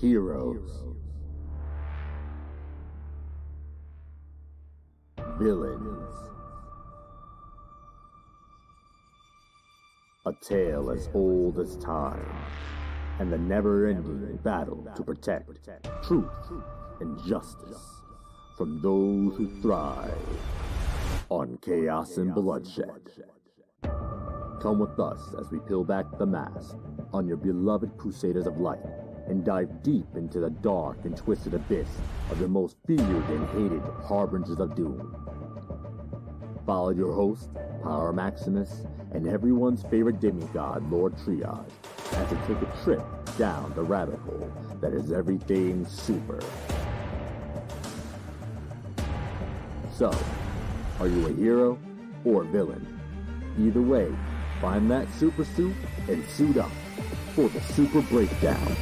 Heroes, villains, a tale as old as time, and the never-ending battle to protect truth and justice from those who thrive on chaos and bloodshed. Come with us as we peel back the mask on your beloved Crusaders of Light and dive deep into the dark and twisted abyss of the most feared and hated harbingers of doom. Follow your host, Power Maximus, and everyone's favorite demigod, Lord Triage, as they take a trip down the rabbit hole that is everything super. So, are you a hero or a villain? Either way, find that super suit and suit up for the Super Breakdown.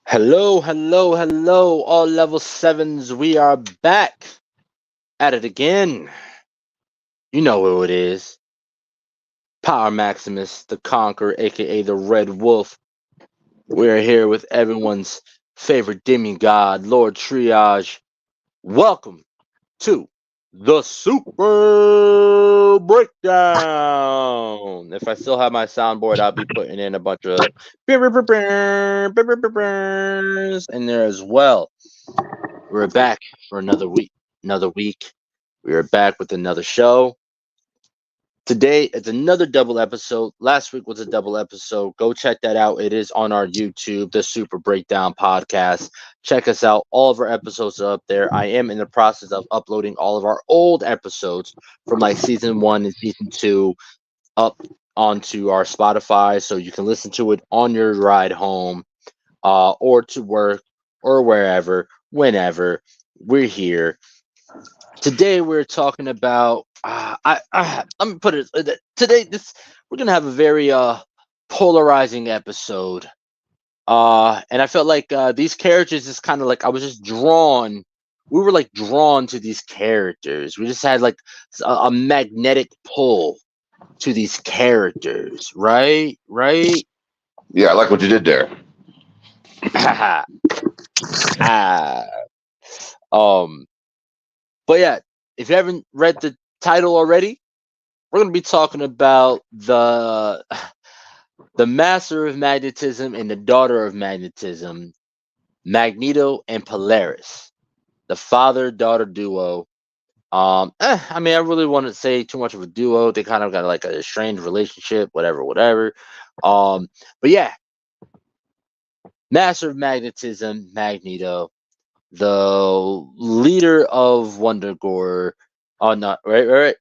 Hello, hello, hello, all level 7s. We are back at it again. You know who it is. Power Maximus, the Conqueror, aka the Red Wolf. We're here with everyone's favorite demigod, Lord Triage. Welcome to the Super Breakdown. If I still have my soundboard, I'll be putting in a bunch of in there as well. We're back for another week. We are back with another show. Today it's another double episode. Last week was a double episode. Go check that out. It is on our YouTube, the Super Breakdown Podcast. Check us out. All of our episodes are up there. I am in the process of uploading all of our old episodes from like season 1 and season 2 up onto our Spotify, so you can listen to it on your ride home, or to work, or wherever, whenever. We're here. Today we're talking about let me put it today. We're gonna have a very polarizing episode. And I felt like these characters is kind of like I was just drawn. We were like drawn to these characters. We just had like a magnetic pull to these characters, right? Right? Yeah, I like what you did there. Ah. But yeah, if you haven't read the title already, we're going to be talking about the master of magnetism and the daughter of magnetism, Magneto and Polaris, the father-daughter duo. I mean, I really wouldn't say too much of a duo. They kind of got like a strange relationship, whatever. But yeah, master of magnetism, Magneto, the leader of Wondergore. Oh, not right.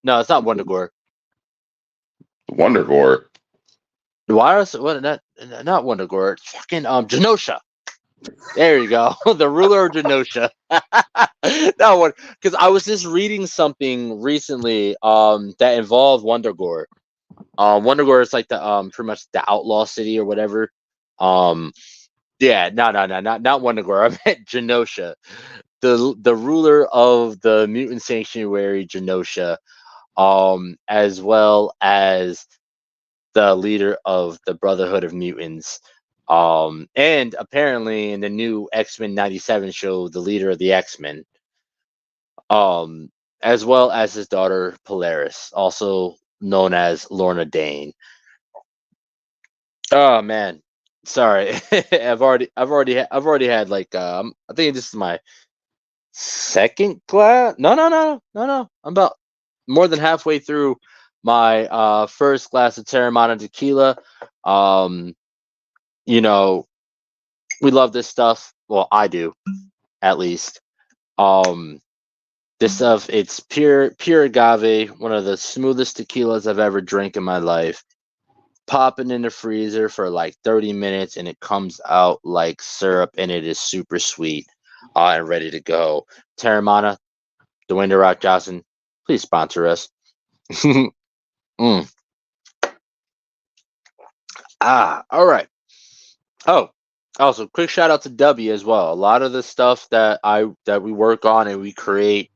No, it's not Wondergore. Wondergore. Why is what? Not Wondergore. It's fucking Genosha. There you go. The ruler of Genosha. No one, because I was just reading something recently that involved Wondergore. Wondergore is like the pretty much the outlaw city or whatever. Yeah, no, not Wondergore. I meant Genosha, the ruler of the mutant sanctuary, Genosha, as well as the leader of the Brotherhood of Mutants, and apparently in the new X-Men '97 show, the leader of the X-Men, as well as his daughter Polaris, also known as Lorna Dane. Oh man, sorry, I've already had like I think this is my second glass. No. I'm about more than halfway through my first glass of Terramana tequila. You know, we love this stuff. Well, I do, at least. This stuff, it's pure agave, one of the smoothest tequilas I've ever drank in my life. Pop it in the freezer for like 30 minutes and it comes out like syrup and it is super sweet and ready to go. Terramana, Dwayne The Rock Johnson, please sponsor us. Mm. All right. Oh, also quick shout out to W as well. A lot of the stuff that we work on and we create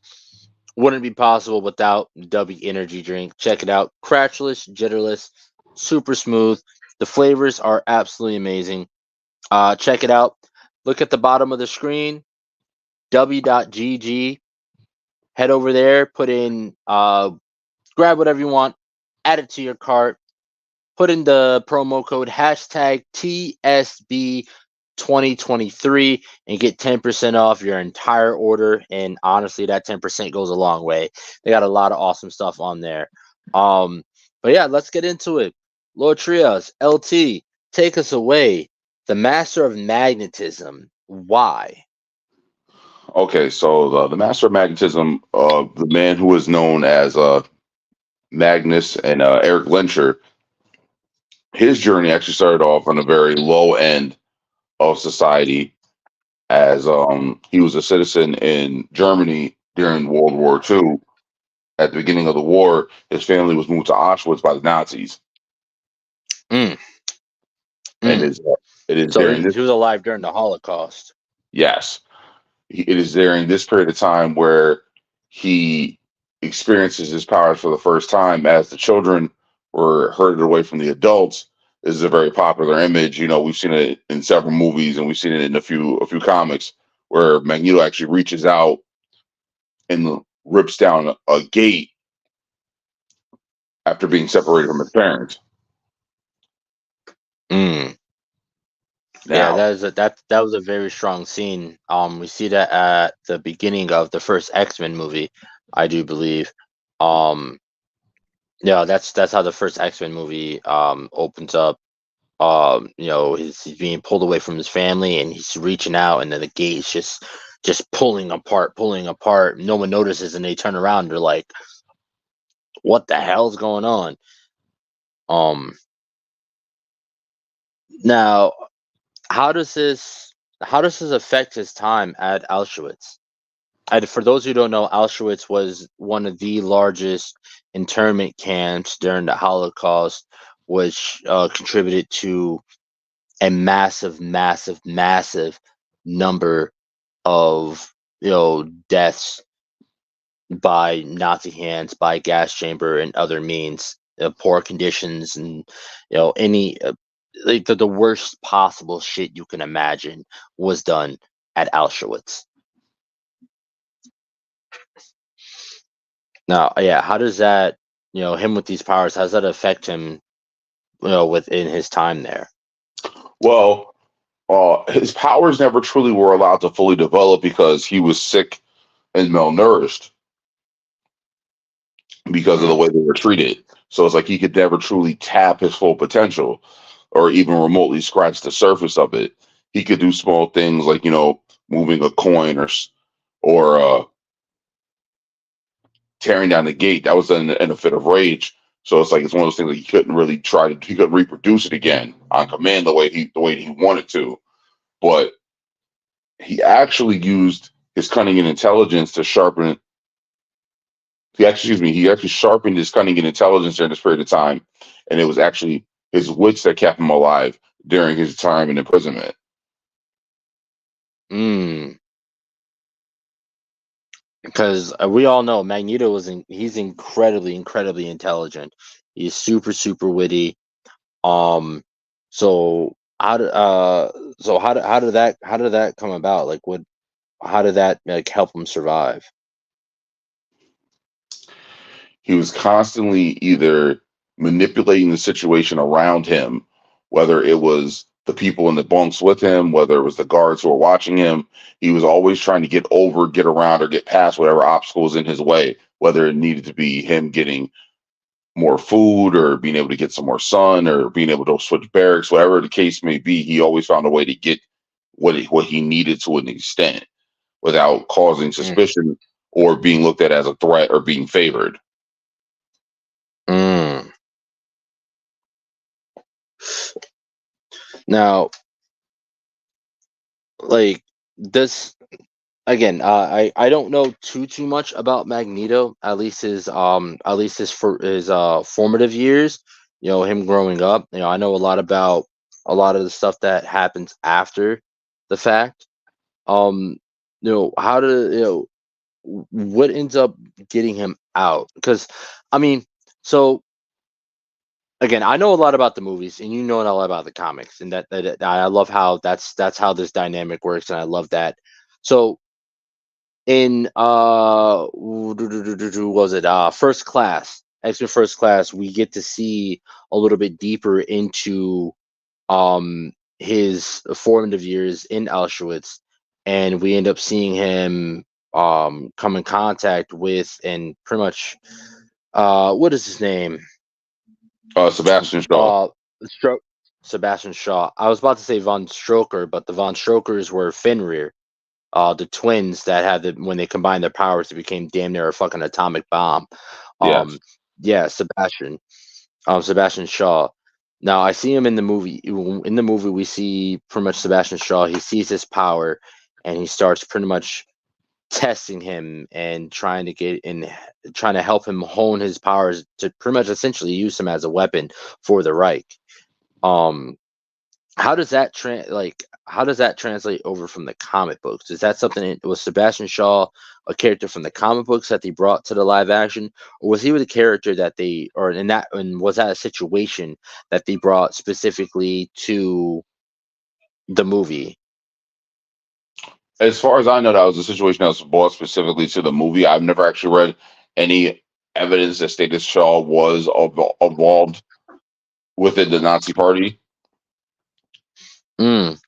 wouldn't be possible without W Energy Drink. Check it out. Crotchless, jitterless, super smooth. The flavors are absolutely amazing. Check it out. Look at the bottom of the screen. W.GG. Head over there. Put in. Grab whatever you want. Add it to your cart. Put in the promo code hashtag TSB2023 and get 10% off your entire order. And honestly, that 10% goes a long way. They got a lot of awesome stuff on there. But yeah, let's get into it. Lord Trios, LT, take us away. The Master of Magnetism. Why? Okay, so the Master of Magnetism, the man who is known as Magnus and Eric Lenscher, his journey actually started off on a very low end of society, as he was a citizen in Germany during World War II. At the beginning of the war, his family was moved to Auschwitz by the Nazis, Mm. and Mm. it is So during this. he was alive during the Holocaust. Yes, it is during this period of time where he experiences his powers for the first time, as the children were herded away from the adults. This is a very popular image. You know, we've seen it in several movies, and we've seen it in a few comics where Magneto actually reaches out and rips down a gate after being separated from his parents. Mm. Yeah, Now, that was a very strong scene. We see that at the beginning of the first X-Men movie, I do believe. Yeah, that's how the first X-Men movie opens up. He's being pulled away from his family and he's reaching out, and then the gate's just pulling apart. No one notices, and they turn around. They're like, "What the hell's going on?" Now, how does this affect his time at Auschwitz? And for those who don't know, Auschwitz was one of the largest internment camps during the Holocaust, which contributed to a massive number of deaths by Nazi hands, by gas chamber and other means, poor conditions, and any like the worst possible shit you can imagine was done at Auschwitz. Now, yeah, how does that, him with these powers, how does that affect him, within his time there? well, his powers never truly were allowed to fully develop because he was sick and malnourished because of the way they were treated. So it's like he could never truly tap his full potential or even remotely scratch the surface of it. He could do small things like, moving a coin or tearing down the gate. That was in a fit of rage. So it's like it's one of those things that he couldn't really he couldn't reproduce it again on command the way he wanted to. But he actually used his cunning and intelligence to sharpen. He actually sharpened his cunning and intelligence during this period of time, and it was actually his wits that kept him alive during his time in imprisonment. Because we all know Magneto he's incredibly intelligent. He's super witty. So how did that come about? Like, how did that help him survive? He was constantly either manipulating the situation around him, whether it was the people in the bunks with him, whether it was the guards who were watching him. He was always trying to get over, get around, or get past whatever obstacle was in his way, whether it needed to be him getting more food or being able to get some more sun or being able to switch barracks, whatever the case may be. He always found a way to get what he needed to an extent without causing suspicion or being looked at as a threat or being favored. Mm. Now, like this again, I don't know too much about Magneto. At least his formative years. You know, him growing up. You know, I know a lot about a lot of the stuff that happens after the fact. You know, how to you know what ends up getting him out? Because I mean, so again, I know a lot about the movies, and you know a lot about the comics, and that I love how that's how this dynamic works, and I love that. So in was it First Class, X-Men First Class, we get to see a little bit deeper into his formative years in Auschwitz, and we end up seeing him come in contact with and pretty much what is his name? Sebastian Shaw. Stro- Sebastian Shaw. I was about to say Von Stroker, but the Von Strokers were Fenrir, the twins that had when they combined their powers, it became damn near a fucking atomic bomb. Yes. Yeah, Sebastian Shaw. Now I see him in the movie. In the movie, we see pretty much Sebastian Shaw. He sees his power, and he starts pretty much testing him and trying to help him hone his powers to pretty much essentially use him as a weapon for the Reich. How does that how does that translate over from the comic books? Is that something was Sebastian Shaw a character from the comic books that they brought to the live action, or was he with a character that they or in that and was that a situation that they brought specifically to the movie? As far as I know, that was a situation that was brought specifically to the movie. I've never actually read any evidence that stated Shaw was involved within the Nazi Party. Mm,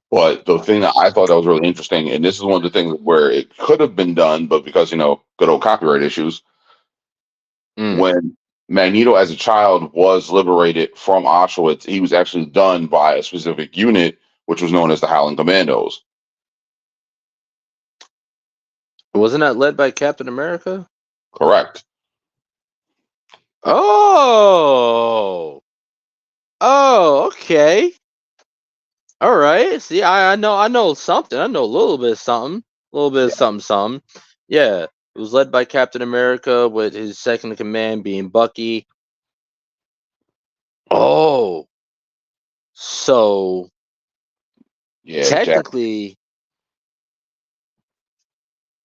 But the thing that I thought that was really interesting, and this is one of the things where it could have been done, but because good old copyright issues, mm. when Magneto as a child was liberated from Auschwitz, he was actually done by a specific unit, which was known as the Howling Commandos. Wasn't that led by Captain America? Correct. Oh, okay. All right. See, I know something. I know a little bit of something. A little bit of something. Yeah. It was led by Captain America with his second in command being Bucky. Oh. So Yeah, Jack. technically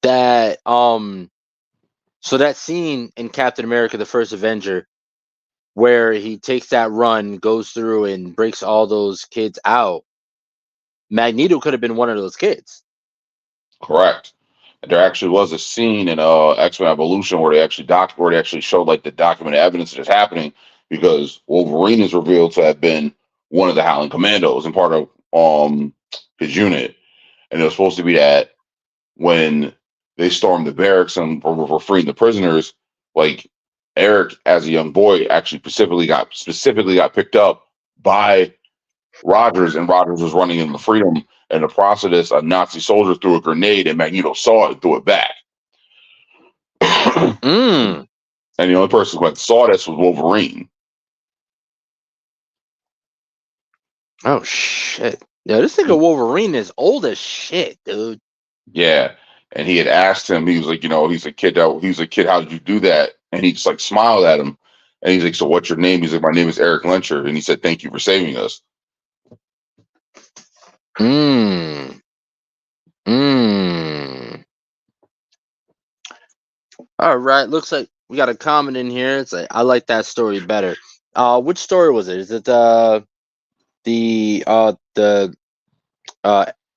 that so that scene in Captain America the First Avenger where he takes that run, goes through and breaks all those kids out. Magneto could have been one of those kids. Correct. There actually was a scene in X-Men Evolution where they actually showed like the documented evidence that is happening because Wolverine is revealed to have been one of the Howling Commandos and part of his unit, and it was supposed to be that when they stormed the barracks and were freeing the prisoners, like Eric as a young boy actually specifically got picked up by Rogers, and Rogers was running in the freedom. And in the process of this, a Nazi soldier threw a grenade, and Magneto saw it and threw it back. Mm. And the only person who saw this was Wolverine. Oh shit. Yeah, this nigga Wolverine is old as shit, dude. Yeah. And he had asked him, he was like, he's a kid. How did you do that? And he just like smiled at him. And he's like, so what's your name? He's like, my name is Eric Lencher. And he said, thank you for saving us. Mm. Mm. All right. Looks like we got a comment in here. It's like I like that story better. Which story was it? Is it the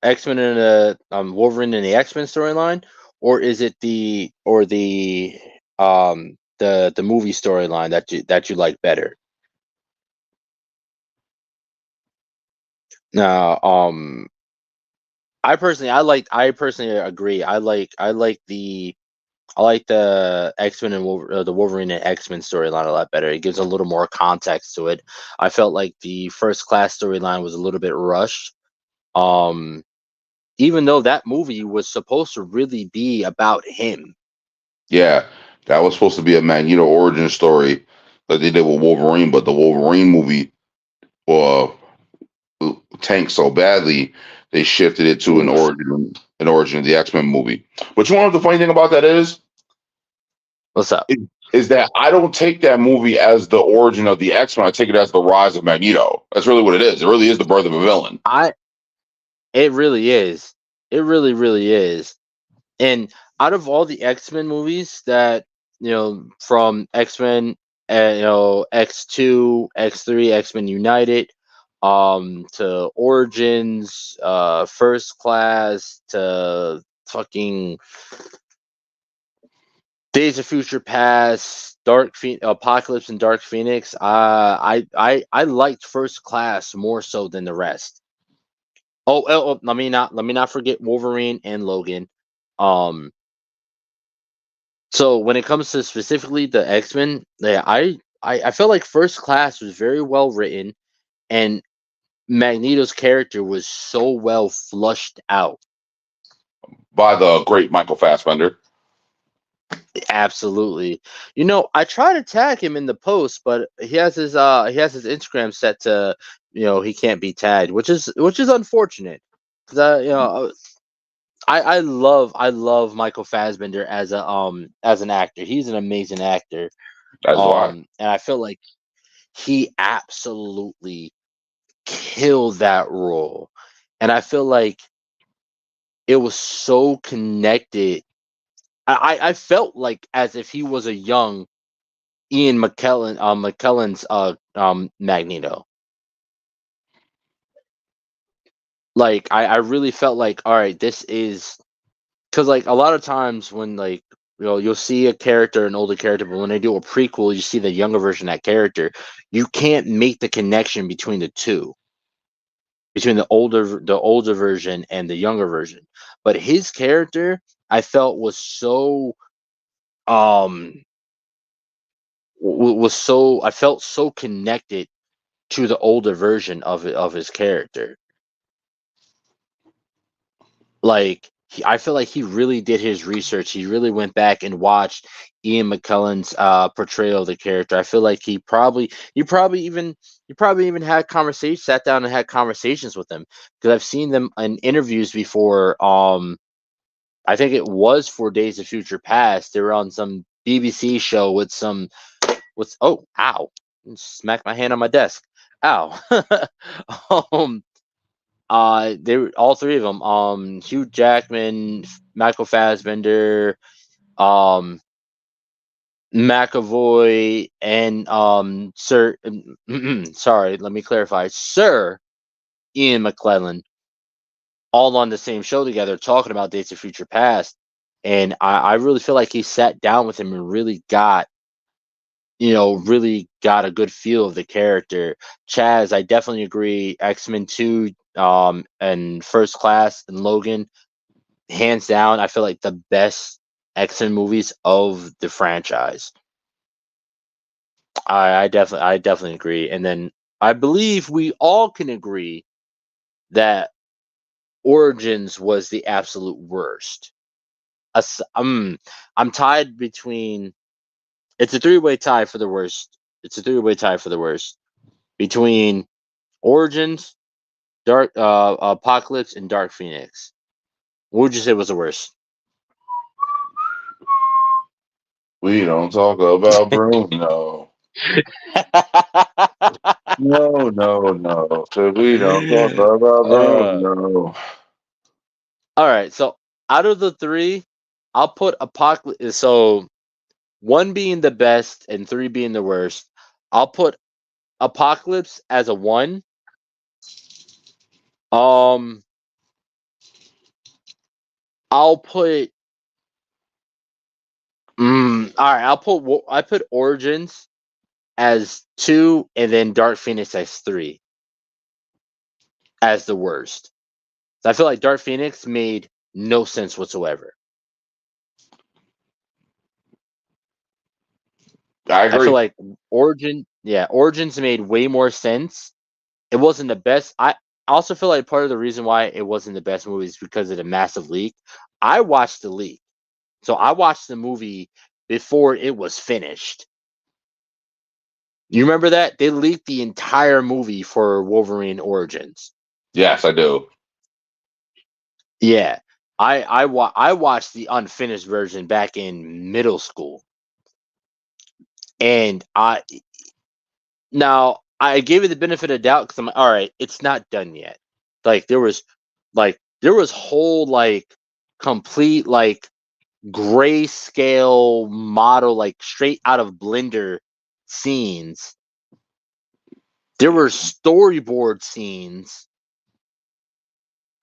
X-Men and Wolverine and the X-Men storyline, or is it the movie storyline that you like better? Now, I personally agree. I like the X-Men and the Wolverine and X-Men storyline a lot better. It gives a little more context to it. I felt like the First Class storyline was a little bit rushed. Um, even though that movie was supposed to really be about him. Yeah, that was supposed to be a Magneto origin story that they did with Wolverine, but the Wolverine movie uh, tanked so badly they shifted it to Oof. an origin of the X-Men movie. But you know what the funny thing about that What's up? is that I don't take that movie as the origin of the X-Men. I take it as the rise of Magneto. That's really what it is. It really is the birth of a villain. It really is. It really, really is. And out of all the X-Men movies that, from X-Men, X2, X3, X-Men United, to Origins, First Class, to fucking Days of Future Past, Apocalypse and Dark Phoenix, I liked First Class more so than the rest. Let me not forget Wolverine and Logan. Um, so when it comes to specifically the X-Men, yeah, I felt like First Class was very well written, and Magneto's character was so well flushed out. By the great Michael Fassbender. Absolutely. I try to tag him in the post, but he has his Instagram set to, he can't be tagged, which is unfortunate. Because I love Michael Fassbender as an actor. He's an amazing actor. That's why. And I feel like he absolutely killed that role. And I feel like it was so connected. I felt like as if he was a young Ian McKellen's Magneto. Like I really felt like, all right, this is because like a lot of times when like you'll see a character, an older character, but when they do a prequel, you see the younger version of that character. You can't make the connection between the two, between the older version and the younger version. But his character, I felt was so um was so I felt so connected to the older version of his character. Like I feel like he really did his research. He really went back and watched Ian McKellen's portrayal of the character. I feel like he probably even had conversations, sat down and had conversations with him, because I've seen them in interviews before. I think it was for Days of Future Past. They were on some BBC show with oh, ow, smacked my hand on my desk. Ow. um they were all three of them. Hugh Jackman, Michael Fassbender, um, McAvoy, and Sir. Sorry, let me clarify. Sir Ian McKellen, all on the same show together, talking about Days of Future Past, and I really feel like he sat down with him and really got a good feel of the character. Chaz, I definitely agree. X-Men 2, and First Class and Logan, hands down, I feel like the best X-Men movies of the franchise. I definitely agree. And then I believe we all can agree that Origins was the absolute worst. I'm tied between. It's a three-way tie for the worst. It's a three-way tie for the worst between Origins, Dark Apocalypse, and Dark Phoenix. What would you say was the worst? We don't talk about Bruno. No, no, no. So we don't talk about uh, Bruno. all right, so out of the three, I'll put Apocalypse. So one being the best and three being the worst. I'll put Apocalypse as a one. Um, I'll put. All right, I put Origins as two, and then Dark Phoenix as three, as the worst. So I feel like Dark Phoenix made no sense whatsoever. I I feel agree. like Origins made way more sense. It wasn't the best. also feel like part of the reason why it wasn't the best movie is because of the massive leak. I watched the leak. So I watched the movie before it was finished. You remember that? They leaked the entire movie for Wolverine Origins. Yes, I do. Yeah. I watched the unfinished version back in middle school. And I gave it the benefit of doubt because I'm like, all right, it's not done yet. Like there was whole like complete like grayscale model, like straight out of Blender scenes. There were storyboard scenes,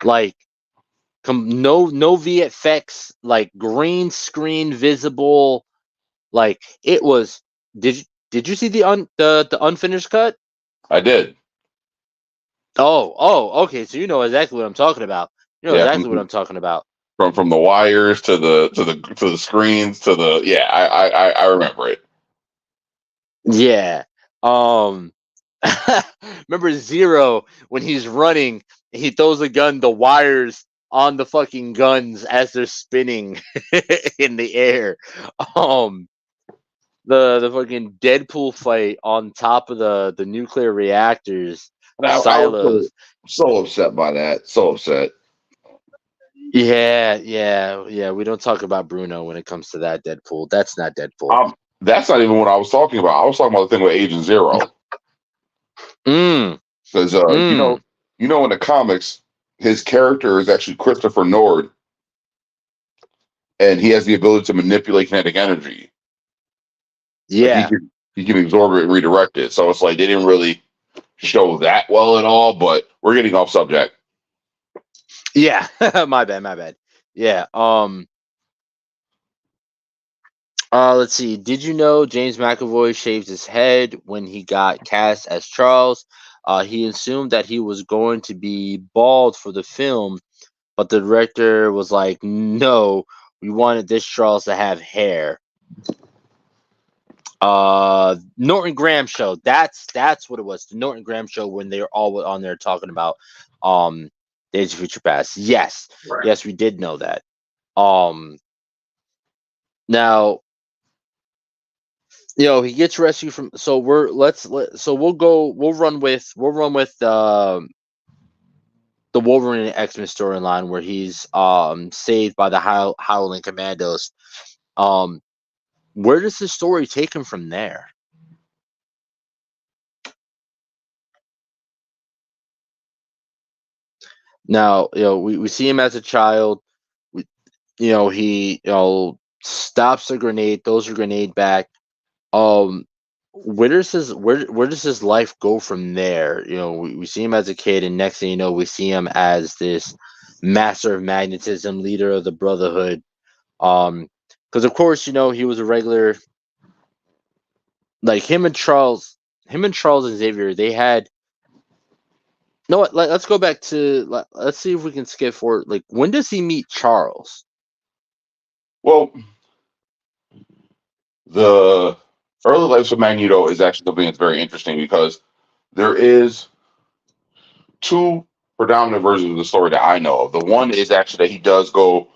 like no VFX, like green screen visible. Like it was. Did you see the unfinished cut? I did. Okay. So you know exactly what I'm talking about. You know Yeah, exactly what I'm talking about. from the wires to the screens to the I remember it. Yeah. Remember Zero when he's running, he throws a gun, the wires on the fucking guns as they're spinning in the air. The fucking Deadpool fight on top of the nuclear reactors, I was silos. so upset by that. So upset. Yeah. We don't talk about Bruno when it comes to that Deadpool. That's not Deadpool. That's not even what I was talking about. I was talking about the thing with Agent Zero. Because you know in the comics, his character is actually Christopher Nord, and he has the ability to manipulate kinetic energy. Yeah. Like he can absorb it and redirect it. So it's like they didn't really show that well at all. But we're getting off subject. Yeah. My bad. Yeah. Let's see. Did you know James McAvoy shaved his head when he got cast as Charles? He assumed that he was going to be bald for the film, but the director was like, "No, we wanted this Charles to have hair." Norton Graham show. That's what it was. The Norton Graham show when they were all on there talking about Days of Future Past. Yes, Right. yes, we did know that. Now, he gets rescued from. So we'll run with the Wolverine and X-Men storyline where he's saved by the Howling Commandos. Where does the story take him from there? Now, we see him as a child. He stops a grenade, throws a grenade back. Where does his life go from there? We see him as a kid, and next thing you know, we see him as this master of magnetism, leader of the Brotherhood. Because of course, he was a regular. Like him and Charles and Xavier, they had. No, what? Let's go back to. Let's see if we can skip forward. Like, when does he meet Charles? Well, the early life of Magneto is actually something that's very interesting because there is two predominant versions of the story that I know of. The one is actually that he does go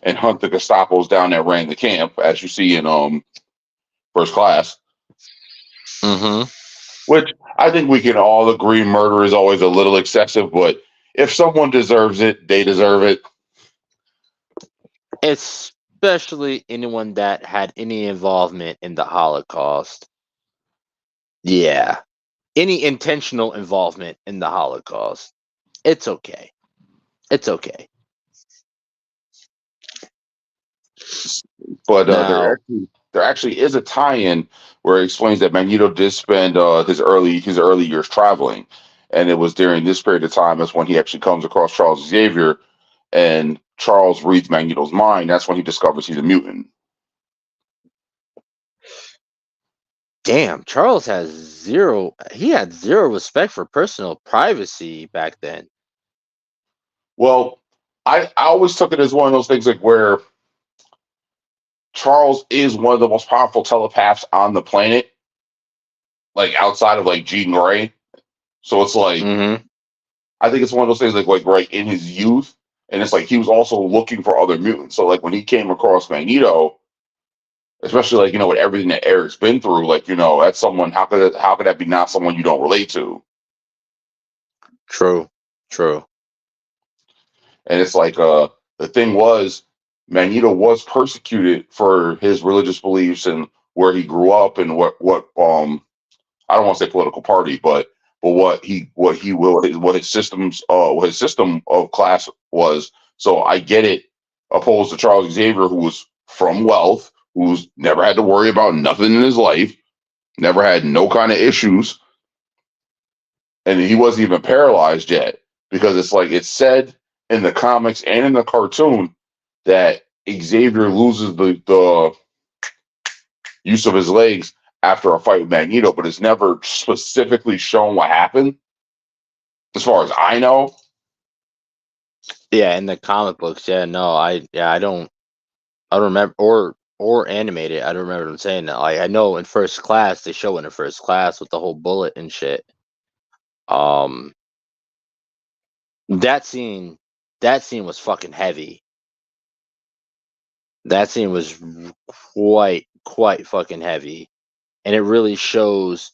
and hunt the Gestapos down that ran the camp, as you see in First Class. Mm-hmm. Which I think we can all agree murder is always a little excessive, but if someone deserves it, they deserve it. Especially anyone that had any involvement in the Holocaust. Yeah. Any intentional involvement in the Holocaust. It's okay. It's okay. But Now, there actually is a tie-in where it explains that Magneto did spend his early years traveling, and it was during this period of time that's when he actually comes across Charles Xavier, and Charles reads Magneto's mind. That's when he discovers he's a mutant. damn, Charles had zero respect for personal privacy back then. Well, I always took it as one of those things like where Charles is one of the most powerful telepaths on the planet, like outside of like Jean Grey. So it's like Mm-hmm. I think it's one of those things like right in his youth, and it's like he was also looking for other mutants. So like when he came across Magneto, especially like with everything that Eric's been through, like that's someone. How could that be not someone you don't relate to? True. And it's like the thing was, Magneto was persecuted for his religious beliefs and where he grew up and what I don't want to say political party, but what his system of class was. So I get it, opposed to Charles Xavier, who was from wealth, who's never had to worry about nothing in his life, never had no kind of issues, and he wasn't even paralyzed yet, because it's like it's said in the comics and in the cartoon that Xavier loses the use of his legs after a fight with Magneto, but it's never specifically shown what happened, as far as I know. Yeah, in the comic books, I don't remember, or animated. I don't remember them saying that. Like I know in First Class they show it in First Class with the whole bullet and shit. That scene was fucking heavy. That scene was quite fucking heavy, and it really shows.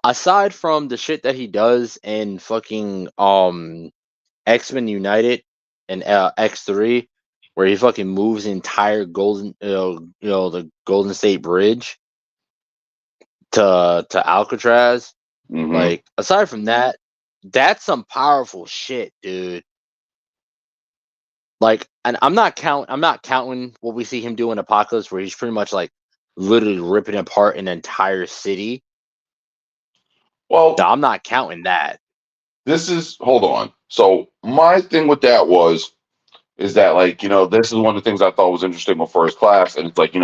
Aside from the shit that he does in fucking X-Men United and X3, where he fucking moves the entire the Golden State Bridge to Alcatraz. Mm-hmm. Like aside from that, that's some powerful shit, dude. Like, and I'm not counting what we see him do in Apocalypse, where he's pretty much like literally ripping apart an entire city. Well, No, I'm not counting that. Hold on. So my thing with that is that like, this is one of the things I thought was interesting with First Class, and it's like, and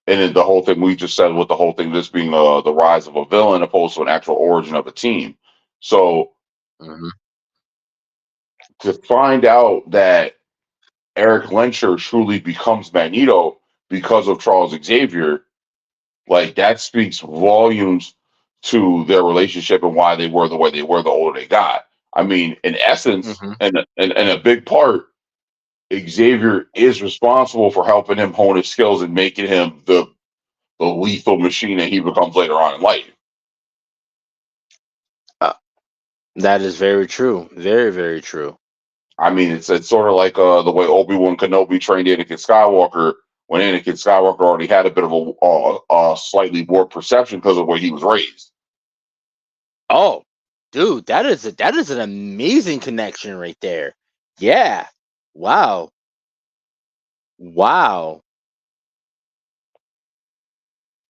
then the whole thing we just said with the whole thing, this being the rise of a villain opposed to an actual origin of a team. So to find out that Eric Lencher truly becomes Magneto because of Charles Xavier, like that speaks volumes to their relationship and why they were the way they were the older they got. I mean, in essence, and a big part, Xavier is responsible for helping him hone his skills and making him the lethal machine that he becomes later on in life. That is very true. Very, very true. I mean, it's sort of like the way Obi-Wan Kenobi trained Anakin Skywalker, when Anakin Skywalker already had a bit of a slightly warped perception because of where he was raised. Oh, dude, that is an amazing connection right there. Yeah. Wow.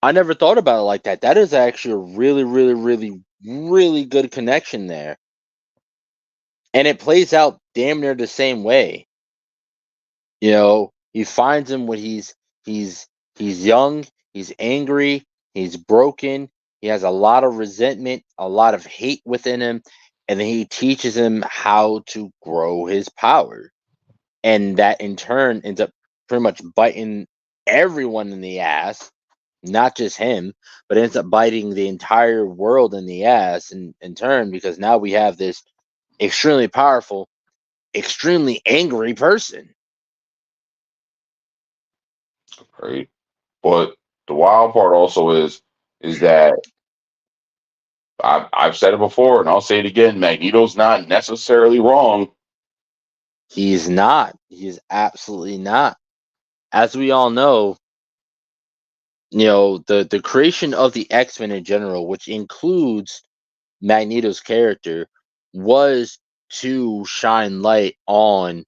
I never thought about it like that. That is actually a really, really, really, really good connection there. And it plays out damn near the same way. He finds him when he's young, he's angry, he's broken, he has a lot of resentment, a lot of hate within him, and then he teaches him how to grow his power. And that in turn ends up pretty much biting everyone in the ass, not just him, but ends up biting the entire world in the ass in turn, because now we have this extremely powerful, extremely angry person. Right. But the wild part also is that I've said it before and I'll say it again, Magneto's not necessarily wrong. He's not. He is absolutely not. As we all know, the creation of the X-Men in general, which includes Magneto's character, was to shine light on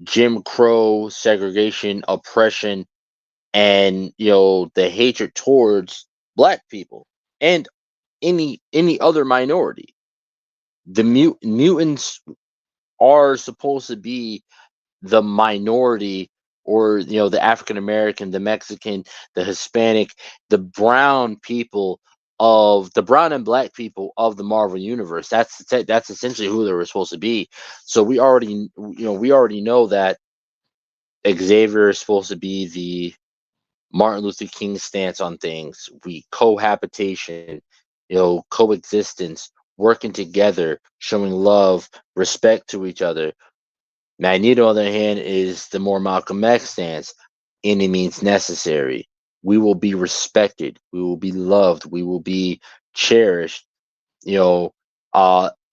Jim Crow, segregation, oppression, and the hatred towards black people and any other minority. The mutants are supposed to be the minority, or the African American, the Mexican, the Hispanic, the brown people of the brown and black people of the Marvel universe. That's essentially who they were supposed to be. So we already know that Xavier is supposed to be the Martin Luther King stance on things. We cohabitation, coexistence, working together, showing love, respect to each other. Magneto, on the other hand, is the more Malcolm X stance. Any means necessary. We will be respected. We will be loved. We will be cherished.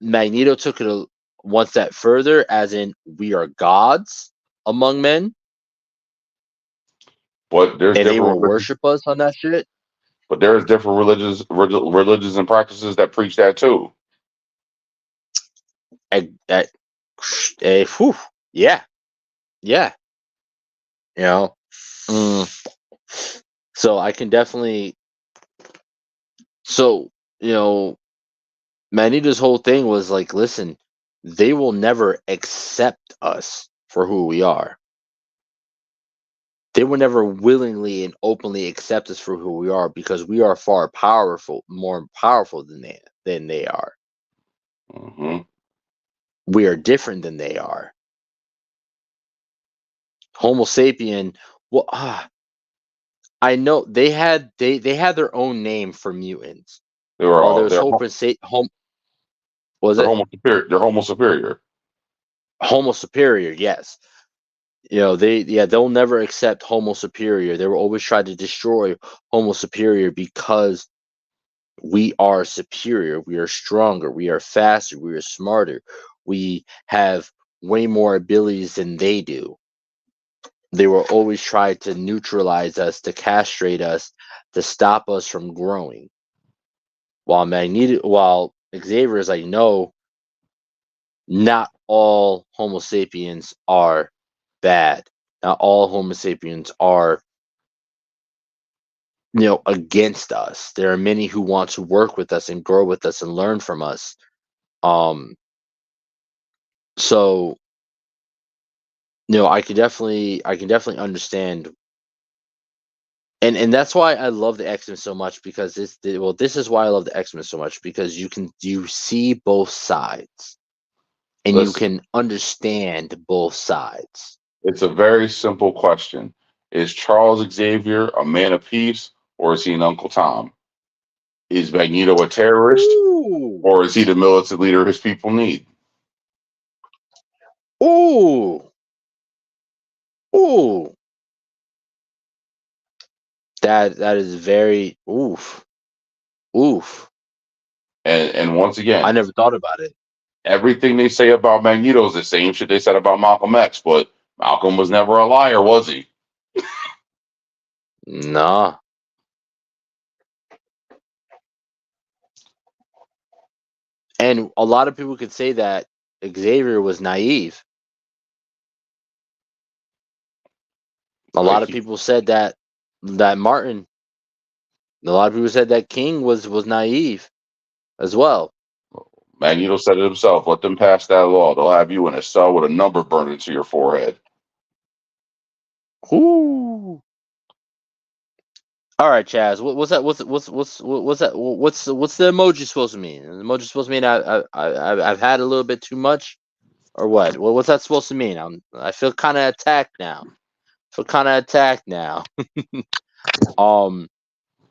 Magneto took it one step further, as in we are gods among men, But there's and they different will religions. worship us on that shit. But there's different religions and practices that preach that too. That, whew, yeah, yeah. Mm, so I can definitely. So Magneto's whole thing was like, listen, they will never accept us for who we are. They will never willingly and openly accept us for who we are because we are far more powerful than they are. Mm-hmm. We are different than they are. Homo sapien. Well, I know they had their own name for mutants. They were There all was was they're it homo superior. They're homo superior. Homo superior? Yes. They'll never accept Homo superior. They will always try to destroy Homo superior because we are superior. We are stronger. We are faster. We are smarter. We have way more abilities than they do. They will always try to neutralize us, to castrate us, to stop us from growing. While Xavier is like, no, not all Homo sapiens are bad. Not all Homo sapiens are against us. There are many who want to work with us and grow with us and learn from us. So I can definitely understand, and that's why I love the X-Men so much, because this is why I love the X-Men so much, because you see both sides and you Listen, can understand both sides. it's a very simple question. Is Charles Xavier a man of peace or is he an Uncle Tom? Is Magneto a terrorist Ooh, or is he the militant leader his people need? ooh, ooh. That is very oof, oof. And once I again, never thought about it. everything they say about Magneto is the same shit they said about Malcolm X, but Malcolm was never a liar, was he? Nah. And a lot of people could say that Xavier was naive. A lot Like of people said that Martin. A lot of people said that King was naive as well. Magneto said it himself. Let them pass that law. They'll have you in a cell with a number burned into your forehead. Ooh. All right, Chaz. What's that? What's that? What's the emoji supposed to mean? The emoji supposed to mean I've had a little bit too much, or what? What's that supposed to mean? I feel kind of attacked now.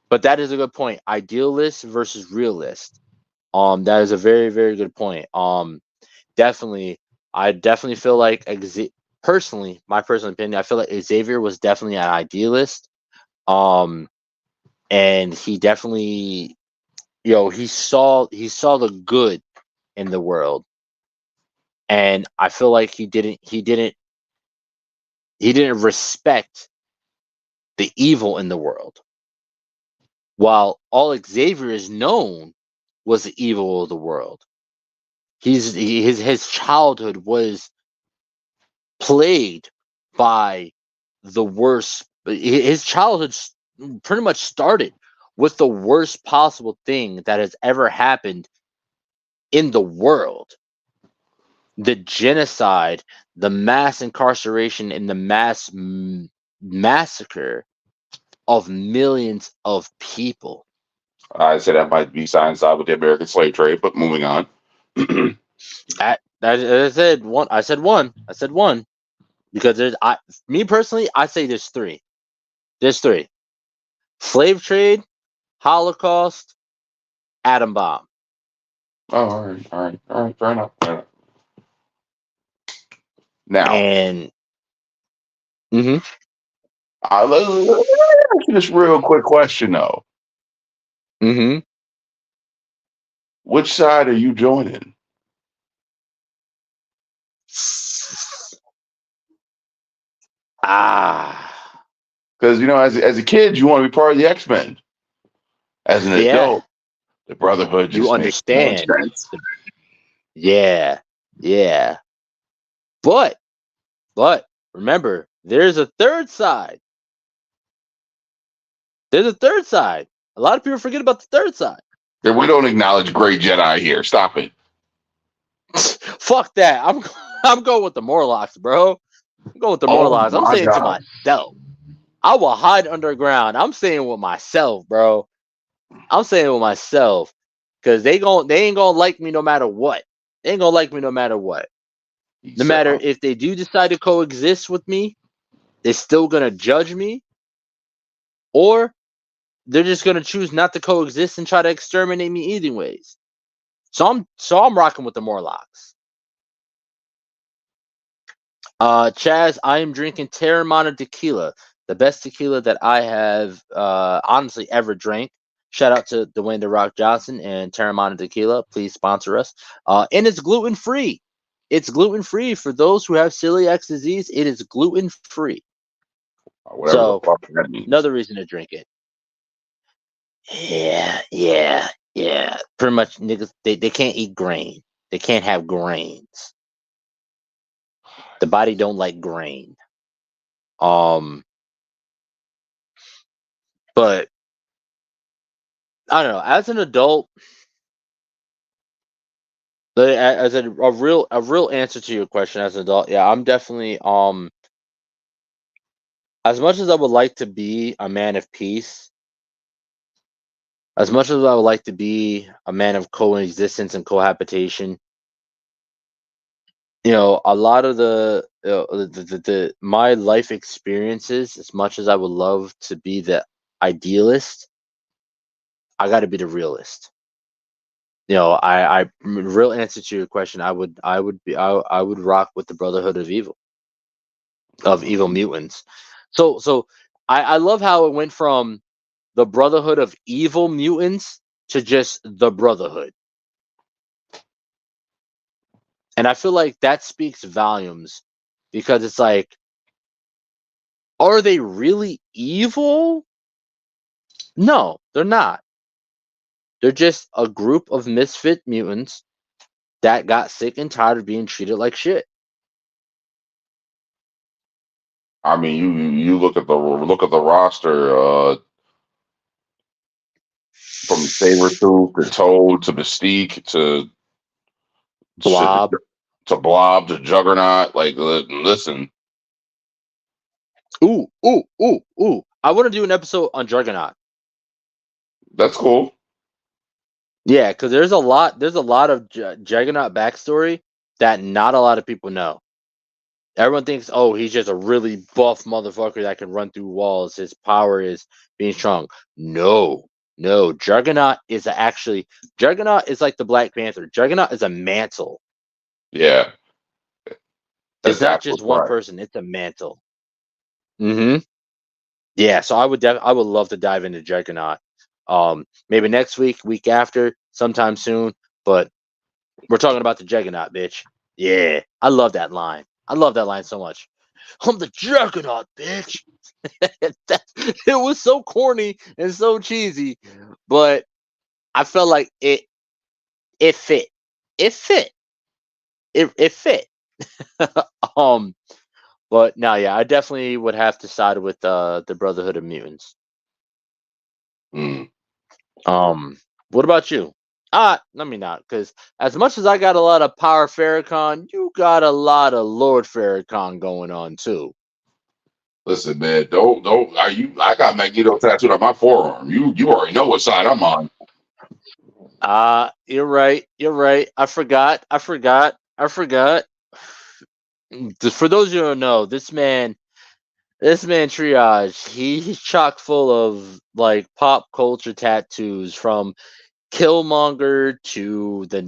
But that is a good point. Idealist versus realist. That is a very, very good point. Definitely, I definitely feel like personally, my personal opinion, I feel like Xavier was definitely an idealist. And he definitely, he saw the good in the world, and I feel like he didn't respect the evil in the world. While all Xavier is known was the evil of the world. His childhood was plagued by the worst. His childhood pretty much started with the worst possible thing that has ever happened in the world: the genocide, the mass incarceration, and the mass massacre of millions of people. I said that might be side with the American slave trade, but moving on. I said one. I said one. I said one because me personally, I say there's three. There's three: slave trade, Holocaust, atom bomb. Oh, all right. Fair enough. Fair enough. Now, And hmm let me ask you this real quick question though. hmm Which side are you joining? ah, Because as a kid, you want to be part of the X-Men. As an yeah, adult, the Brotherhood you just makes more understand. sense. Yeah, yeah. But remember, there's a third side. There's a third side. A lot of people forget about the third side. And we don't acknowledge Great Jedi here. Stop it. Fuck that. I'm going with the Morlocks, bro. I'm going with the Oh Morlocks. I'm my saying to God. myself, I will hide underground. I'm saying with myself, bro. I'm saying with myself, because they ain't gonna like me no matter what. They ain't gonna like me no matter what. He No said, matter if they do decide to coexist with me, they're still gonna judge me, or they're just gonna choose not to coexist and try to exterminate me either ways. So I'm rocking with the Morlocks. Chaz, I am drinking Terramana tequila, the best tequila that I have honestly ever drank. Shout out to Dwayne The Rock Johnson and Terramana Tequila. Please sponsor us. And it's gluten free. It's gluten free for those who have celiac disease. It is gluten free. whatever the So fuck that means. another reason to drink it. Yeah. Pretty much niggas they can't eat grain. They can't have grains. The body don't like grain. But I don't know. As an adult, as a real answer to your question, as an adult, yeah, I'm definitely as much as I would like to be a man of peace, as much as I would like to be a man of coexistence and cohabitation, a lot of the my life experiences, as much as I would love to be the idealist, I got to be the realist. I real answer to your question, I would rock with the Brotherhood of Evil, of evil mutants. So I love how it went from the Brotherhood of Evil Mutants to just the Brotherhood. And I feel like that speaks volumes, because it's like, are they really evil? No, they're not. They're just a group of misfit mutants that got sick and tired of being treated like shit. I mean, you look at the roster, from Sabretooth to Toad to Mystique to shit Blob. to Blob to Juggernaut. Like, listen, Ooh. I want to do an episode on Juggernaut. that's cool. Yeah, because there's a lot of Juggernaut backstory that not a lot of people know. Everyone thinks, oh, he's just a really buff motherfucker that can run through walls. His power is being strong. No. Juggernaut is like the Black Panther. Juggernaut is a mantle. Yeah, It's that's not just absolutely one right. person. It's a mantle. Yeah, so I would love to dive into Juggernaut. Maybe next week after, sometime soon. But we're talking about the Juggernaut, bitch. Yeah, I love that line. I love that line so much. I'm the Juggernaut, bitch. It was so corny and so cheesy, but I felt like it fit. It fit. It fit. um, but no, yeah, I definitely would have to side with the Brotherhood of Mutants. Mm. What about you? Let me not, because as much as I got a lot of Power Farrakhan, you got a lot of Lord Farrakhan going on too. Listen, man, don't. I got Magneto tattooed on my forearm. You already know what side I'm on. You're right. You're right. I forgot. For those of you who don't know, this man Triage, he's chock full of like pop culture tattoos, from Killmonger to the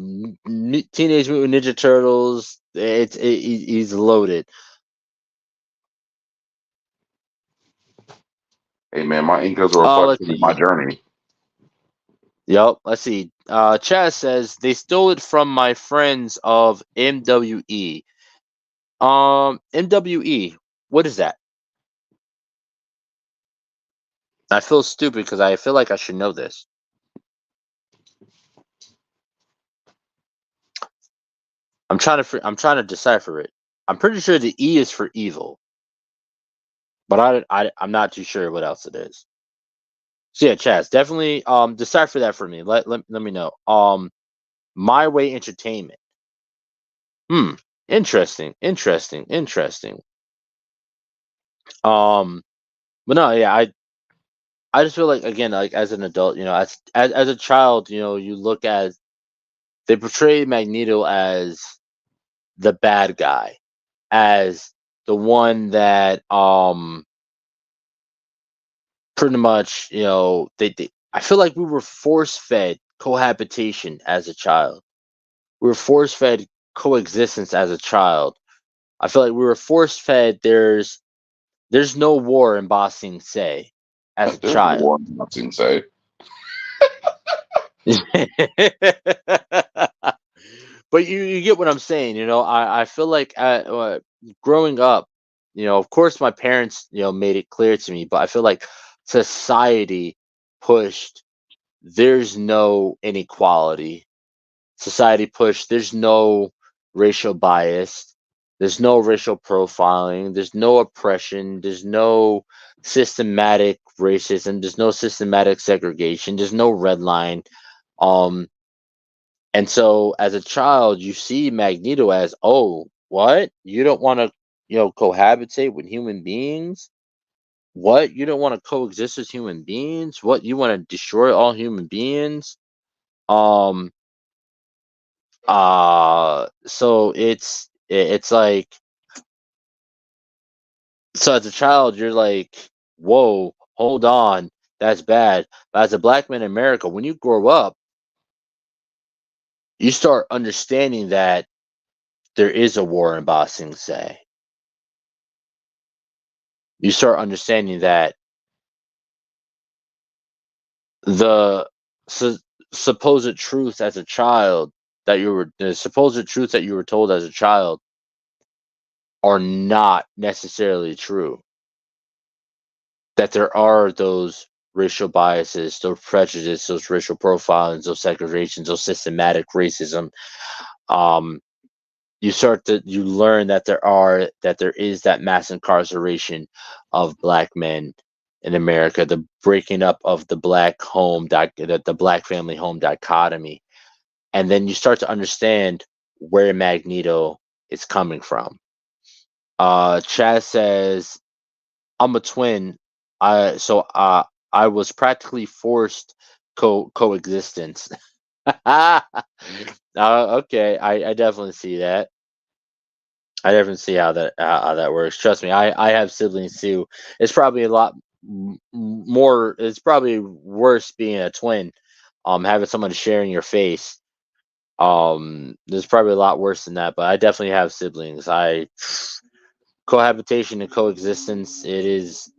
Teenage Mutant Ninja Turtles. He's loaded. Hey man, my ink is a Let's reflection of my see. journey. Yep, let's see. Chaz says they stole it from my friends of MWE. MWE, what is that? I feel stupid because I feel like I should know this. I'm trying to decipher it. I'm pretty sure the E is for evil, but I'm not too sure what else it is. So yeah, Chaz, definitely decipher that for me. Let me know. My Way Entertainment. Interesting. But no, yeah, I just feel like, again, like as an adult, as a child, you look at, they portray Magneto as the bad guy, as the one that pretty much, they I feel like we were force fed cohabitation as a child. We were force fed coexistence as a child. I feel like we were force fed there's no war in Ba Sing Se as a There's child. one nothing to say. But you get what I'm saying. I feel like growing up, of course my parents, made it clear to me, but I feel like society pushed there's no inequality. Society pushed there's no racial bias. There's no racial profiling. There's no oppression. There's no systematic racism. There's no systematic segregation. There's no red line. Um, and so as a child, you see Magneto as, oh, what? You don't want to, cohabitate with human beings? What? You don't want to coexist with human beings? What? You want to destroy all human beings? Um, so it's like, so as a child, you're like, whoa, hold on, that's bad. But as a black man in America, when you grow up, you start understanding that there is a war in Ba Sing Se. You start understanding that the su- supposed truth as a child the supposed truth that you were told as a child are not necessarily true. That there are those racial biases, those prejudices, those racial profilings, those segregations, those systematic racism. Um, you learn that there is that mass incarceration of black men in America, the breaking up of the the black family home dichotomy, and then you start to understand where Magneto is coming from. Chaz says, I'm a twin. I was practically forced coexistence. Okay, I definitely see that. I definitely see how that works. Trust me, I have siblings too. It's probably a lot more. It's probably worse being a twin. Having someone sharing your face. There's probably a lot worse than that, but I definitely have siblings. I Cohabitation and coexistence. It is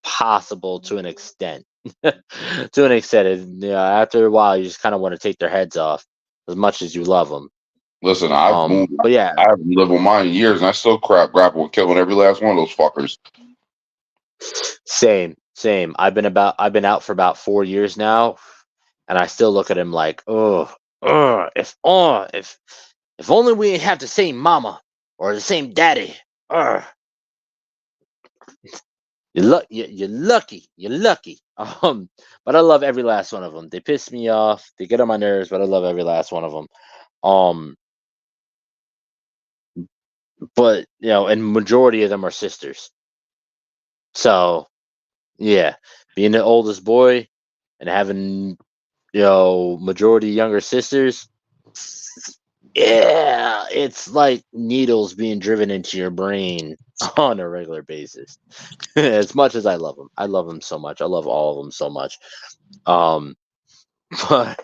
possible to an extent. To an extent, after a while, you just kind of want to take their heads off, as much as you love them. Listen, I've moved. But yeah, I haven't lived with mine in years, and I still grapple with killing every last one of those fuckers. same. I've been out for about 4 years now, and I still look at him like, if only we have the same mama or the same daddy. You're lucky. You're lucky. But I love every last one of them. They piss me off. They get on my nerves, but I love every last one of them. But and majority of them are sisters. So yeah, being the oldest boy and having majority younger sisters. Yeah, it's like needles being driven into your brain on a regular basis. As much as I love them so much. I love all of them so much. Um, But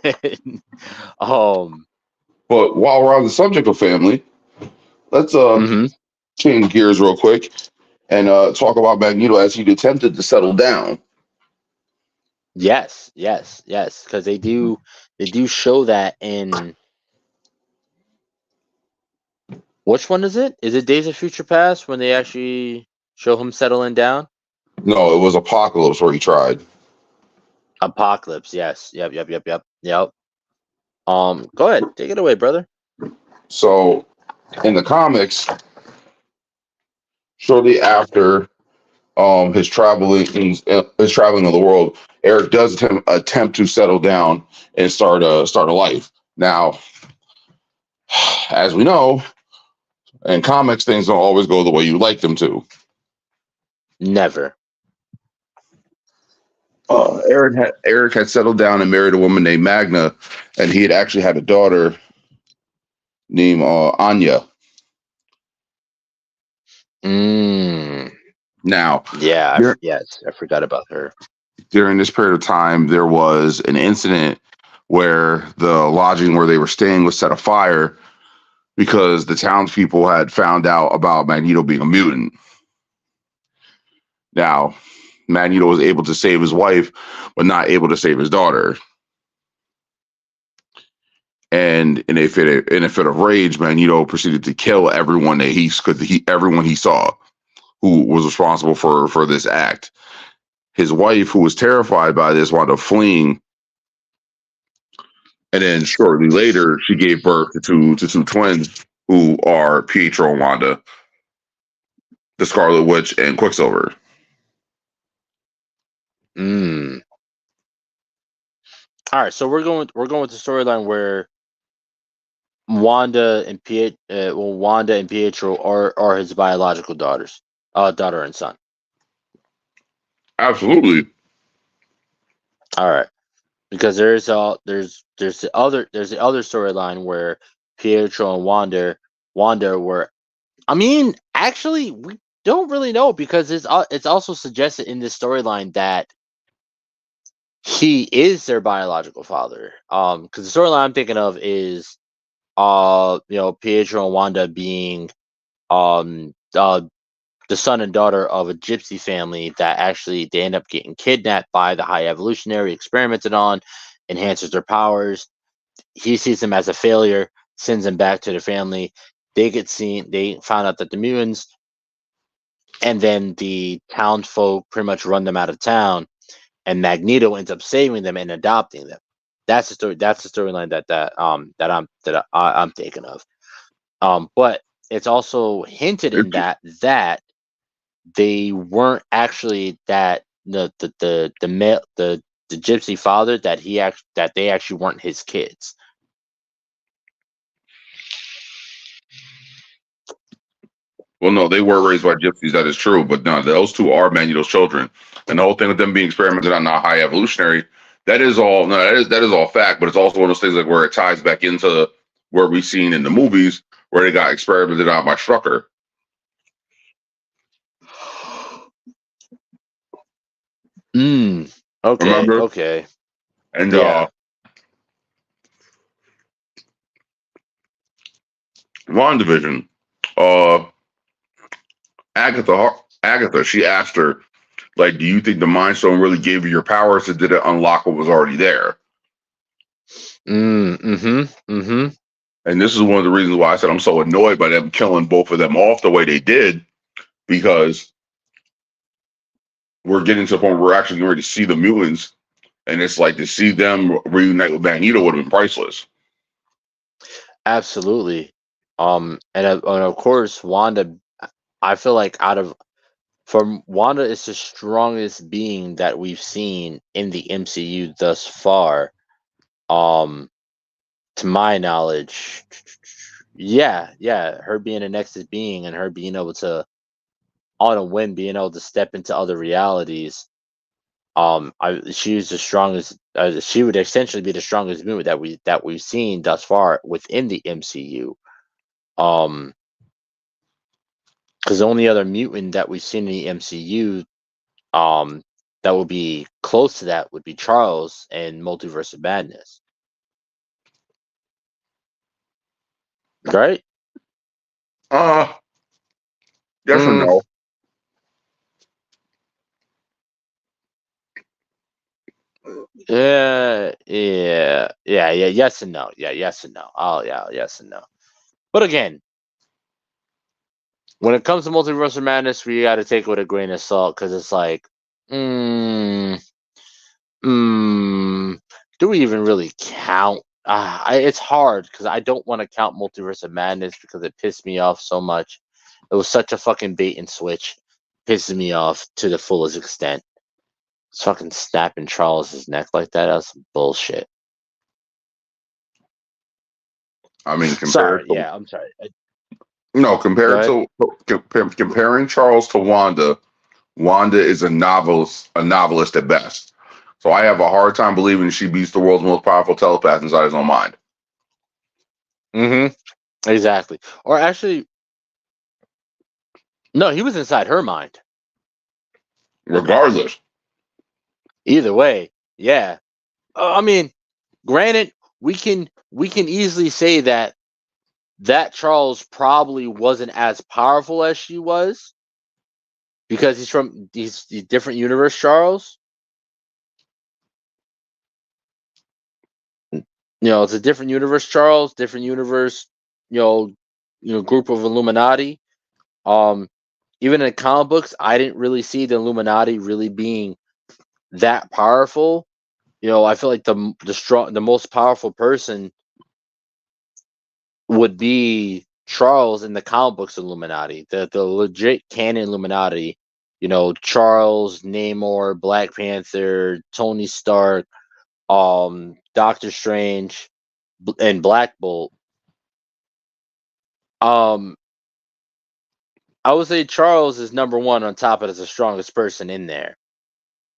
But while we're on the subject of family, let's mhm. change gears real quick and talk about Magneto as he attempted to settle down. Yes, because they do show that in which one is it? Is it Days of Future Past when they actually show him settling down? No, it was Apocalypse where he tried. Apocalypse, yes. Yep. Go ahead, take it away, brother. So in the comics, shortly after his traveling of the world, Eric does attempt to settle down and start a life. Now, as we know, in comics, things don't always go the way you like them to. Never. Eric had settled down and married a woman named Magna, and he had actually had a daughter named Anya. Now, Yeah, dur- yes, I forgot about her. during this period of time, there was an incident where the lodging where they were staying was set afire because the townspeople had found out about Magneto being a mutant. Now, Magneto was able to save his wife, but not able to save his daughter. And in a fit of rage, Magneto proceeded to kill everyone everyone he saw who was responsible for this act. His wife, who was terrified by this, wound up fleeing, and then shortly later, she gave birth to two twins who are Pietro and Wanda, the Scarlet Witch and Quicksilver. All right, so we're going with the storyline where Wanda and Pietro are his biological daughter and son. Absolutely. All right, because there's the other storyline where Pietro and Wanda were. I mean, actually, we don't really know because it's also suggested in this storyline that he is their biological father. Because the storyline I'm thinking of is Pietro and Wanda being the son and daughter of a gypsy family that actually they end up getting kidnapped by the High Evolutionary, experimented on, enhances their powers. He sees them as a failure, sends them back to the family. They found out that the mutants, and then the townsfolk pretty much run them out of town, and Magneto ends up saving them and adopting them. That's the story. That's the storyline I'm thinking of. But it's also hinted in that they weren't actually that the male the gypsy father that they actually weren't his kids. Well, no, they were raised by gypsies. That is true, but no, those two are Magneto's children, and the whole thing with them being experimented on not high evolutionary. That is all. No, that is all fact. But it's also one of those things like where it ties back into where we've seen in the movies where they got experimented on by Strucker. Okay. Remember? Okay. And Yeah. WandaVision, uh, Agatha, she asked her, like, do you think the Mind Stone really gave you your powers, or did it unlock what was already there? And this is one of the reasons why I said I'm so annoyed by them killing both of them off the way they did, because we're getting to the point where we're actually ready to see the mutants, and it's like to see them reunite with Magneto would have been priceless. Absolutely. And of course, Wanda. I feel like Wanda is the strongest being that we've seen in the MCU thus far. To my knowledge, yeah, her being a Nexus being and her being able to, on a whim, being able to step into other realities. She's the strongest. She would essentially be the strongest mutant that we've seen thus far within the MCU. Because the only other mutant that we've seen in the MCU, that would be close to that would be Charles and Multiverse of Madness. Right? Yes or no? Yeah. Yes and no. Yeah, yes and no. Oh, yeah, yes and no. But again, when it comes to Multiverse of Madness, we got to take it with a grain of salt because it's like, do we even really count? It's hard because I don't want to count Multiverse of Madness because it pissed me off so much. It was such a fucking bait and switch, pissing me off to the fullest extent. It's fucking snapping Charles's neck like that. That's some bullshit. I mean, I'm sorry. Comparing Charles to Wanda. Wanda is a novelist at best. So I have a hard time believing she beats the world's most powerful telepath inside his own mind. Exactly. Or actually, no, he was inside her mind. Regardless. Either way, yeah. I mean, granted, we can easily say that Charles probably wasn't as powerful as she was because he's different universe Charles. It's a different universe Charles, different universe, group of Illuminati. Even in the comic books, I didn't really see the Illuminati really being that powerful. I feel like the most powerful person would be Charles in the comic books Illuminati, the legit canon Illuminati. Charles, Namor, Black Panther, Tony Stark, Doctor Strange, and Black Bolt. I would say Charles is number one on top as the strongest person in there.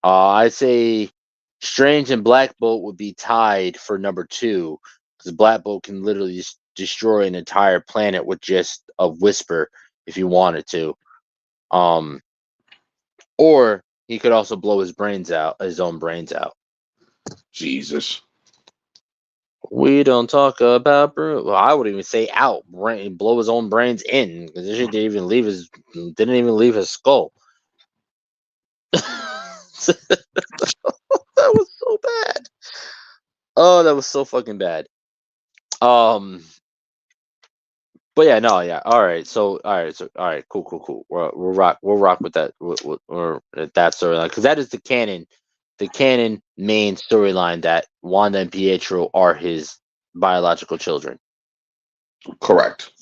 I'd say Strange and Black Bolt would be tied for number two because Black Bolt can literally just destroy an entire planet with just a whisper if he wanted to. Or he could also blow his own brains out. Jesus. We don't talk about Well, I would even say out, blow his own brains in because this shit didn't even leave his skull. That was so bad. Oh, that was so fucking bad. But yeah, no, yeah. All right, cool. We'll rock with that. Or that storyline because that is the canon main storyline that Wanda and Pietro are his biological children. Correct.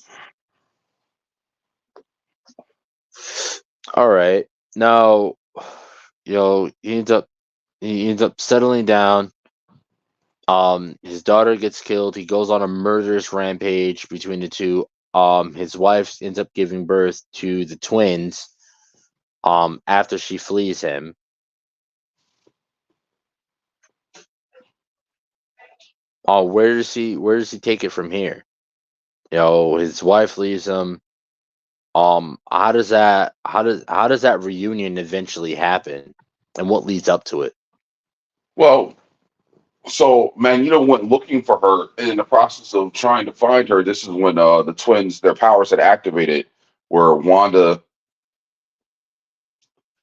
All right, now, he ends up settling down. His daughter gets killed. He goes on a murderous rampage between the two. His wife ends up giving birth to the twins. After she flees him. Where does he take it from here? His wife leaves him. How does that reunion eventually happen, and what leads up to it? Well, so Magneto went looking for her, and in the process of trying to find her, this is when the twins, their powers had activated, where Wanda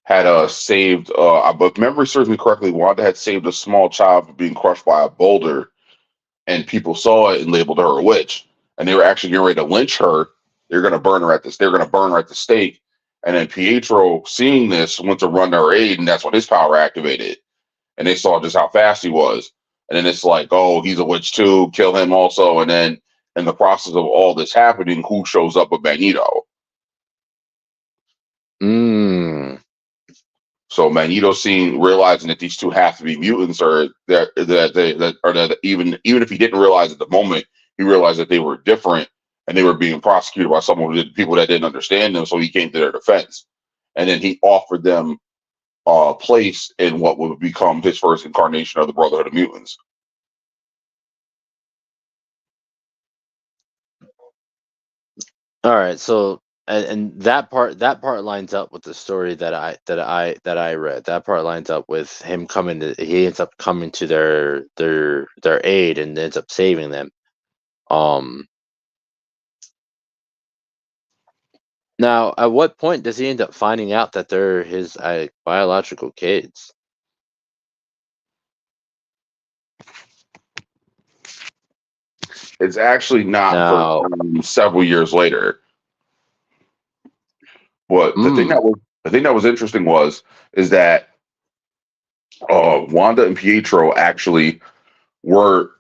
had saved. But if memory serves me correctly, Wanda had saved a small child from being crushed by a boulder, and people saw it and labeled her a witch, and they were actually getting ready to lynch her. They're going to burn her at this. They're going to burn her at the stake. And then Pietro, seeing this, went to run to her aid, and that's when his power activated. And they saw just how fast he was. And then it's like, oh, he's a witch too, kill him also. And then in the process of all this happening, who shows up with Magneto? So Magneto realizing that these two have to be mutants, or that even if he didn't realize at the moment, he realized that they were different and they were being prosecuted by people that didn't understand them. So he came to their defense, and then he offered them a place in what would become his first incarnation of the Brotherhood of Mutants. All right, so and that part lines up with the story that I read. That part lines up with him coming to he ends up coming to their aid and ends up saving them. Um, Now, at what point does he end up finding out that they're his biological kids? It's actually not for Now, several years later. But mm, the thing that was interesting is that Wanda and Pietro actually were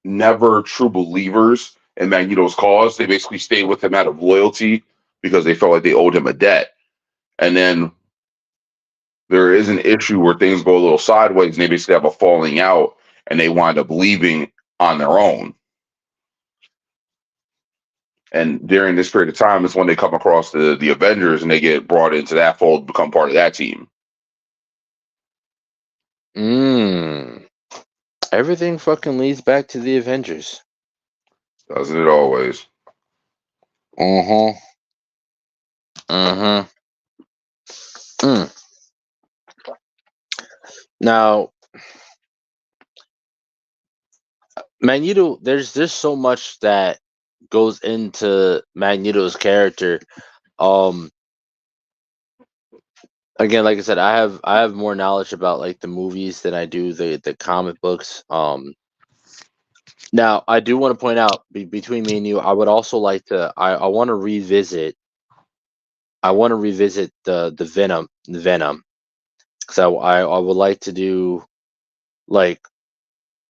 never true believers in Magneto's cause. They basically stayed with him out of loyalty because they felt like they owed him a debt. And then there is an issue where things go a little sideways and they basically have a falling out and they wind up leaving on their own. And during this period of time is when they come across the Avengers and they get brought into that fold, become part of that team. mm, everything fucking leads back to the Avengers. Doesn't it always? Uh-huh. Uh-huh. Mm. Now, Magneto, there's so much that goes into Magneto's character. Um, Again, like I said, I have more knowledge about like the movies than I do the comic books. Now I do want to point out between me and you, I would also like to I want to revisit the Venom because I would like to do like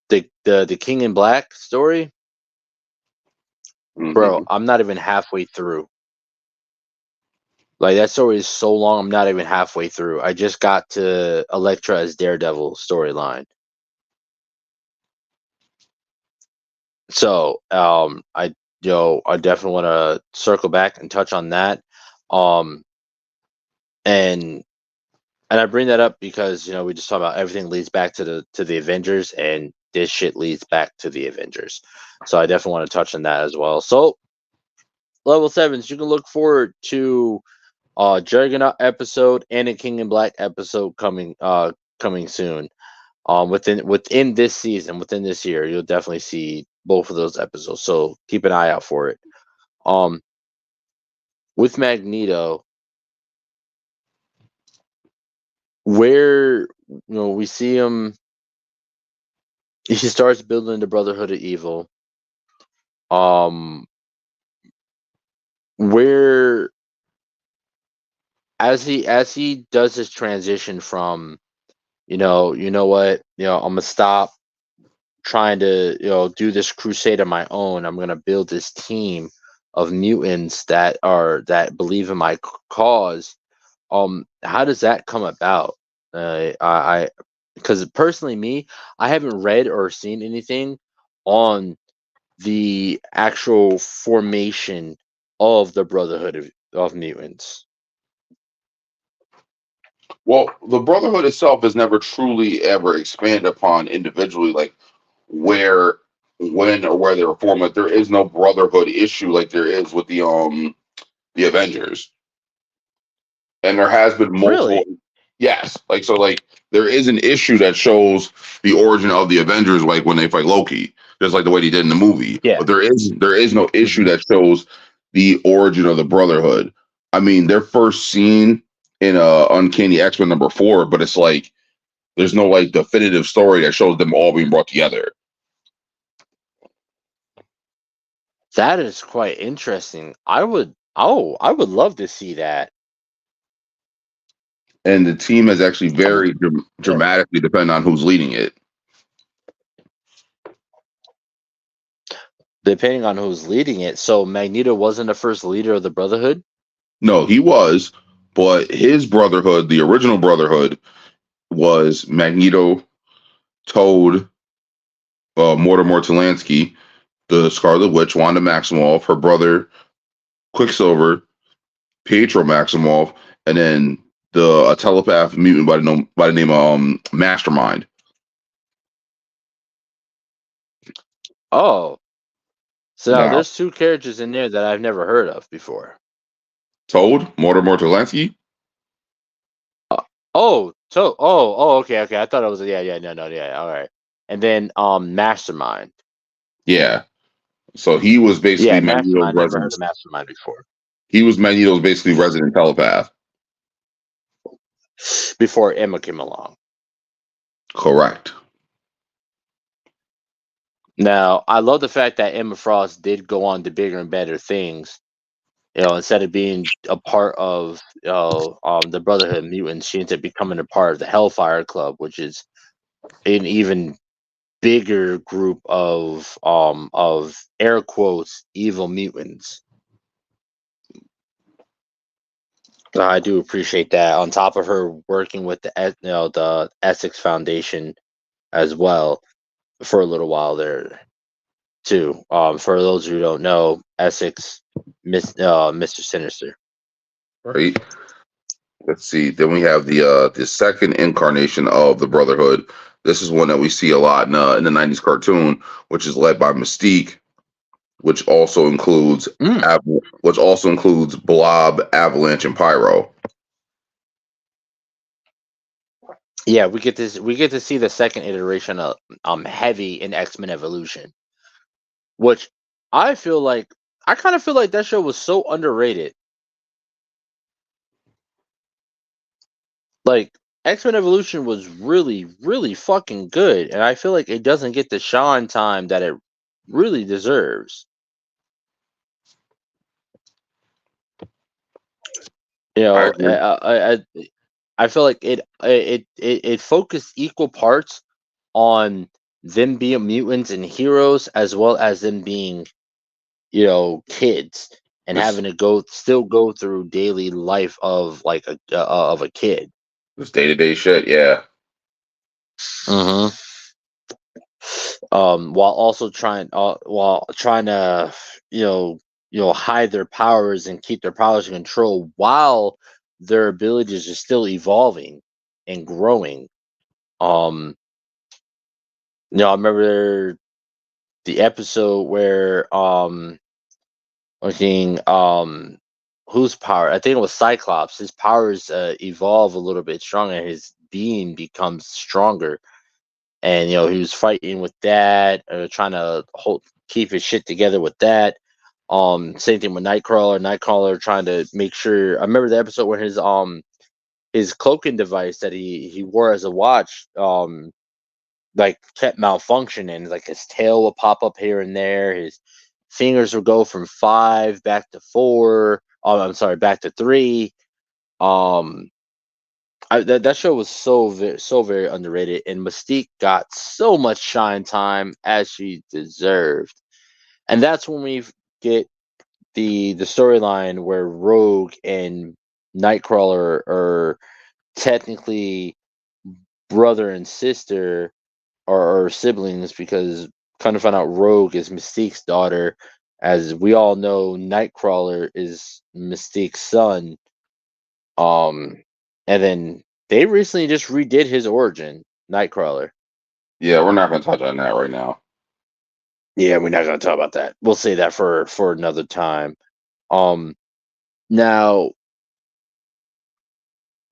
the King in Black story, bro. Mm-hmm. I'm not even halfway through. Like that story is so long, I'm not even halfway through. I just got to Elektra as Daredevil storyline. So, I definitely want to circle back and touch on that. Um, and I bring that up because we just talk about everything leads back to the Avengers, and this shit leads back to the Avengers. So I definitely want to touch on that as well. So level sevens, you can look forward to Juggernaut episode and a King in Black episode coming soon. Within this season, within this year, you'll definitely see both of those episodes. So keep an eye out for it. Um, with Magneto, where we see him, he starts building the Brotherhood of Evil. Um, where as he does his transition from, what, I'm gonna stop trying to do this crusade on my own. I'm gonna build this team of mutants that believe in my cause. How does that come about? I Because personally, I haven't read or seen anything on the actual formation of the Brotherhood of Mutants. Well, the Brotherhood itself has never truly ever expanded upon individually, like where, when, or where they were formed. Like there is no Brotherhood issue like there is with the Avengers, and there has been multiple. Really? Yes, like there is an issue that shows the origin of the Avengers, like when they fight Loki, just like the way they did in the movie. Yeah. But there is no issue Hmm. that shows the origin of the Brotherhood. I mean, they're first seen in Uncanny X-Men #4, but it's like there's no like definitive story that shows them all being brought together. That is quite interesting. I would love to see that. And the team has actually I would, varied yeah. dramatically depending on who's leading it. Depending on who's leading it. So Magneto wasn't the first leader of the Brotherhood? No, he was, but his Brotherhood, the original Brotherhood, was Magneto, Toad, Mortimer Talansky, the Scarlet Witch, Wanda Maximoff, her brother Quicksilver, Pietro Maximoff, and then a telepath mutant by the name of Mastermind. Oh, so now Now, there's two characters in there that I've never heard of before. Toad, Mortimer Zelensky. Okay. I thought it was no, all right. And then Mastermind. Yeah. So he was basically Yeah, Magneto's Mastermind. Never heard resident. of Mastermind before. He was Magneto's basically resident telepath. Before Emma came along. Correct. Now, I love the fact that Emma Frost did go on to bigger and better things. Instead of being a part of the Brotherhood of Mutants, she ends up becoming a part of the Hellfire Club, which is an even bigger group of air quotes evil mutants. So I do appreciate that. On top of her working with the Essex Foundation as well for a little while there too. For those who don't know, Essex, Mr. Sinister. Right. Let's see. Then we have the second incarnation of the Brotherhood. This is one that we see a lot in the '90s cartoon, which is led by Mystique, which also includes Blob, Avalanche, and Pyro. Yeah, we get to see the second iteration of Heavy in X-Men Evolution, which I kind of feel like that show was so underrated. Like X-Men Evolution was really, really fucking good, and I feel like it doesn't get the shine time that it really deserves. I agree. I feel like it focused equal parts on them being mutants and heroes, as well as them being, kids and This having to still go through daily life of like of a kid. this day-to-day shit, yeah. Mm-hmm. While also trying to hide their powers and keep their powers in control while their abilities are still evolving and growing. I remember the episode where looking whose power, I think it was Cyclops, his powers evolve a little bit stronger, his being becomes stronger, and he was fighting with that, trying to keep his shit together with that. Same thing with Nightcrawler trying to make sure. I remember the episode where his cloaking device that he wore as a watch like kept malfunctioning. Like his tail would pop up here and there. His fingers would go from 5 back to 4. I'm sorry, back to 3. That show was so very underrated, and Mystique got so much shine time as she deserved. And that's when we get the storyline where Rogue and Nightcrawler are technically brother and sister, or siblings, because kind of find out Rogue is Mystique's daughter. As we all know, Nightcrawler is Mystique's son. And then they recently just redid his origin, Nightcrawler. Yeah, we're not going to touch on that right now. Yeah, we're not going to talk about that. We'll say that for another time. Now,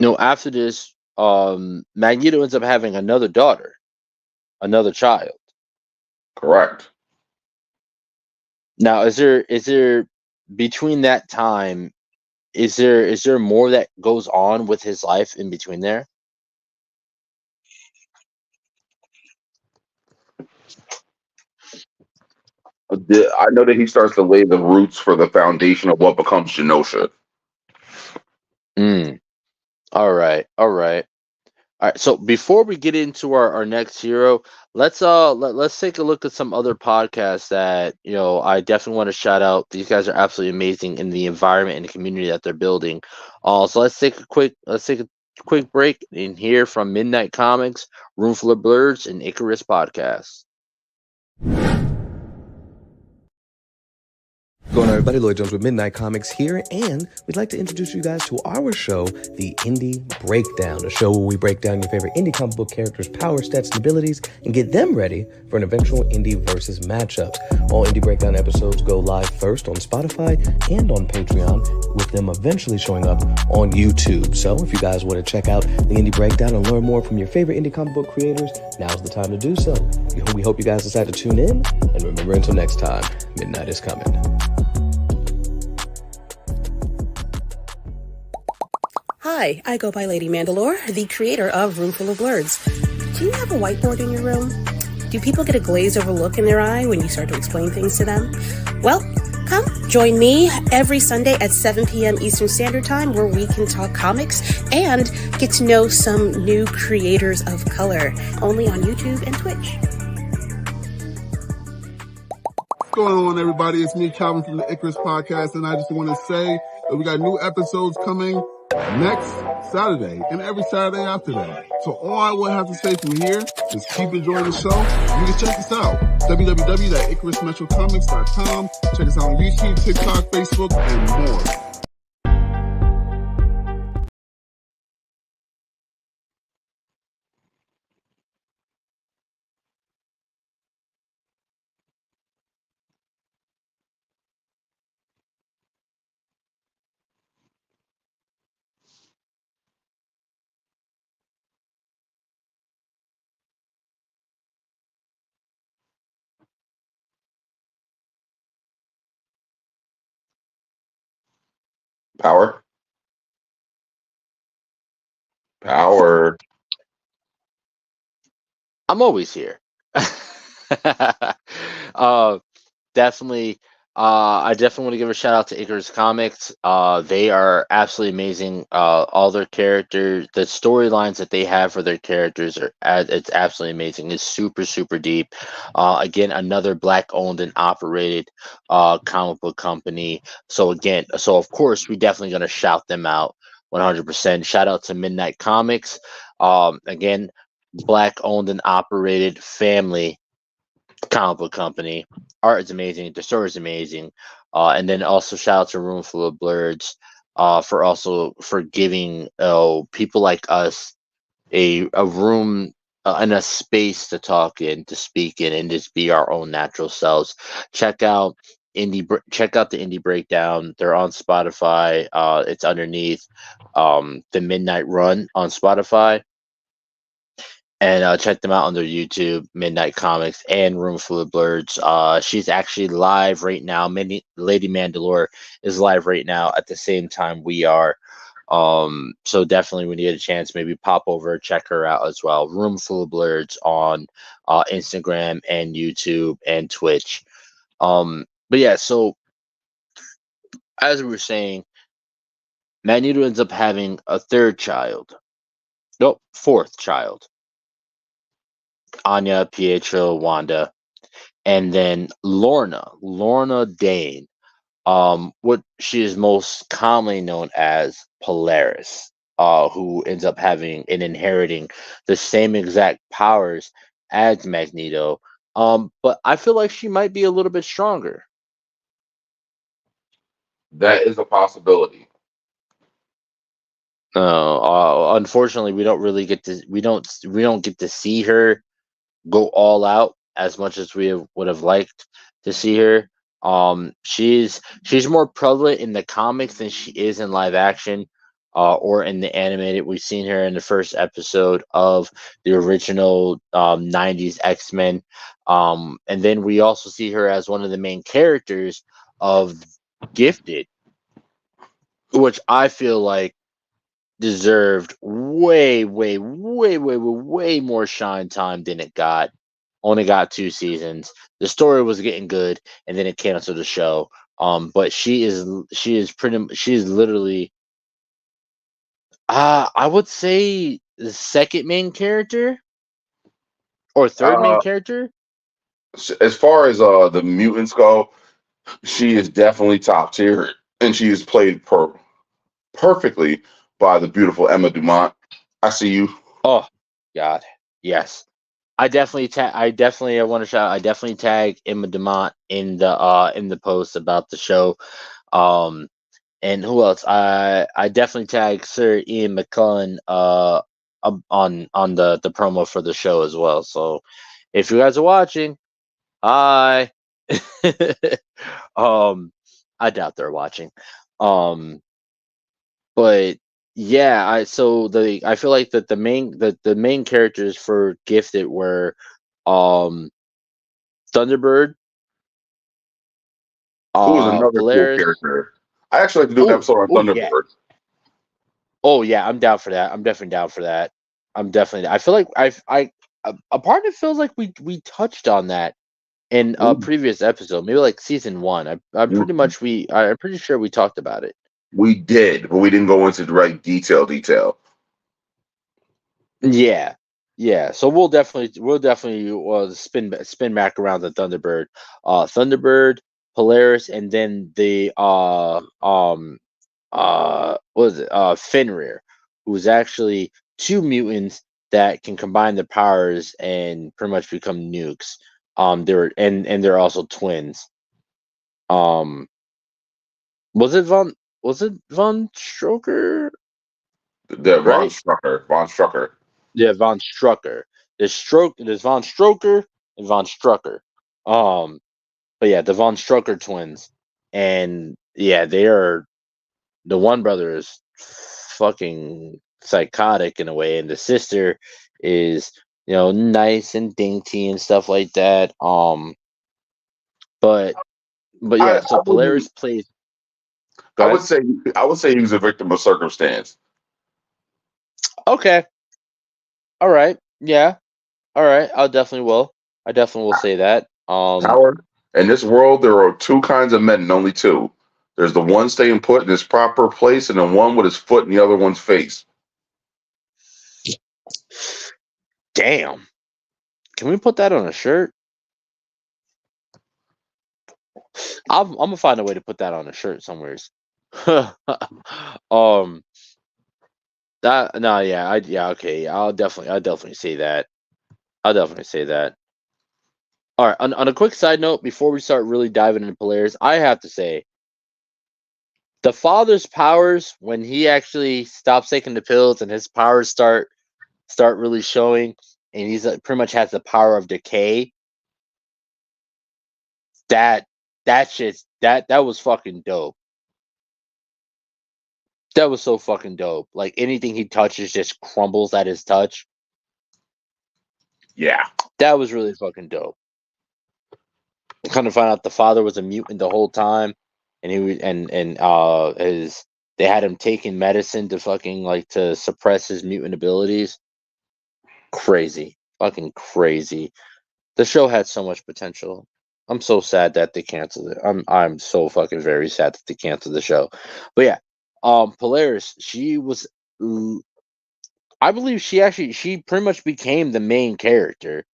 after this, Magneto ends up having another daughter, another child. Correct. Now, is there between that time, is there more that goes on with his life in between there? I know that he starts to lay the roots for the foundation of what becomes Genosha. All right. So before we get into our next hero, let's take a look at some other podcasts that I definitely want to shout out. These guys are absolutely amazing in the environment and the community that they're building. So let's take a quick break and hear from Midnight Comics, Roomful of Blurs, and Icarus Podcast. Gonna everybody? Lloyd Jones with Midnight Comics here, and we'd like to introduce you guys to our show, The Indie Breakdown, a show where we break down your favorite indie comic book characters' power, stats, and abilities, and get them ready for an eventual indie versus matchup. All Indie Breakdown episodes go live first on Spotify and on Patreon, with them eventually showing up on YouTube. So if you guys want to check out The Indie Breakdown and learn more from your favorite indie comic book creators, now's the time to do so. We hope you guys decide to tune in, and remember, until next time, midnight is coming. Hi, I go by Lady Mandalore, the creator of Roomful of Blurs. Do you have a whiteboard in your room? Do people get a glazed over look in their eye when you start to explain things to them? Well, come join me every Sunday at 7 p.m. Eastern Standard Time, where we can talk comics and get to know some new creators of color, only on YouTube and Twitch. What's going on, everybody? It's me, Calvin, from the Icarus Podcast, and I just want to say that we got new episodes coming next Saturday and every Saturday after that. So all I will have to say from here is keep enjoying the show. You can check us out, www.icarusmetrocomics.com. Check us out on YouTube, TikTok, Facebook, and more. Power. I'm always here. uh, definitely. I definitely want to give a shout out to Icarus Comics. They are absolutely amazing. All their characters, the storylines that they have for their characters it's absolutely amazing. It's super, super deep. Again, another Black owned and operated comic book company. So of course, we're definitely going to shout them out 100%. Shout out to Midnight Comics. Again, Black owned and operated family comic book company. Art is amazing. The story is amazing. And then also shout out to Roomful of Blurs for giving people like us a room and a space to talk in, to speak in, and just be our own natural selves. Check out the Indie Breakdown. They're on Spotify. It's underneath the Midnight Run on Spotify. And check them out on their YouTube, Midnight Comics and Roomful of Blurs. She's actually live right now. Lady Mandalore is live right now at the same time we are. So definitely when you get a chance, maybe pop over, check her out as well. Roomful of Blurs on Instagram and YouTube and Twitch. But yeah, so as we were saying, Magneto ends up having a fourth child. Anya, Pietro, Wanda, and then Lorna Dane, what she is most commonly known as Polaris, who ends up having and inheriting the same exact powers as Magneto, but I feel like she might be a little bit stronger. That is a possibility. Unfortunately, we don't get to see her go all out as much as we would have liked to see her. She's more prevalent in the comics than she is in live action, or in the animated. We've seen her in the first episode of the original 90s X-Men, and then we also see her as one of the main characters of Gifted, which I feel like deserved way more shine time than it got. Only got 2 seasons. The story was getting good, and then it canceled the show. But she is literally, I would say the second main character or third main character. As far as the mutants go, she is definitely top tier, and she is played perfectly by the beautiful Emma Dumont. I see you. Oh God, yes. I definitely I want to shout. I definitely tag Emma Demont in the post about the show. And who else? I definitely tag Sir Ian McCullen on the promo for the show as well. So if you guys are watching, hi. I doubt they're watching. But yeah, I feel like that the main characters for Gifted were um Thunderbird, Who was another cool Polaris. character? I actually like to do an episode on Yeah. Thunderbird. Oh yeah, I'm down for that. I'm definitely down for that. I feel like a part of it feels like we touched on that in a previous episode, maybe like season 1. I'm pretty sure we talked about it. We did, but we didn't go into the right detail. Yeah, yeah. So we'll definitely spin back around the Thunderbird, Polaris, and then the what is it? Fenrir, who's actually two mutants that can combine their powers and pretty much become nukes. They're also twins. Was it Von Stroker? The Right? Von Strucker. Yeah, Von Strucker. There's Von Stroker and Von Strucker. But yeah, the Von Strucker twins. And yeah, they are the one brother is fucking psychotic in a way, and the sister is, nice and dainty and stuff like that. But yeah, so Polaris plays. I would say he was a victim of circumstance. Okay. All right. Yeah. All right. I definitely will say that. Howard, in this world, there are two kinds of men, and only two. There's the one staying put in his proper place, and the one with his foot in the other one's face. Damn. Can we put that on a shirt? I'm gonna find a way to put that on a shirt somewhere. Okay. I'll definitely say that. All right. On a quick side note, before we start really diving into Polaris, I have to say, the father's powers, when he actually stops taking the pills and his powers start really showing, and he's pretty much has the power of decay. That was fucking dope. That was so fucking dope. Like anything he touches just crumbles at his touch. Yeah, that was really fucking dope. Kind of find out the father was a mutant the whole time, and he was they had him taking medicine to fucking like to suppress his mutant abilities. Crazy, fucking crazy. The show had so much potential. I'm so sad that they canceled it. I'm so fucking very sad that they canceled the show. But yeah, Polaris, she was, I believe she pretty much became the main character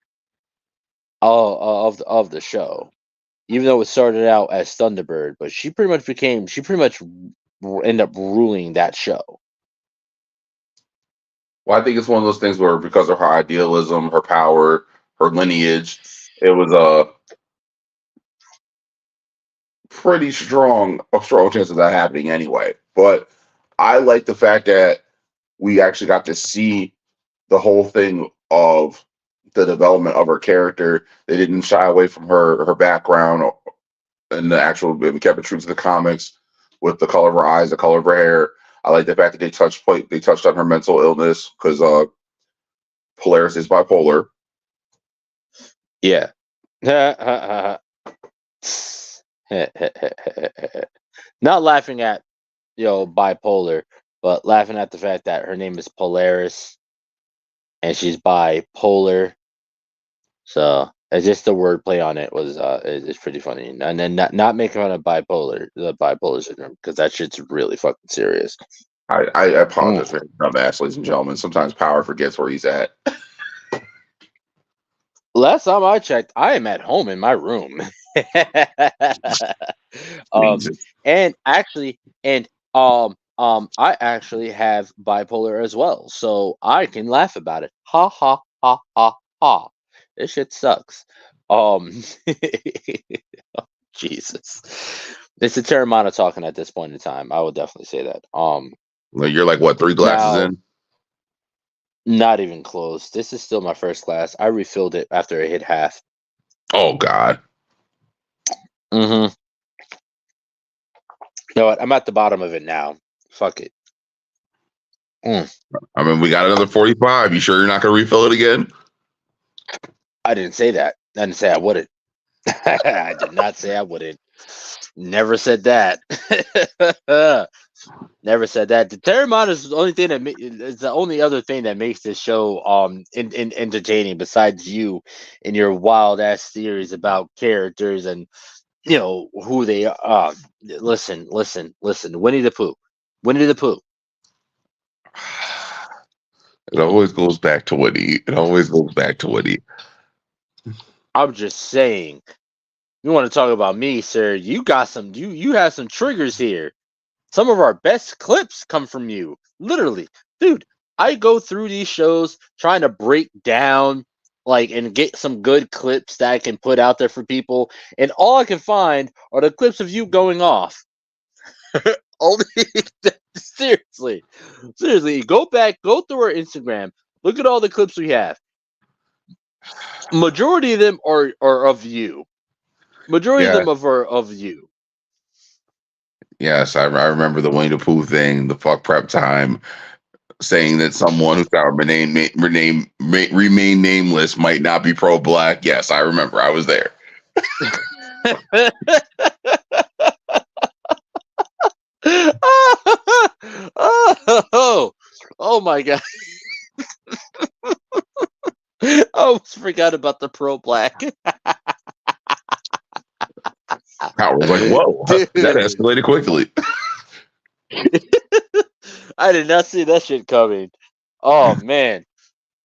of the show. Even though it started out as Thunderbird, but she pretty much ended up ruling that show. Well, I think it's one of those things where because of her idealism, her power, her lineage, it was a pretty strong chance of that happening anyway. But I like the fact that we actually got to see the whole thing of the development of her character. They didn't shy away from her background and the actual. We kept it true to the comics with the color of her eyes, the color of her hair. I like the fact that they touched on her mental illness because Polaris is bipolar. Yeah. Not laughing at bipolar, but laughing at the fact that her name is Polaris and she's bipolar. So it's just the wordplay on it was is pretty funny, and then not making fun of the bipolar syndrome, because that shit's really fucking serious. I apologize for dumbass, ladies and gentlemen. Sometimes power forgets where he's at. Last time I checked, I am at home in my room. And actually, I actually have bipolar as well, so I can laugh about it. Ha ha ha ha ha. This shit sucks. Jesus. It's a Terramana talking at this point in time. I would definitely say that. Like, you're like, what, 3 glasses Now, in? not even close. This is still my first glass. I refilled it after it hit half. Oh, God. Mm-hmm. You know what? I'm at the bottom of it now. Fuck it. I mean, we got another 45. You sure you're not going to refill it again? I didn't say that. I didn't say I wouldn't. I did not say I wouldn't. Never said that. Never said that. The Terramana is the only thing that is the only other thing that makes this show entertaining besides you and your wild ass theories about characters and who they are. Listen. Winnie the Pooh. It always goes back to Woody. I'm just saying. You want to talk about me, sir? You got some. You have some triggers here. Some of our best clips come from you. Literally, dude. I go through these shows trying to break down, and get some good clips that I can put out there for people, and all I can find are the clips of you going off. Only seriously, go through our Instagram, look at all the clips we have. Majority of them are of you. Majority of them are of you. Yes, I remember the Winnie the Pooh thing, the fuck prep time, saying that someone who got remain nameless might not be pro-black. Yes, I remember. I was there. Oh my god. I almost forgot about the pro-black. I was like, whoa, dude. that escalated quickly. I did not see that shit coming. Oh man.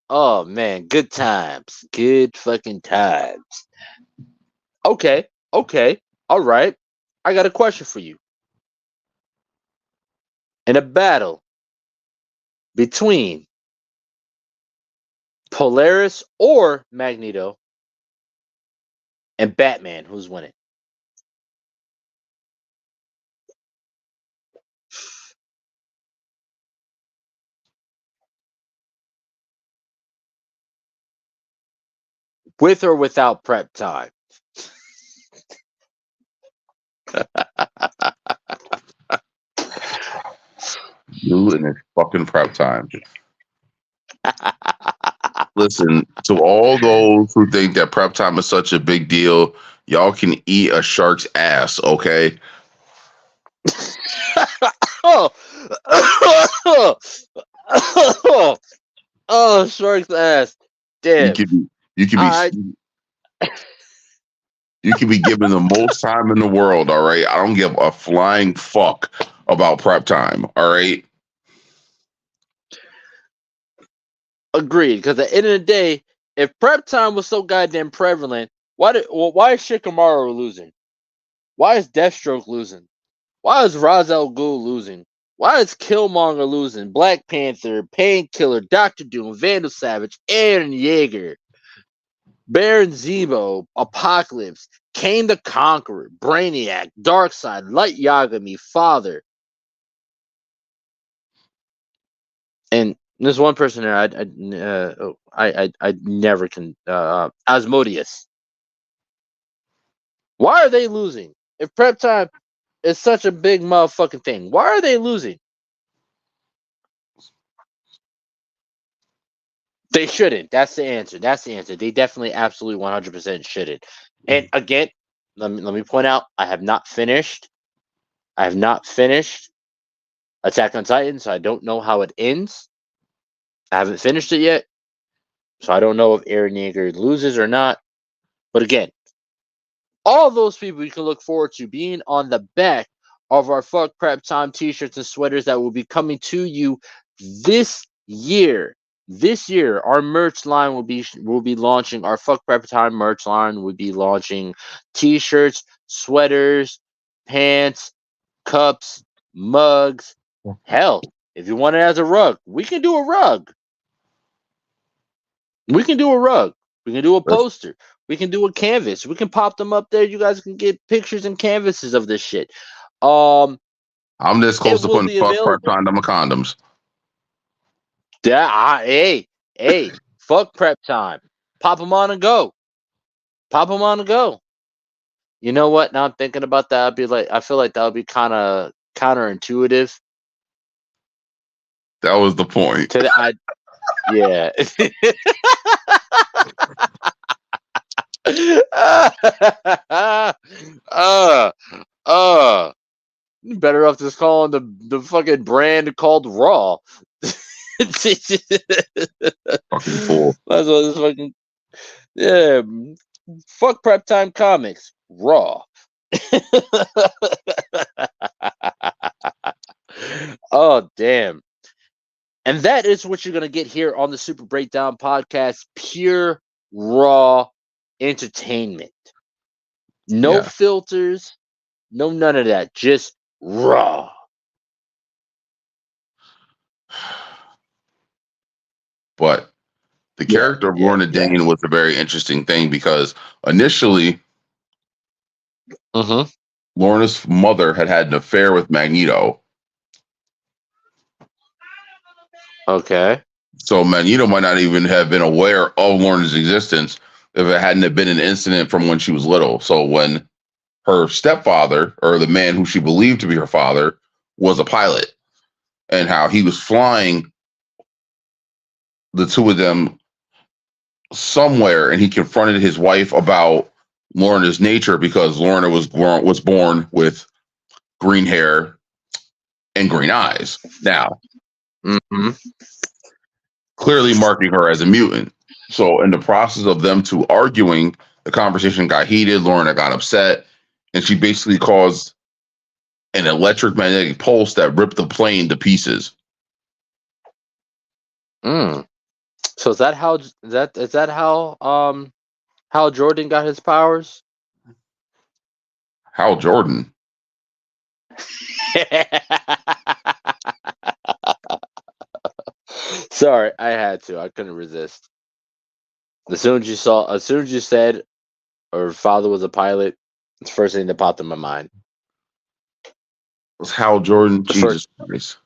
Good times. Good fucking times. Okay. All right. I got a question for you. In a battle between Polaris or Magneto and Batman, who's winning? With or without prep time? You and it's fucking prep time. Listen, to all those who think that prep time is such a big deal, y'all can eat a shark's ass, okay? Oh, shark's ass. Damn. You can be given the most time in the world, all right? I don't give a flying fuck about prep time, all right? Agreed, because at the end of the day, if prep time was so goddamn prevalent, why is Shikamaru losing? Why is Deathstroke losing? Why is Ra's al Ghul losing? Why is Killmonger losing? Black Panther, Painkiller, Doctor Doom, Vandal Savage, Eren Yeager, Baron Zemo, Apocalypse, Kane the Conqueror, Brainiac, Darkseid, Light Yagami, Father. And there's one person there I never can Asmodeus. Why are they losing? If prep time is such a big motherfucking thing, why are they losing? They shouldn't. That's the answer. They definitely absolutely 100% shouldn't. And again, let me point out, I have not finished Attack on Titan, so I don't know how it ends. I haven't finished it yet, so I don't know if Eren Yeager loses or not. But again, all those people you can look forward to being on the back of our Fuck Prep Time t-shirts and sweaters that will be coming to you this year. This year, our merch line will be launching. Our Fuck Prep Time merch line will be launching t-shirts, sweaters, pants, cups, mugs. Hell, if you want it as a rug, we can do a rug. We can do a poster. We can do a canvas. We can pop them up there. You guys can get pictures and canvases of this shit. I'm this close to will putting be fuck prep available. time to my condoms. Hey, fuck prep time. Pop them on and go. Pop them on and go. You know what? Now I'm thinking about that. I feel like that would be kind of counterintuitive. That was the point. Yeah. Better off just calling the fucking brand called Raw. Fucking fool. Might as well just fucking fuck Prep Time Comics Raw. Oh damn. And that is what you're gonna get here on the Super Breakdown Podcast. Pure raw entertainment. No filters, no none of that. Just raw. But the character of Lorna Dane was a very interesting thing because initially, Lorna's mother had an affair with Magneto. Okay. So Magneto might not even have been aware of Lorna's existence if it hadn't have been an incident from when she was little. So when her stepfather, or the man who she believed to be her father, was a pilot, and how he was flying the two of them somewhere, and he confronted his wife about Lorna's nature because Lorna was born with green hair and green eyes. Now, clearly marking her as a mutant. So in the process of them two arguing, the conversation got heated. Lorna got upset, and she basically caused an electromagnetic pulse that ripped the plane to pieces. So is that how Hal Jordan got his powers? Hal Jordan. Sorry, I had to. I couldn't resist. As soon as you said her father was a pilot, it's the first thing that popped in my mind. It was Hal Jordan. Jesus Christ.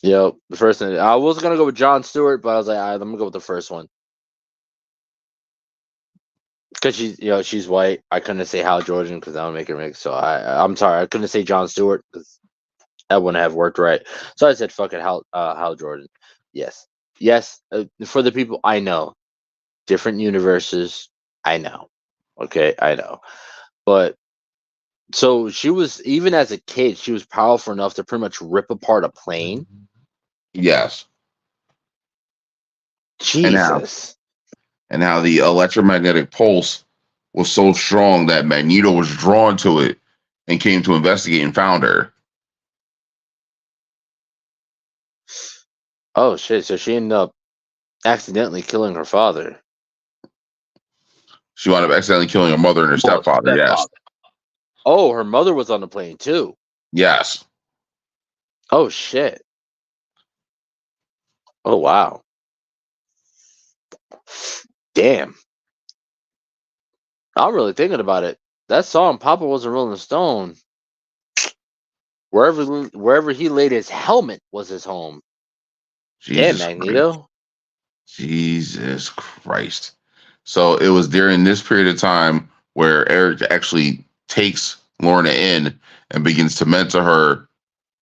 Yep, the first thing. I was gonna go with Jon Stewart, but I was like, all right, I'm gonna go with the first one. Because she's white. I couldn't say Hal Jordan because that would make her mix. So I'm sorry, I couldn't say Jon Stewart because that wouldn't have worked right. So I said fucking Hal Jordan. Yes. For the people I know, different universes. I know. Okay, I know. But so she was, even as a kid, she was powerful enough to pretty much rip apart a plane. Yes. Jesus. And how the electromagnetic pulse was so strong that Magneto was drawn to it and came to investigate and found her. Oh shit! So she ended up accidentally killing her father. She wound up accidentally killing her mother and her stepfather. Yes. Oh, her mother was on the plane too. Yes. Oh shit. Oh wow. Damn. I'm really thinking about it. That song, Papa Was a Rolling Stone. Wherever he laid his helmet was his home. Jesus Damn, Magneto. Christ. Jesus Christ. So it was during this period of time where Eric actually takes Lorna in and begins to mentor her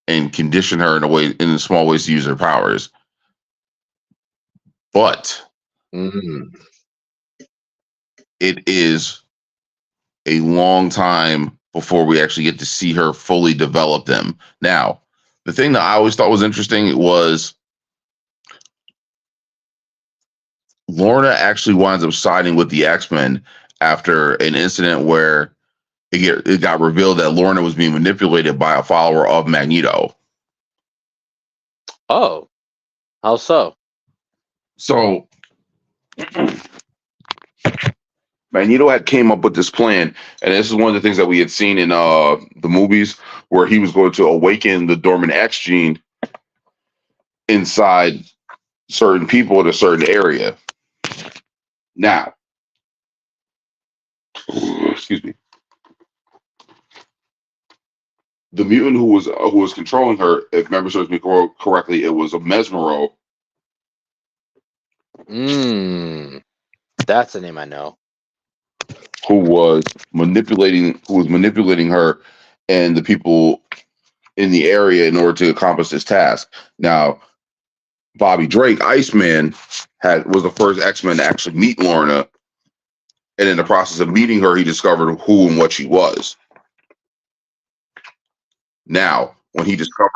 and condition her in small ways to use her powers. But it is a long time before we actually get to see her fully develop them. Now, the thing that I always thought was interesting was Lorna actually winds up siding with the X-Men after an incident where it got revealed that Lorna was being manipulated by a follower of Magneto. Oh, how so? So Magneto had came up with this plan, and this is one of the things that we had seen in the movies, where he was going to awaken the dormant X gene inside certain people in a certain area. Now, excuse me. The mutant who was controlling her, if memory serves me correctly, it was a Mesmero. That's the name I know. Who was manipulating her and the people in the area in order to accomplish this task. Now, Bobby Drake, Iceman, was the first X-Men to actually meet Lorna, and in the process of meeting her, he discovered who and what she was. Now, when he discovered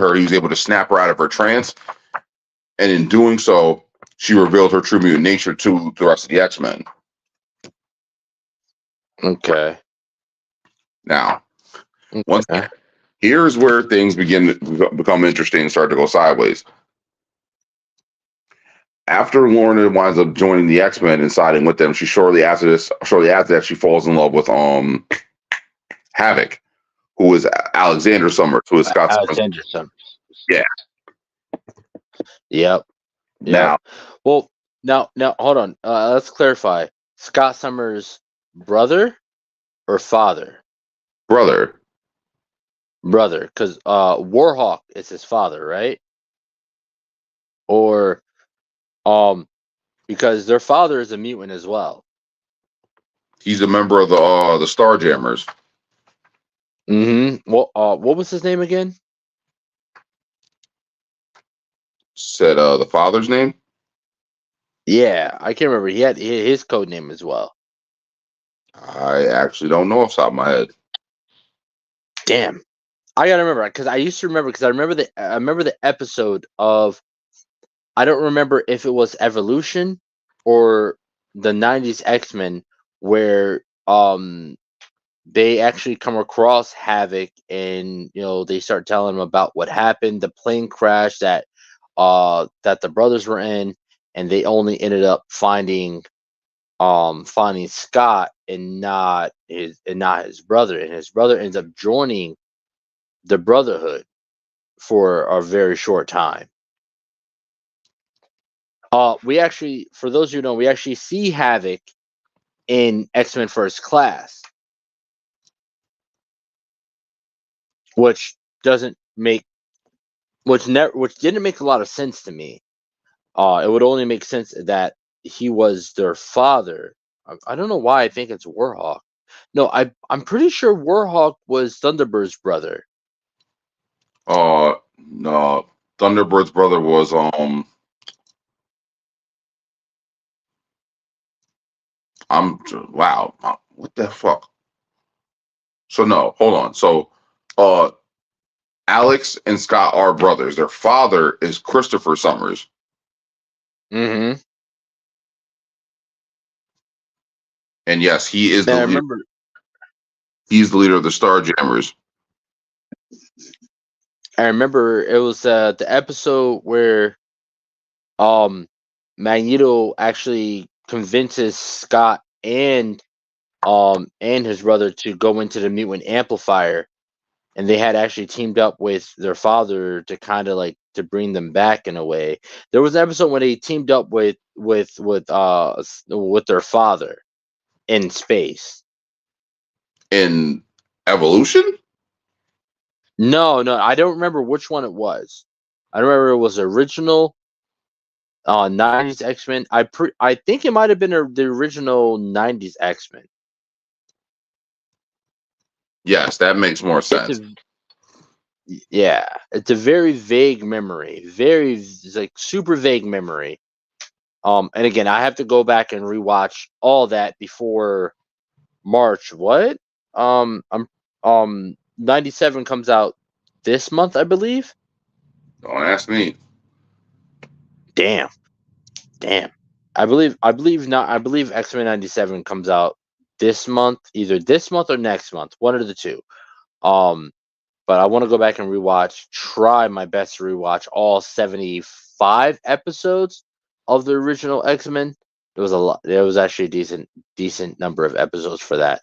her, he was able to snap her out of her trance, and in doing so, she revealed her true mutant nature to the rest of the X-Men. Okay. Now, once again, here's where things begin to become interesting and start to go sideways. After Lorna winds up joining the X-Men and siding with them, shortly after that, she falls in love with Havoc, who is Alexander Summers, who is Scott Alexander Summers. Yeah. Yep. Now, well, now, hold on. Let's clarify. Scott Summers' brother or father? Brother, because Warhawk is his father, right? Or because their father is a mutant as well. He's a member of the Starjammers. Well, what was his name again? Said the father's name? Yeah, I can't remember. He had his code name as well. I actually don't know off the top of my head. Damn, I gotta remember because I used to remember because I remember the episode of. I don't remember if it was Evolution or the '90s X-Men where they actually come across Havoc and they start telling him about what happened, the plane crash that the brothers were in, and they only ended up finding Scott and not his brother, and his brother ends up joining the Brotherhood for a very short time. We actually, for those who know, we actually see Havoc in X-Men First Class, which didn't make a lot of sense to me. It would only make sense that he was their father. I don't know why I think it's Warhawk. No, I'm pretty sure Warhawk was Thunderbird's brother. No, Thunderbird's brother was wow, what the fuck? So no, hold on. So Alex and Scott are brothers. Their father is Christopher Summers. Mm-hmm. And yes, he is I the leader. remember. He's the leader of the Starjammers. I remember it was the episode where Magneto actually convinces Scott and his brother to go into the mutant amplifier, and they had actually teamed up with their father to kind of like to bring them back in a way. There was an episode when they teamed up with their father in space. In Evolution? No, I don't remember which one it was. I remember it was original 90s X-Men. I think it might have been the original 90s X-Men. Yes, that makes more sense. It's a very vague memory. It's like super vague memory. And again, I have to go back and rewatch all that before March. What? 97 comes out this month, I believe. Don't ask me. Damn. I believe X-Men 97 comes out this month, either this month or next month, one of the two. But I want to go back and try my best to rewatch all 75 episodes of the original X-Men. It was a lot. There was actually a decent number of episodes for that.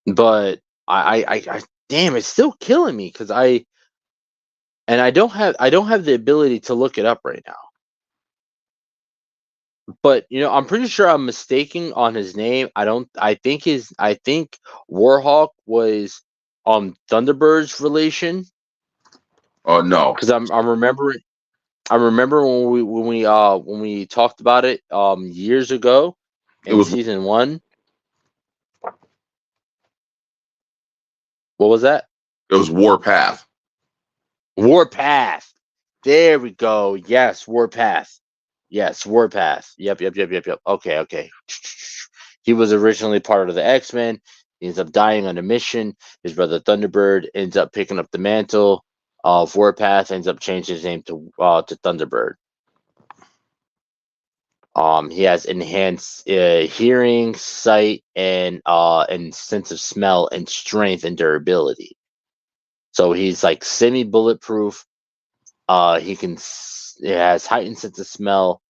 But I damn, it's still killing me because and I don't have the ability to look it up right now. But I'm pretty sure I'm mistaken on his name. I think Warhawk was Thunderbird's relation, No, because I'm remembering. I remember when we talked about it years ago it in was season 1. What was that? Warpath. Warpath. There we go. Yes, Warpath. Yes, Warpath. Yep. Okay. He was originally part of the X-Men. He ends up dying on a mission. His brother Thunderbird ends up picking up the mantle of Warpath, ends up changing his name to Thunderbird. He has enhanced hearing, sight, and sense of smell, and strength and durability. So he's like semi-bulletproof. It has heightened sense of smell,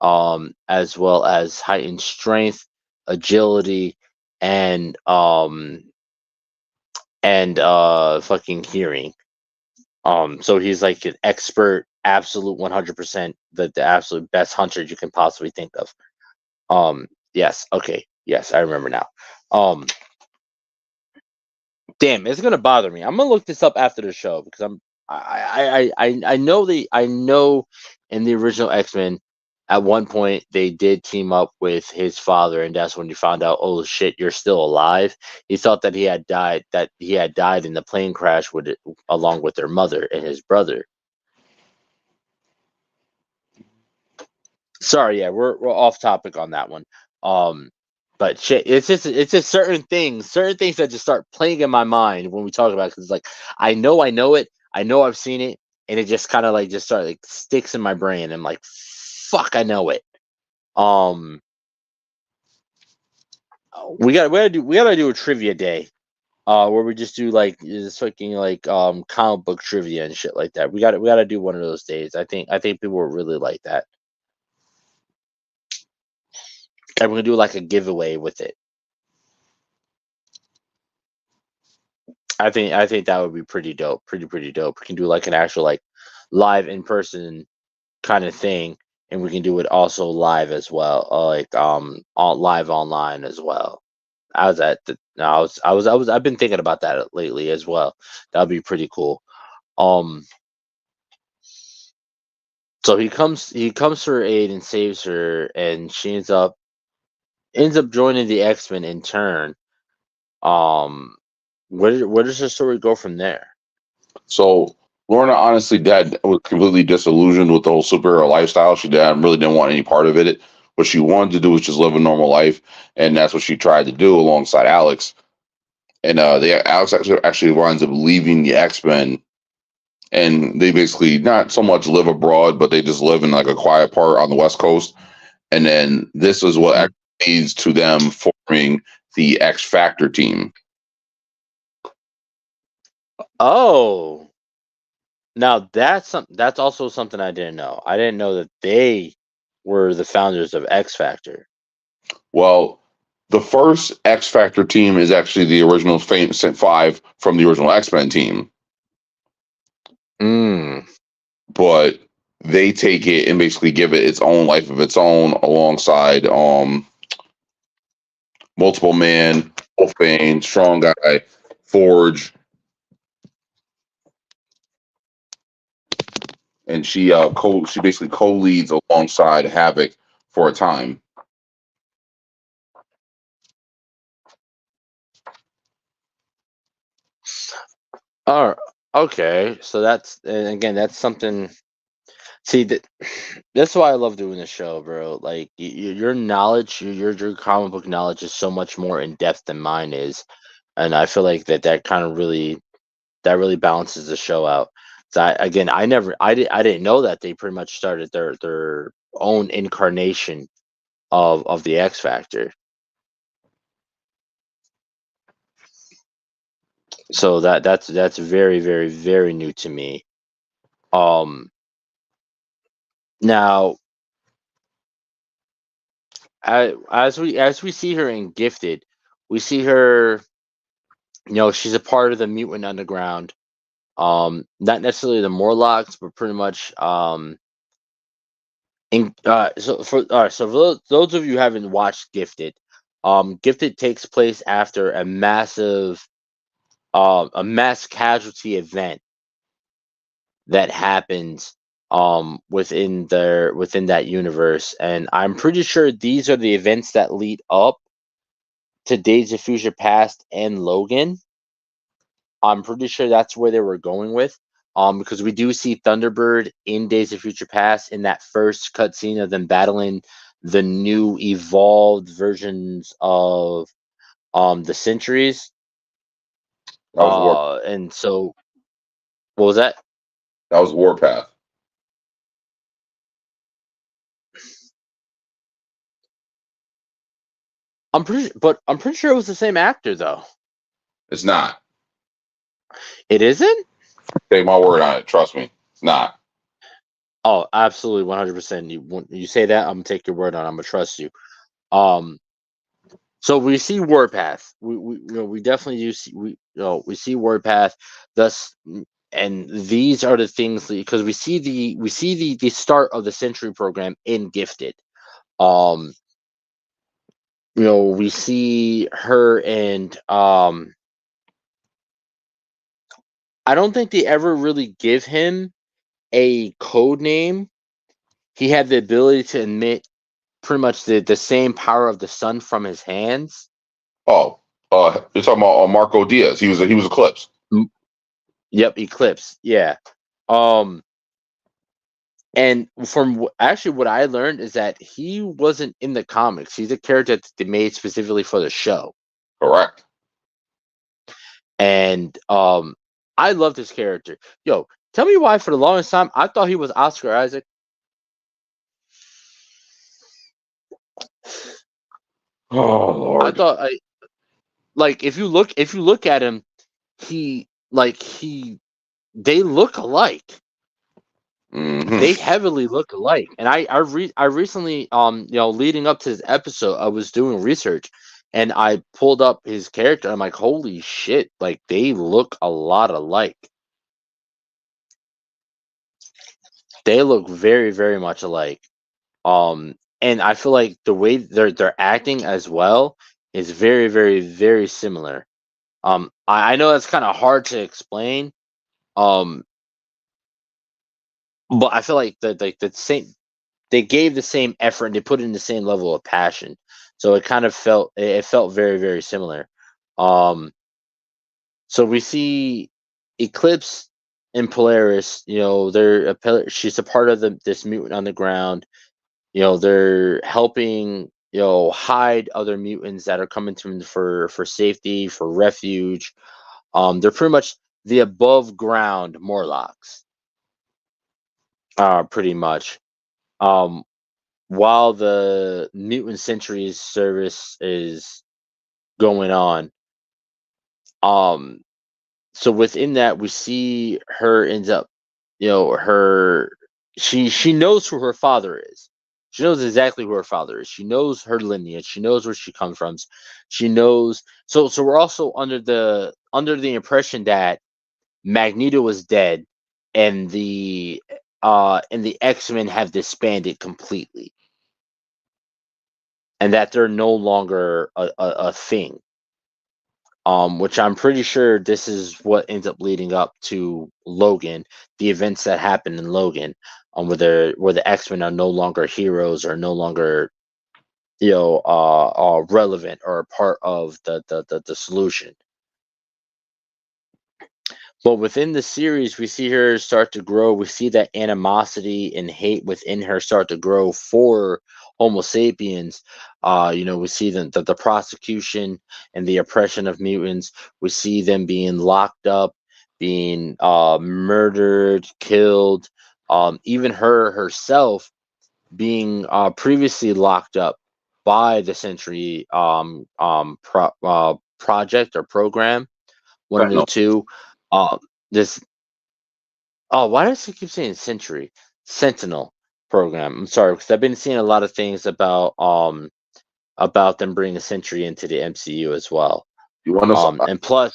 as well as heightened strength, agility, and fucking hearing. So he's like an expert, absolute 100%, the absolute best hunter you can possibly think of. Yes, okay, yes, I remember now. Damn, it's gonna bother me. I'm gonna look this up after the show, because I know in the original X-Men, at one point they did team up with his father, and that's when you found out, oh shit, you're still alive. He thought that he had died in the plane crash along with their mother and his brother. Sorry, yeah, we're off topic on that one. But shit, it's just certain things that just start playing in my mind when we talk about it, because it's like I know it, I know I've seen it, and it just kind of like just start like sticks in my brain. I'm like, fuck, I know it. We gotta do a trivia day, where we just do like this fucking like comic book trivia and shit like that. We gotta do one of those days. I think people will really like that. And we're gonna do like a giveaway with it. I think that would be pretty dope. Pretty dope. We can do like an actual like live in person kind of thing, and we can do it also live as well, live online as well. I was at the no, I've been thinking about that lately as well. That'd be pretty cool. Um, so he comes to her aid and saves her, and she ends up joining the X-Men in turn. Where does the story go from there? So Lorna honestly was completely disillusioned with the whole superhero lifestyle. She really didn't want any part of it. What she wanted to do was just live a normal life, and that's what she tried to do alongside Alex. And Alex actually winds up leaving the X-Men, and they basically not so much live abroad, but they just live in like a quiet part on the West Coast. And then this is what actually leads to them forming the X Factor team. Oh, now that's also something I didn't know. I didn't know that they were the founders of X Factor. Well, the first X Factor team is actually the original Five from the original X-Men team. But they take it and basically give it its own life of its own alongside Multiple Man, Wolfbane, Strong Guy, Forge. And she basically co-leads alongside Havoc for a time. Oh, okay. So that's something. See, that's why I love doing the show, bro. Like your knowledge, your comic book knowledge is so much more in depth than mine is, and I feel like that kind of really balances the show out. So I didn't know that they pretty much started their own incarnation of the X Factor. So that's very, very, very new to me. Now, as we see her in Gifted, we see her. She's a part of the Mutant Underground. Not necessarily the Morlocks, but pretty much so for those of you who haven't watched Gifted, Gifted takes place after a mass casualty event that happens within that universe, and I'm pretty sure these are the events that lead up to Days of Future Past and Logan. I'm pretty sure that's where they were going with. Because we do see Thunderbird in Days of Future Past in that first cutscene of them battling the new evolved versions of the Sentries. That was War. And so what was that? That was Warpath. I'm pretty sure it was the same actor though. It's not. It isn't? Take my word on it. Trust me, it's not. Oh, absolutely, 100%. You say that, I'm gonna take your word on it. I'm gonna trust you. So we see Warpath. We definitely do see we see Warpath. Thus, and these are the things because we see the start of the Century program in Gifted. We see her and I don't think they ever really give him a code name. He had the ability to emit pretty much the same power of the sun from his hands. Oh, you're talking about Marco Diaz. He was Eclipse. Yep, Eclipse. Yeah. And from actually what I learned is that he wasn't in the comics. He's a character that they made specifically for the show. Correct. And I love this character. Yo, tell me why for the longest time I thought he was Oscar Isaac. Oh Lord. I thought if you look at him, they look alike. Mm-hmm. They heavily look alike. And I recently leading up to this episode, I was doing research and I pulled up his character. I'm like, holy shit, like they look a lot alike. They look very, very much alike. And I feel like the way they're acting as well is very, very, very similar. I know that's kind of hard to explain. But I feel like the same they gave the same effort and they put in the same level of passion. So it kind of felt very, very similar. So we see Eclipse and Polaris, she's a part of this mutant on the ground. They're helping, hide other mutants that are coming to them for safety, for refuge. They're pretty much the above ground Morlocks. Pretty much. While the Mutant Centuries service is going on. So within that we see her ends up, she knows who her father is. She knows exactly who her father is. She knows her lineage. She knows where she comes from. She knows. So we're also under the impression that Magneto is dead, and the X-Men have disbanded completely, and that they're no longer a thing. Which I'm pretty sure this is what ends up leading up to Logan, the events that happen in Logan, where the X-Men are no longer heroes or no longer, relevant or a part of the solution. But within the series, we see her start to grow. We see that animosity and hate within her start to grow for Homo sapiens. We see the prosecution and the oppression of mutants. We see them being locked up, being murdered, killed. Even her herself being previously locked up by the Century project or program, one of the two. This why does he keep saying Century Sentinel program? I'm sorry because I've been seeing a lot of things about them bringing a Century into the MCU as well. You want to? And plus,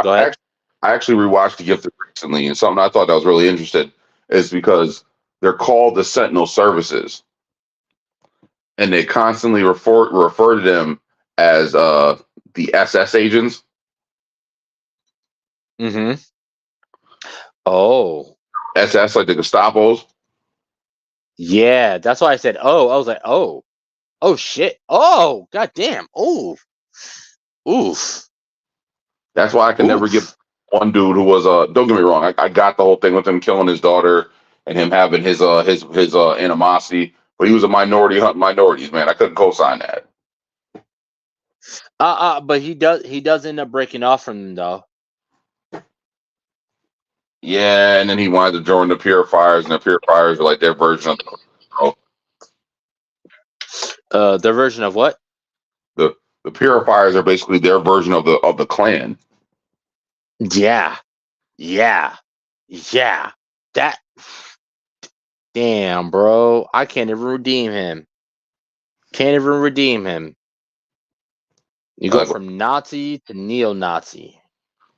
go ahead. I actually rewatched The Gifted recently, and something I thought that was really interesting is because they're called the Sentinel Services, and they constantly refer to them as the SS agents. Mm-hmm. Oh. SS, like the Gestapo's. Yeah, that's why I said, oh. I was like, oh. Oh, shit. Oh, goddamn. Oh. Oof. That's why I can never get Oof. one dude who was don't get me wrong, I got the whole thing with him killing his daughter and him having his animosity, but he was a minority hunting minorities, man. I couldn't co-sign that. But he does end up breaking off from them though. Yeah, and then he wanted to join the Purifiers, and the Purifiers are like their version of Their version of what? the Purifiers are basically their version of the clan. Yeah. Yeah. Yeah. That damn, bro. I can't even redeem him. Can't even redeem him. You go Like, from Nazi to neo-Nazi.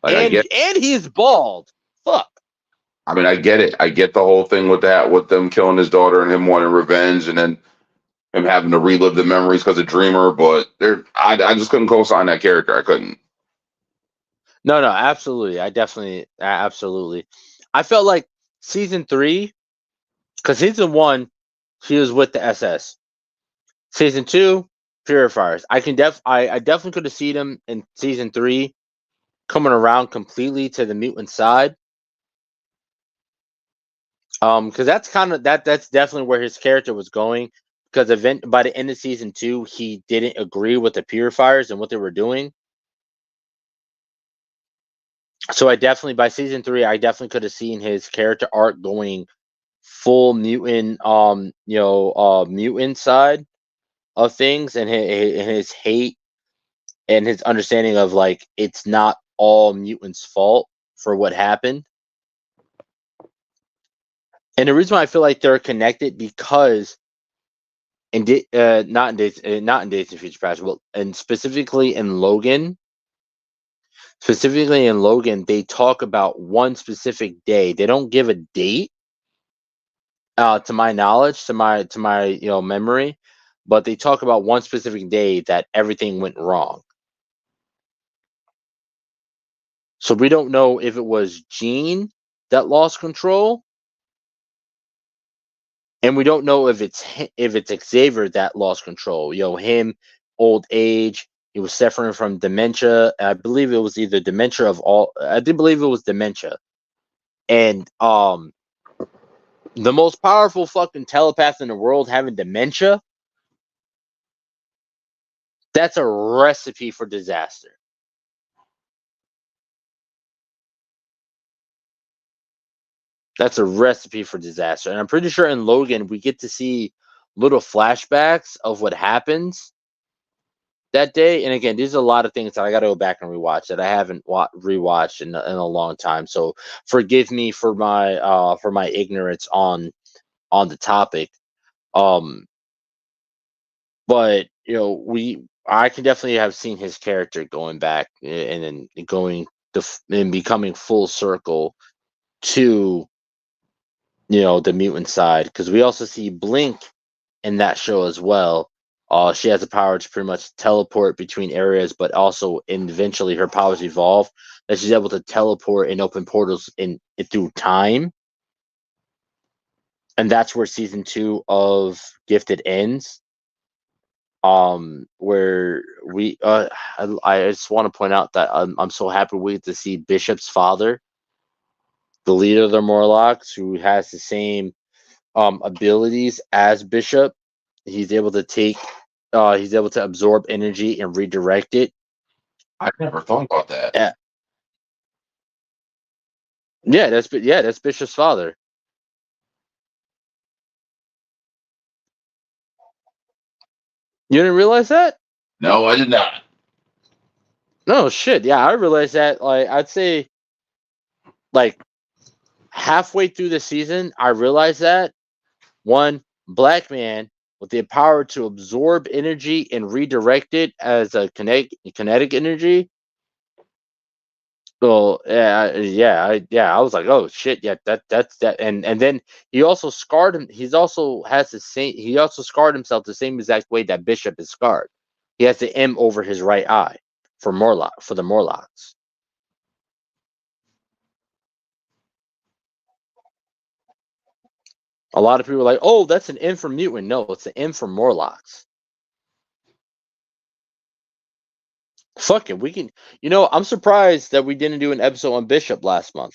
like And he's bald. Fuck. I mean, I get it. I get the whole thing with that, with them killing his daughter and him wanting revenge, and then him having to relive the memories because of Dreamer. But I just couldn't co-sign that character. I couldn't. No, absolutely. Absolutely. I felt like season 3, because season 1, he was with the SS. Season 2, Purifiers. I definitely could have seen him in season 3 coming around completely to the mutant side. Because that's definitely where his character was going. Because by the end of season 2, he didn't agree with the Purifiers and what they were doing. So by season 3, I definitely could have seen his character arc going full mutant, mutant side of things, and his hate and his understanding of like it's not all mutants' fault for what happened. And the reason why I feel like they're connected because not in Days of Future Past, but and specifically in Logan, they talk about one specific day. They don't give a date, to my knowledge, to my memory, but they talk about one specific day that everything went wrong. So we don't know if it was Jean that lost control, and we don't know if it's Xavier that lost control. Him, old age. He was suffering from dementia. I believe it was either dementia of all. I did believe it was dementia, and the most powerful fucking telepath in the world having dementia. That's a recipe for disaster. That's a recipe for disaster. And I'm pretty sure in Logan, we get to see little flashbacks of what happens that day. And again, these are a lot of things that I got to go back and rewatch that I haven't rewatched in a long time. So forgive me for my ignorance on the topic. But I can definitely have seen his character going back and then and becoming full circle to the mutant side, because we also see Blink in that show as well. She has the power to pretty much teleport between areas, but also eventually her powers evolve that she's able to teleport and open portals through time. And that's where season 2 of Gifted ends. Where we I just want to point out that I'm so happy we get to see Bishop's father, the leader of the Morlocks, who has the same abilities as Bishop. He's able to absorb energy and redirect it. I never thought about that. Yeah, that's Bishop's father. You didn't realize that? No, I did not. No shit. Yeah, I realized that. Like, I'd say, like, halfway through the season, I realized that one black man with the power to absorb energy and redirect it as a kinetic energy. So I was like, oh shit, yeah, that's that, and then he also scarred him. He's also has the same. He also scarred himself the same exact way that Bishop is scarred. He has the M over his right eye for the Morlocks. A lot of people are like, oh, that's an M for mutant. No, it's an M for Morlocks. Fuck it, we can. I'm surprised that we didn't do an episode on Bishop last month.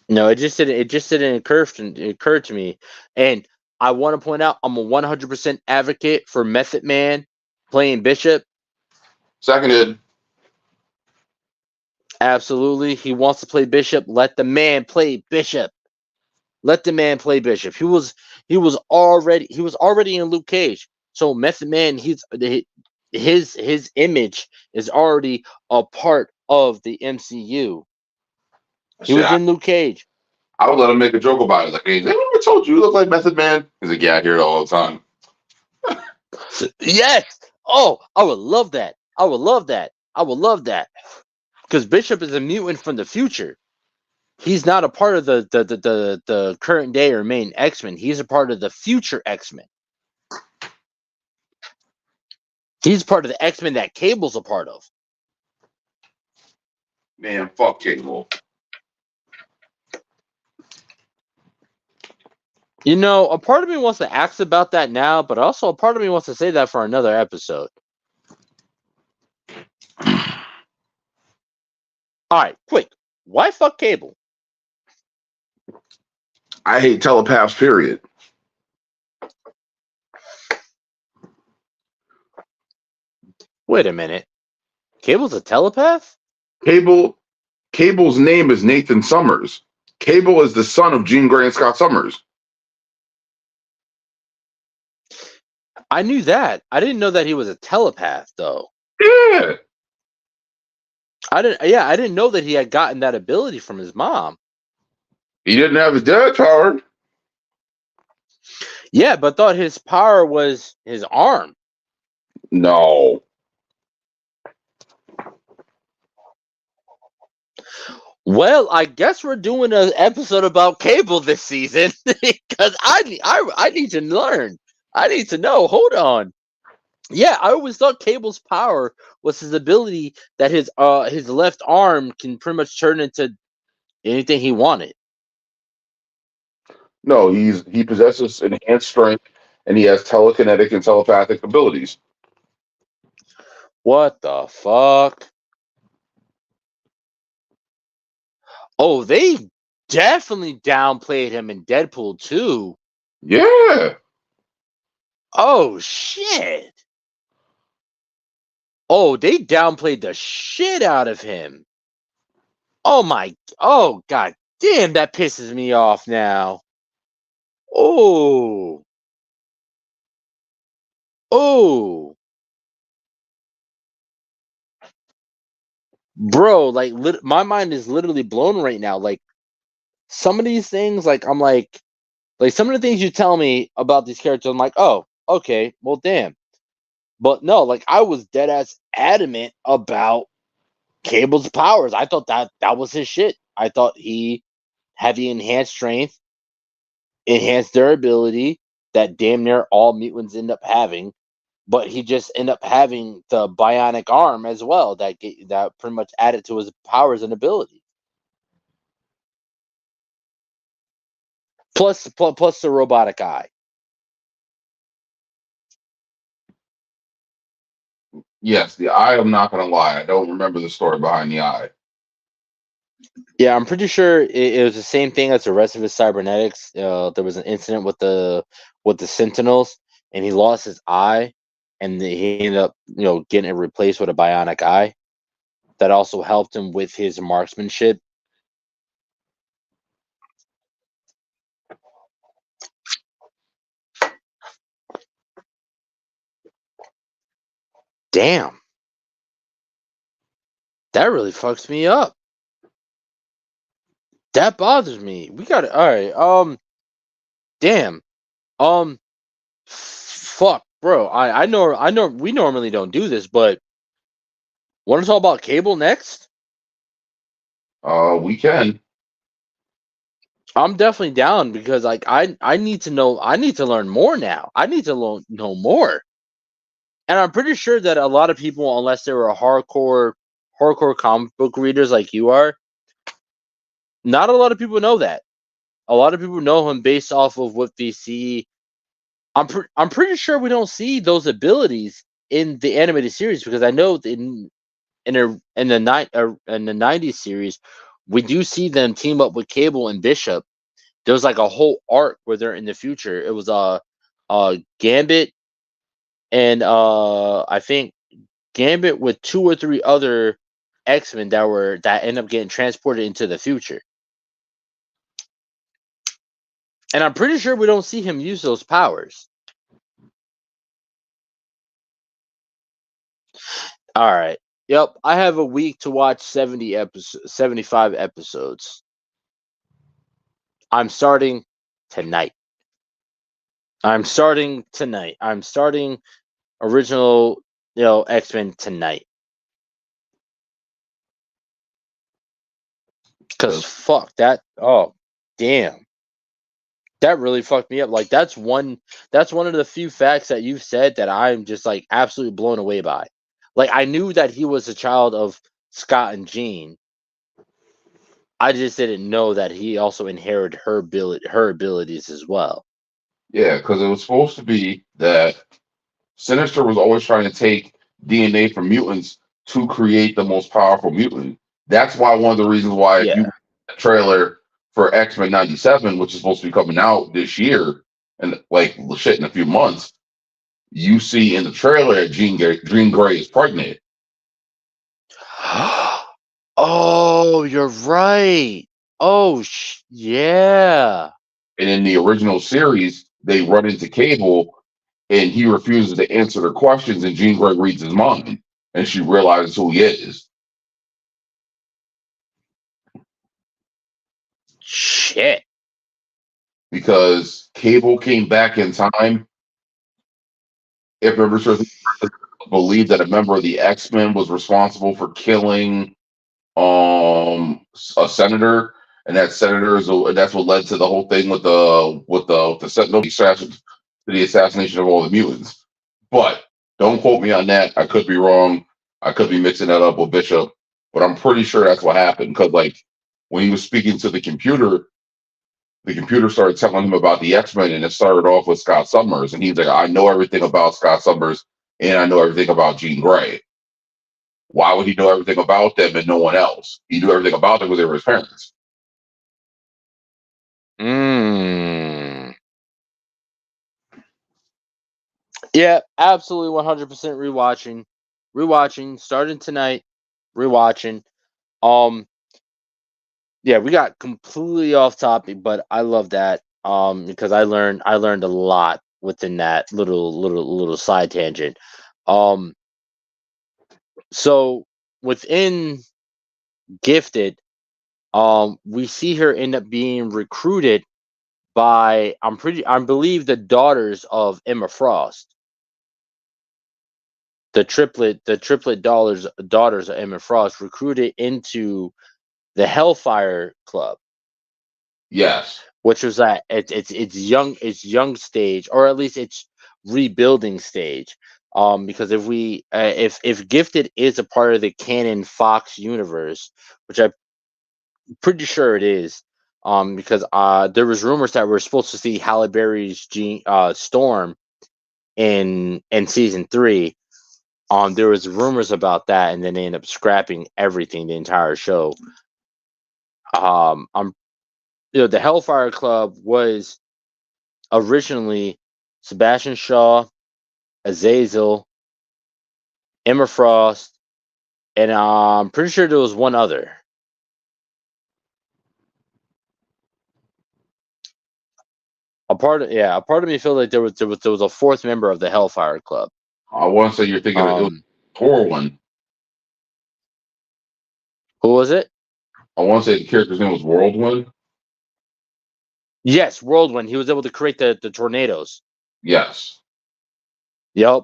No, it just didn't. It just didn't occur to me. And I want to point out, I'm a 100% advocate for Method Man playing Bishop. Seconded. Absolutely, he wants to play Bishop. Let the man play Bishop. Let the man play Bishop. He was already in Luke Cage. So Method Man, his image is already a part of the MCU. He was in Luke Cage. I would let him make a joke about it. Like, hey, has anyone ever told you look like Method Man? He's like, yeah, I hear it all the time. Yes. Oh, I would love that. I would love that. Because Bishop is a mutant from the future. He's not a part of the current day or main X-Men. He's a part of the future X-Men. He's part of the X-Men that Cable's a part of. Man, fuck Cable. A part of me wants to ask about that now, but also a part of me wants to say that for another episode. All right, quick. Why fuck Cable? I hate telepaths, period. Wait a minute. Cable's a telepath? Cable's name is Nathan Summers. Cable is the son of Jean Grey and Scott Summers. I knew that. I didn't know that he was a telepath, though. Yeah. I didn't know that he had gotten that ability from his mom. He didn't have his dad's power. Yeah, but thought his power was his arm. No. Well, I guess we're doing an episode about Cable this season because I need to learn. I need to know. Hold on. Yeah, I always thought Cable's power was his ability that his left arm can pretty much turn into anything he wanted. No, he possesses enhanced strength and he has telekinetic and telepathic abilities. What the fuck? Oh, they definitely downplayed him in Deadpool 2. Yeah. Oh, shit. Oh, they downplayed the shit out of him. Oh, god damn, that pisses me off now. Oh. Bro, like, my mind is literally blown right now. Like, some of these things, like, I'm like some of the things you tell me about these characters, I'm like, oh, okay, well, damn. But no, like, I was dead ass adamant about Cable's powers. I thought that was his shit. I thought he had the enhanced strength, enhanced durability that damn near all mutants end up having, but he just ended up having the bionic arm as well that pretty much added to his powers and abilities. Plus the robotic eye. Yes, the eye, I'm not going to lie. I don't remember the story behind the eye. Yeah, I'm pretty sure it was the same thing as the rest of his cybernetics. There was an incident with the Sentinels, and he lost his eye, and he ended up, getting it replaced with a bionic eye. That also helped him with his marksmanship. Damn. That really fucks me up. That bothers me. We got it. All right. Damn. Fuck. bro. I know. We normally don't do this, but want to talk about Cable next? We can. I'm definitely down because like I need to know. I need to learn more now. I need to know more. And I'm pretty sure that a lot of people, unless they were a hardcore comic book readers like you are, not a lot of people know that. A lot of people know him based off of what they see. I'm pretty sure we don't see those abilities in the animated series because I know in the '90s series we do see them team up with Cable and Bishop. There was like a whole arc where they're in the future. It was Gambit and I think Gambit with 2 or 3 other X-Men that end up getting transported into the future. And I'm pretty sure we don't see him use those powers. All right. Yep, I have a week to watch 75 episodes. I'm starting tonight. I'm starting original, X-Men tonight. Cuz fuck that. Oh, damn. That really fucked me up. Like that's one of the few facts that you've said that I'm just like absolutely blown away by. Like I knew that he was a child of Scott and Jean. I just didn't know that he also inherited her abilities as well. Yeah, because it was supposed to be that Sinister was always trying to take DNA from mutants to create the most powerful mutant. That's why one of the reasons why if you Yeah. watch the trailer for X-Men 97, which is supposed to be coming out this year, and like shit in a few months, you see in the trailer that Jean Grey is pregnant. Oh, you're right. Oh, yeah. And in the original series, they run into Cable and he refuses to answer their questions, and Jean Grey reads his mind, and she realizes who he is. Shit. Because Cable came back in time. If memory serves, believed that a member of the X-Men was responsible for killing a senator, and that senator that's what led to the whole thing with the Sentinel assassin, to the assassination of all the mutants. But don't quote me on that. I could be wrong. I could be mixing that up with Bishop, but I'm pretty sure that's what happened. Because like when he was speaking to the computer started telling him about the X-Men, and it started off with Scott Summers, and he's like, "I know everything about Scott Summers, and I know everything about Jean Grey." Why would he know everything about them and no one else? He knew everything about them because they were his parents. Mm. Yeah, absolutely 100% rewatching starting tonight, rewatching. Yeah, we got completely off topic, but I love that because I learned a lot within that little side tangent. Um so within Gifted, we see her end up being recruited by I believe the daughters of Emma Frost. The triplet daughters of Emma Frost recruited into the Hellfire Club, Yes. which was that it's young stage, or at least it's rebuilding stage. Because if Gifted is a part of the canon Fox universe, which I'm pretty sure it is, because there was rumors that we're supposed to see Halle Berry's Storm in season 3. There was rumors about that, and then they ended up scrapping everything, the entire show. I'm the Hellfire Club was originally Sebastian Shaw, Azazel, Emma Frost, and I'm pretty sure there was one other. A part of me felt like there was a fourth member of the Hellfire Club. I want to say you're thinking it was Whirlwind. Who was it? I want to say the character's name was Whirlwind. Yes, Whirlwind. He was able to create the tornadoes. Yes. Yep.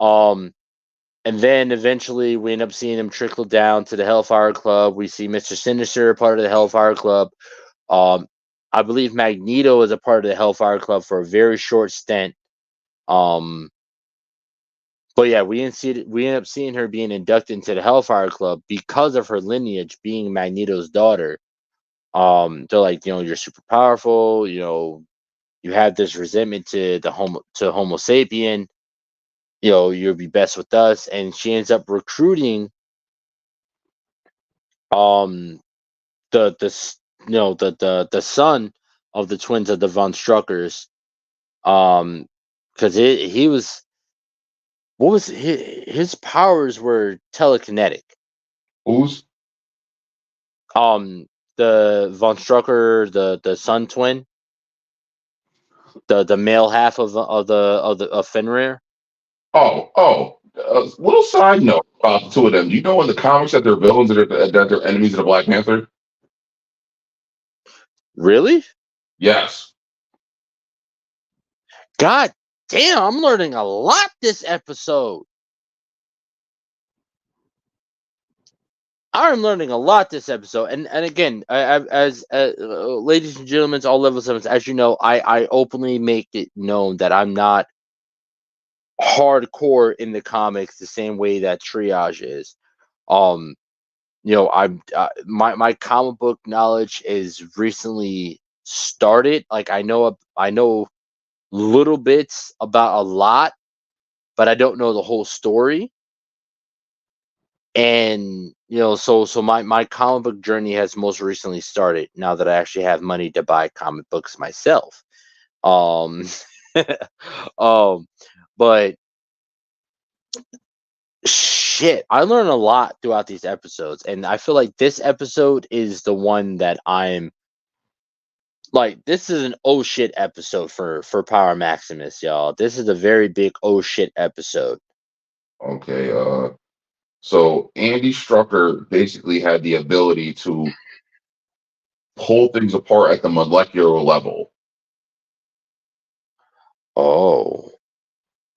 And then eventually we end up seeing him trickle down to the Hellfire Club. We see Mr. Sinister, part of the Hellfire Club. I believe Magneto is a part of the Hellfire Club for a very short stint. But yeah, we end up seeing her being inducted into the Hellfire Club because of her lineage being Magneto's daughter. They're like, you're super powerful. You have this resentment to Homo sapien. You'll be best with us, and she ends up recruiting the son of the twins of the Von Struckers, because he was, what was his powers were telekinetic. Who's? The Von Strucker, the son twin, the male half of Fenrir. Little side note about the two of them. Do you know in the comics that they're villains, that they're enemies of the Black Panther? Really? Yes. God damn, I'm learning a lot this episode. I'm learning a lot this episode, and again, as ladies and gentlemen, all level 7s, as you know, I openly make it known that I'm not hardcore in the comics the same way that Triage is. I'm my comic book knowledge is recently started. Like I know little bits about a lot, but I don't know the whole story. And so my comic book journey has most recently started now that I actually have money to buy comic books myself. Um, but shit, I learned a lot throughout these episodes, and I feel like this episode is the one that I'm like. This is an oh shit episode for Power Maximus, y'all. This is a very big oh shit episode. Okay. So Andy Strucker basically had the ability to pull things apart at the molecular level. Oh.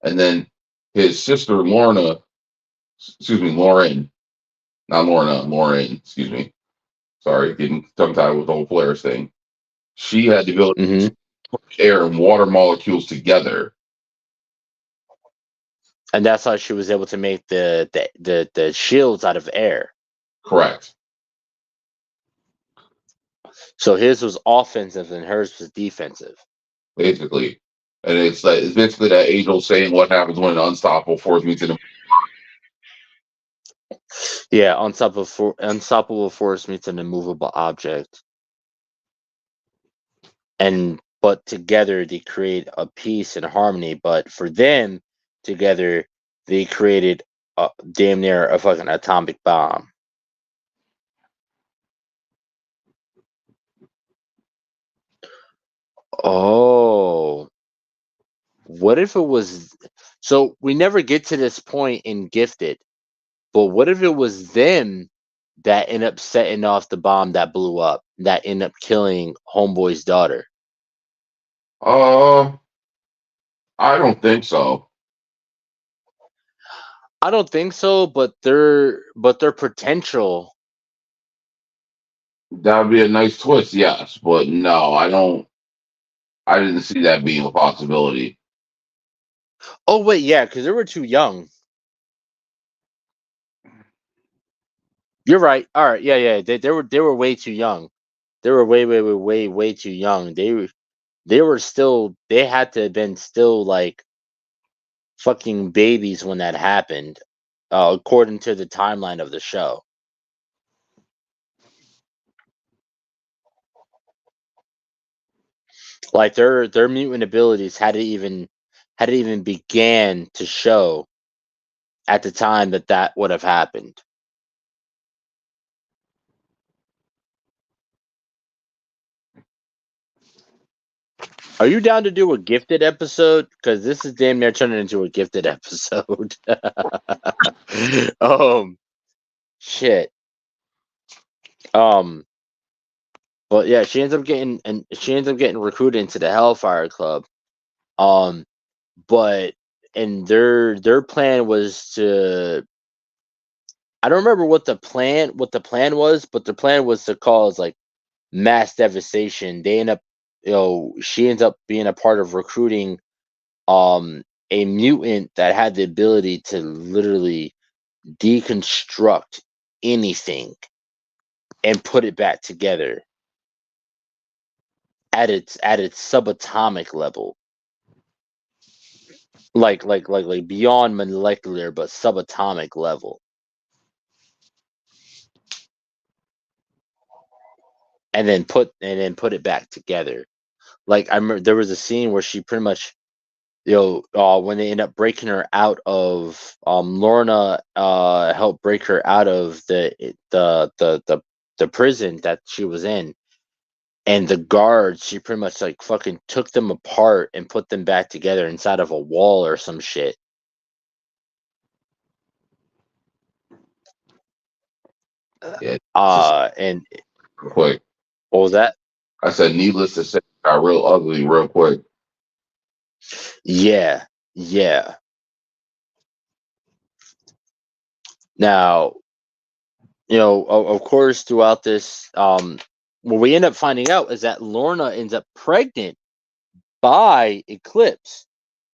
And then his sister Lauren, not Lorna, Lauren, excuse me. Sorry, getting tongue tied with the whole Polaris thing. She had the ability Mm-hmm. to put air and water molecules together. And that's how she was able to make the shields out of air. Correct. So his was offensive and hers was defensive. Basically. And it's basically that age old saying, what happens when an unstoppable force meets an Yeah, unstoppable force meets an immovable object. But together they create a peace and harmony. But for them together, they created damn near a fucking atomic bomb. Oh, what if it was? So we never get to this point in Gifted, but what if it was them that ended up setting off the bomb that blew up, that ended up killing Homeboy's daughter? I don't think so. I don't think so, but their potential. That would be a nice twist, yes. But no, I didn't see that being a possibility. Oh wait, yeah, because they were too young. You're right. All right, yeah. They were way too young. They were way too young. They were still. They had to have been still like fucking babies when that happened, according to the timeline of the show. Like their mutant abilities hadn't even began to show at the time that would have happened. Are you down to do a Gifted episode? Because this is damn near turning into a Gifted episode. Shit. But yeah, she ends up getting recruited into the Hellfire Club. But their plan was to. I don't remember what the plan was, but the plan was to cause like mass devastation. They end up, she ends up being a part of recruiting a mutant that had the ability to literally deconstruct anything and put it back together at its subatomic level, like beyond molecular but subatomic level, and then put it back together. Like I remember there was a scene where she pretty much, when they end up breaking her out of, Lorna helped break her out of the prison that she was in, and the guards, she pretty much like fucking took them apart and put them back together inside of a wall or some shit. Yeah. And Quick. what was that? I said, needless to say, it got real ugly real quick. Yeah. Now, of course, throughout this, what we end up finding out is that Lorna ends up pregnant by Eclipse,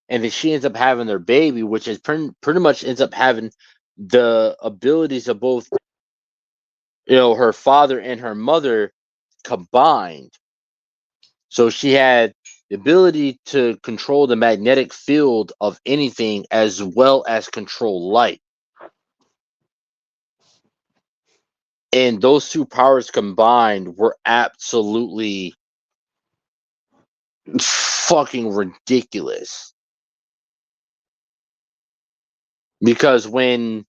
and then she ends up having their baby, which is pretty much ends up having the abilities of both, her father and her mother combined. So she had the ability to control the magnetic field of anything as well as control light. And those two powers combined were absolutely fucking ridiculous. Because when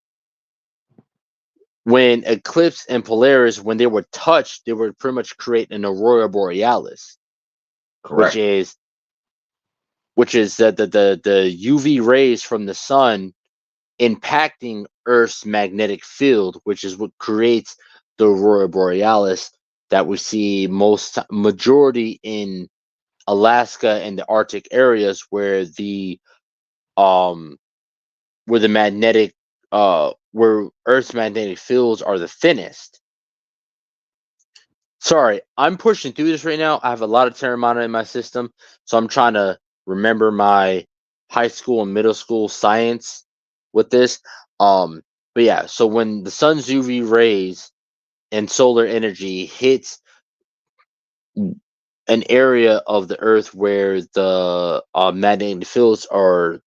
Eclipse and Polaris, when they were touched, they were pretty much creating an aurora borealis. Correct. Which is the UV rays from the sun impacting Earth's magnetic field, which is what creates the aurora borealis that we see majority in Alaska and the Arctic areas, where the magnetic where Earth's magnetic fields are the thinnest. Sorry, I'm pushing through this right now. I have a lot of Terramana in my system, so I'm trying to remember my high school and middle school science with this. But yeah, so when the sun's UV rays and solar energy hits an area of the Earth where the magnetic fields are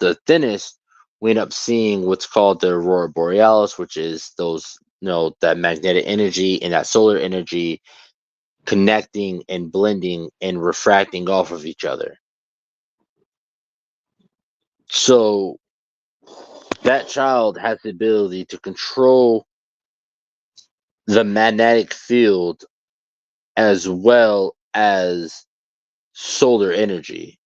the thinnest, we end up seeing what's called the aurora borealis, which is those, that magnetic energy and that solar energy connecting and blending and refracting off of each other. So that child has the ability to control the magnetic field as well as solar energy.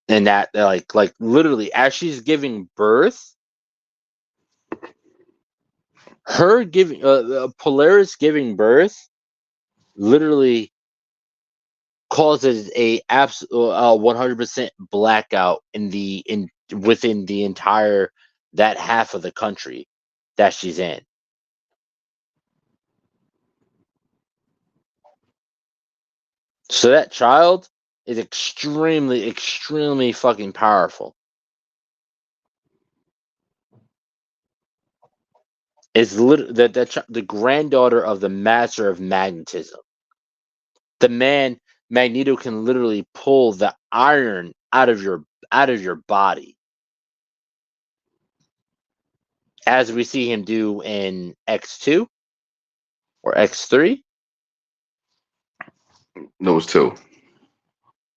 And that, like literally, as she's giving birth, her giving Polaris giving birth literally causes a absolute 100% blackout within the entire that half of the country that she's in. So that child is extremely, extremely fucking powerful. Is the granddaughter of the master of magnetism. The man Magneto can literally pull the iron out of your body, as we see him do in X2 or X3. No, it's 2.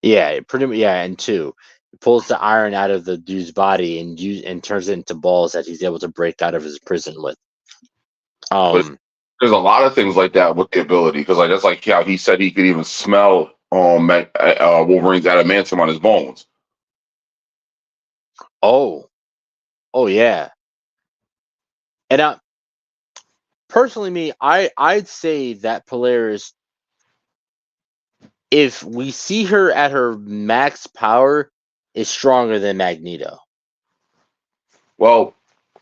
Yeah, pretty much. Yeah, and 2. He pulls the iron out of the dude's body and turns it into balls that he's able to break out of his prison with. But there's a lot of things like that with the ability, because like that's like how he said he could even smell Wolverine's adamantium on his bones. Oh yeah. And personally, I'd say that Polaris if we see her at her max power, is stronger than Magneto. Well,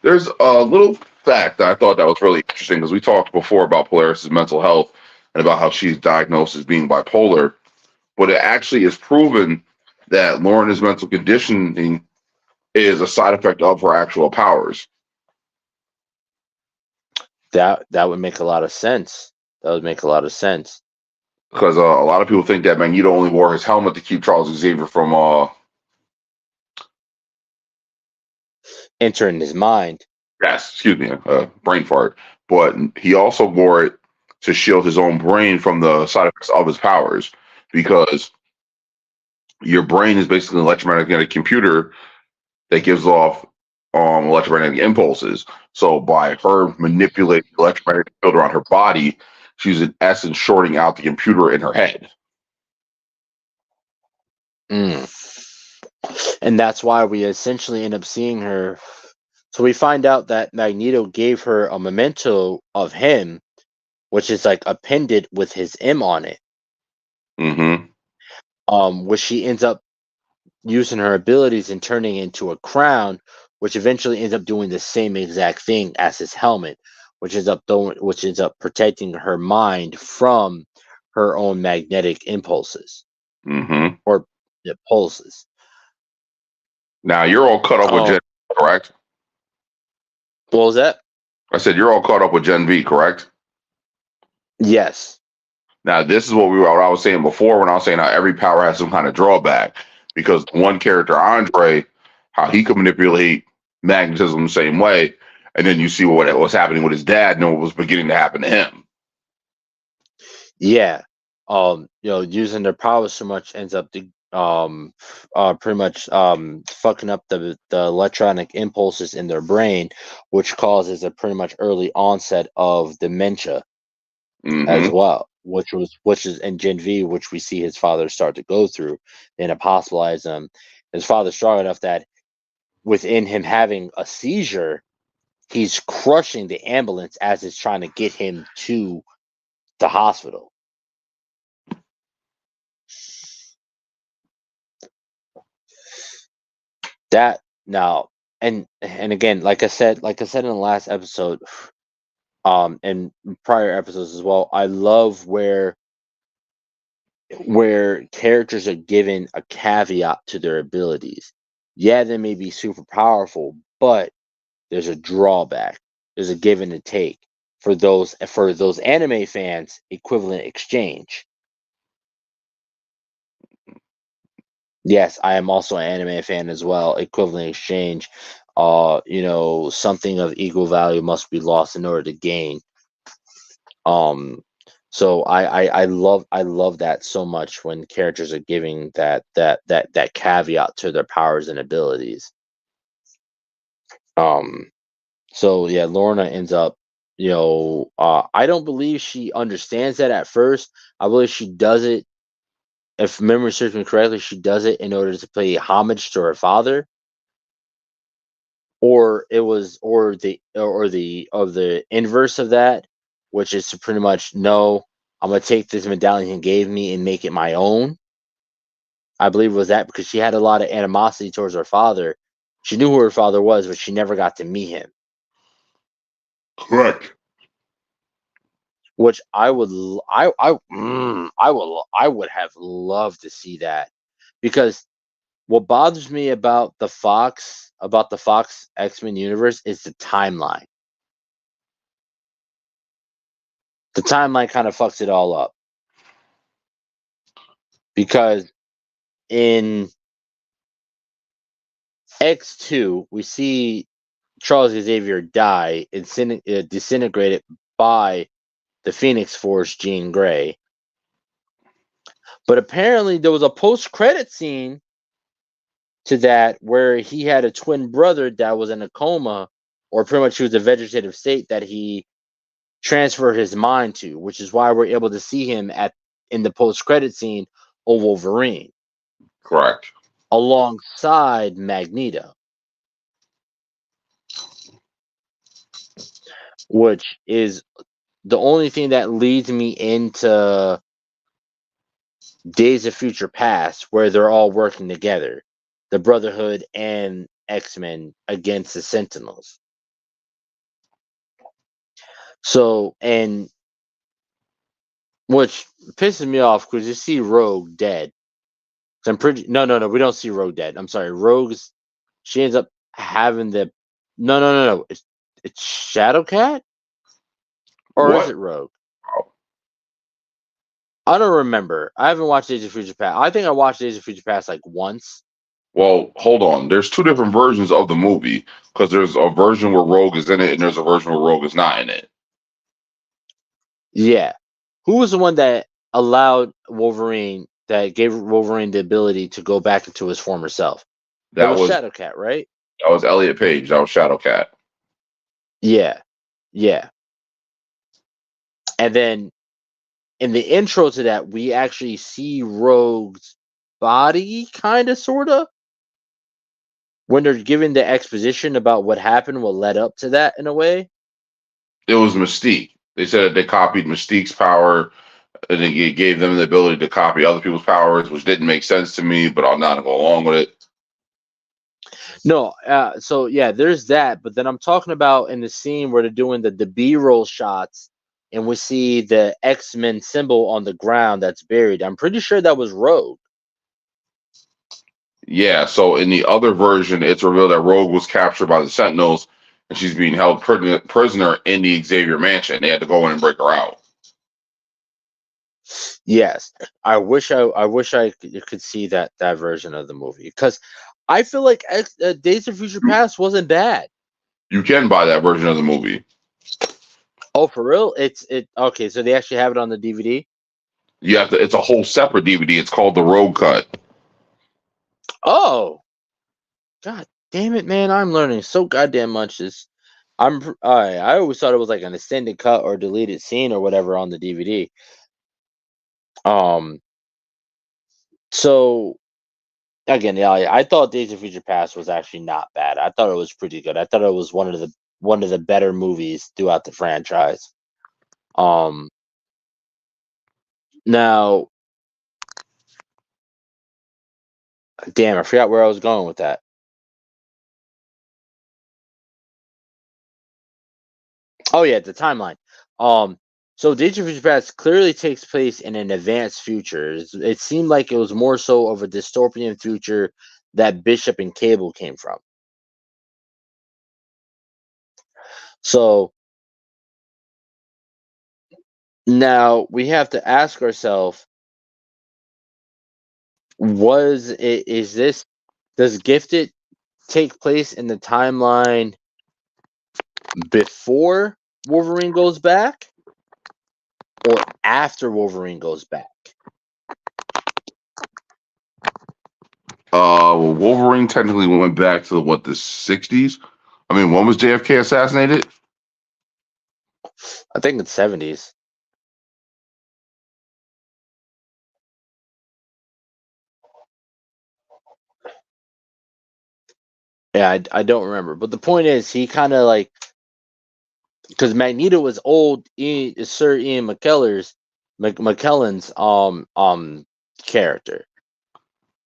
there's a little fact that I thought that was really interesting because we talked before about Polaris' mental health and about how she's diagnosed as being bipolar, but it actually is proven that Lorna's mental conditioning is a side effect of her actual powers. That would make a lot of sense. That would make a lot of sense. Because a lot of people think that Magneto only wore his helmet to keep Charles Xavier from entering his mind. yes, excuse me, brain fart. But he also wore it to shield his own brain from the side effects of his powers, because your brain is basically an electromagnetic computer that gives off electromagnetic impulses. So by her manipulating the electromagnetic field around her body, she's in essence shorting out the computer in her head. And that's why we essentially end up seeing her. So we find out that Magneto gave her a memento of him, which is like appended with his M on it. Mm-hmm. Which she ends up using her abilities and turning into a crown, which eventually ends up doing the same exact thing as his helmet, which ends up protecting her mind from her own magnetic impulses Mm-hmm. or pulses. Now you're all caught up with Gen V, correct? What was that? I said you're all caught up with Gen V, correct? Yes. Now this is what I was saying before when I was saying how every power has some kind of drawback. Because one character, Andre, how he could manipulate magnetism the same way, and then you see what was happening with his dad and what was beginning to happen to him. Yeah. Using their powers so much ends up pretty much fucking up the electronic impulses in their brain, which causes a pretty much early onset of dementia as well, which is in Gen V, which we see his father start to go through and it hospitalize him. His father's strong enough that within him having a seizure, he's crushing the ambulance as it's trying to get him to the hospital. That now and again, like I said in the last episode, and prior episodes as well, I love where characters are given a caveat to their abilities. Yeah, they may be super powerful, but there's a drawback. There's a give and a take for those anime fans. Equivalent exchange. Yes, I am also an anime fan as well. Equivalent exchange. Something of equal value must be lost in order to gain. So I love that so much when characters are giving that caveat to their powers and abilities. So yeah, Lorna ends up, I don't believe she understands that at first. I believe she does it, if memory serves me correctly, she does it in order to pay homage to her father. Or it was the inverse of that, which is to pretty much no, I'm gonna take this medallion he gave me and make it my own. I believe it was that, because she had a lot of animosity towards her father. She knew who her father was, but she never got to meet him. Correct. Which I would have loved to see that, because what bothers me about the Fox X-Men universe is the timeline. The timeline kind of fucks it all up, because in X2 we see Charles Xavier die and disintegrated by the Phoenix Force Jean Grey. But apparently there was a post-credit scene to that where he had a twin brother that was in a coma, or pretty much he was a vegetative state that he transferred his mind to, which is why we're able to see him in the post-credit scene of Wolverine. Correct. Alongside Magneto. Which is the only thing that leads me into Days of Future Past, where they're all working together, the Brotherhood and X-Men against the Sentinels. So, and which pisses me off because you see Rogue dead. So I'm pretty no, we don't see Rogue dead. I'm sorry, Rogue's she ends up having the no. It's Shadowcat? Or is What? it Rogue? I don't remember. I haven't watched Days of Future Past. I think I watched Days of Future Past like once. Well, hold on. There's two different versions of the movie because there's a version where Rogue is in it and there's a version where Rogue is not in it. Yeah. Who was the one that allowed Wolverine, that gave Wolverine the ability to go back into his former self? That That was was Shadowcat, right? Elliot Page. That was Shadowcat. Yeah. Yeah. And then in the intro to that, we actually see Rogue's body, kind of, sort of, when they're giving the exposition about what happened, what led up to that in a way. It was Mystique. They said that they copied Mystique's power and it gave them the ability to copy other people's powers, which didn't make sense to me, but I'll not go along with it. No, so yeah, there's that. But then I'm talking about in the scene where they're doing the B-roll shots and we see the X-Men symbol on the ground that's buried. I'm pretty sure that was Rogue. Yeah, so in the other version, it's revealed that Rogue was captured by the Sentinels and she's being held prisoner in the Xavier Mansion. They had to go in and break her out. Yes, I wish I could see that version of the movie, because I feel like Days of Future Past wasn't bad. You can buy that version of the movie. Oh, for real? It okay? So they actually have it on the DVD. You have to. It's a whole separate DVD. It's called the Rogue Cut. Oh, God damn it, man! I'm learning so goddamn much. I always thought it was like an extended cut or deleted scene or whatever on the DVD. So again, yeah, I thought Days of Future Past was actually not bad. I thought it was pretty good. I thought it was one of the better movies throughout the franchise. Now, damn, I forgot where I was going with that. Oh yeah, the timeline. So Days of Future Past clearly takes place in an advanced future. It seemed like it was more so of a dystopian future that Bishop and Cable came from. So now we have to ask ourselves, does Gifted take place in the timeline before Wolverine goes back or after Wolverine goes back? Wolverine technically went back to the 60s. I mean, when was JFK assassinated? I think it's 70s. Yeah, I don't remember. But the point is, he kind of like, because Magneto was old, Sir Ian McKellen's character.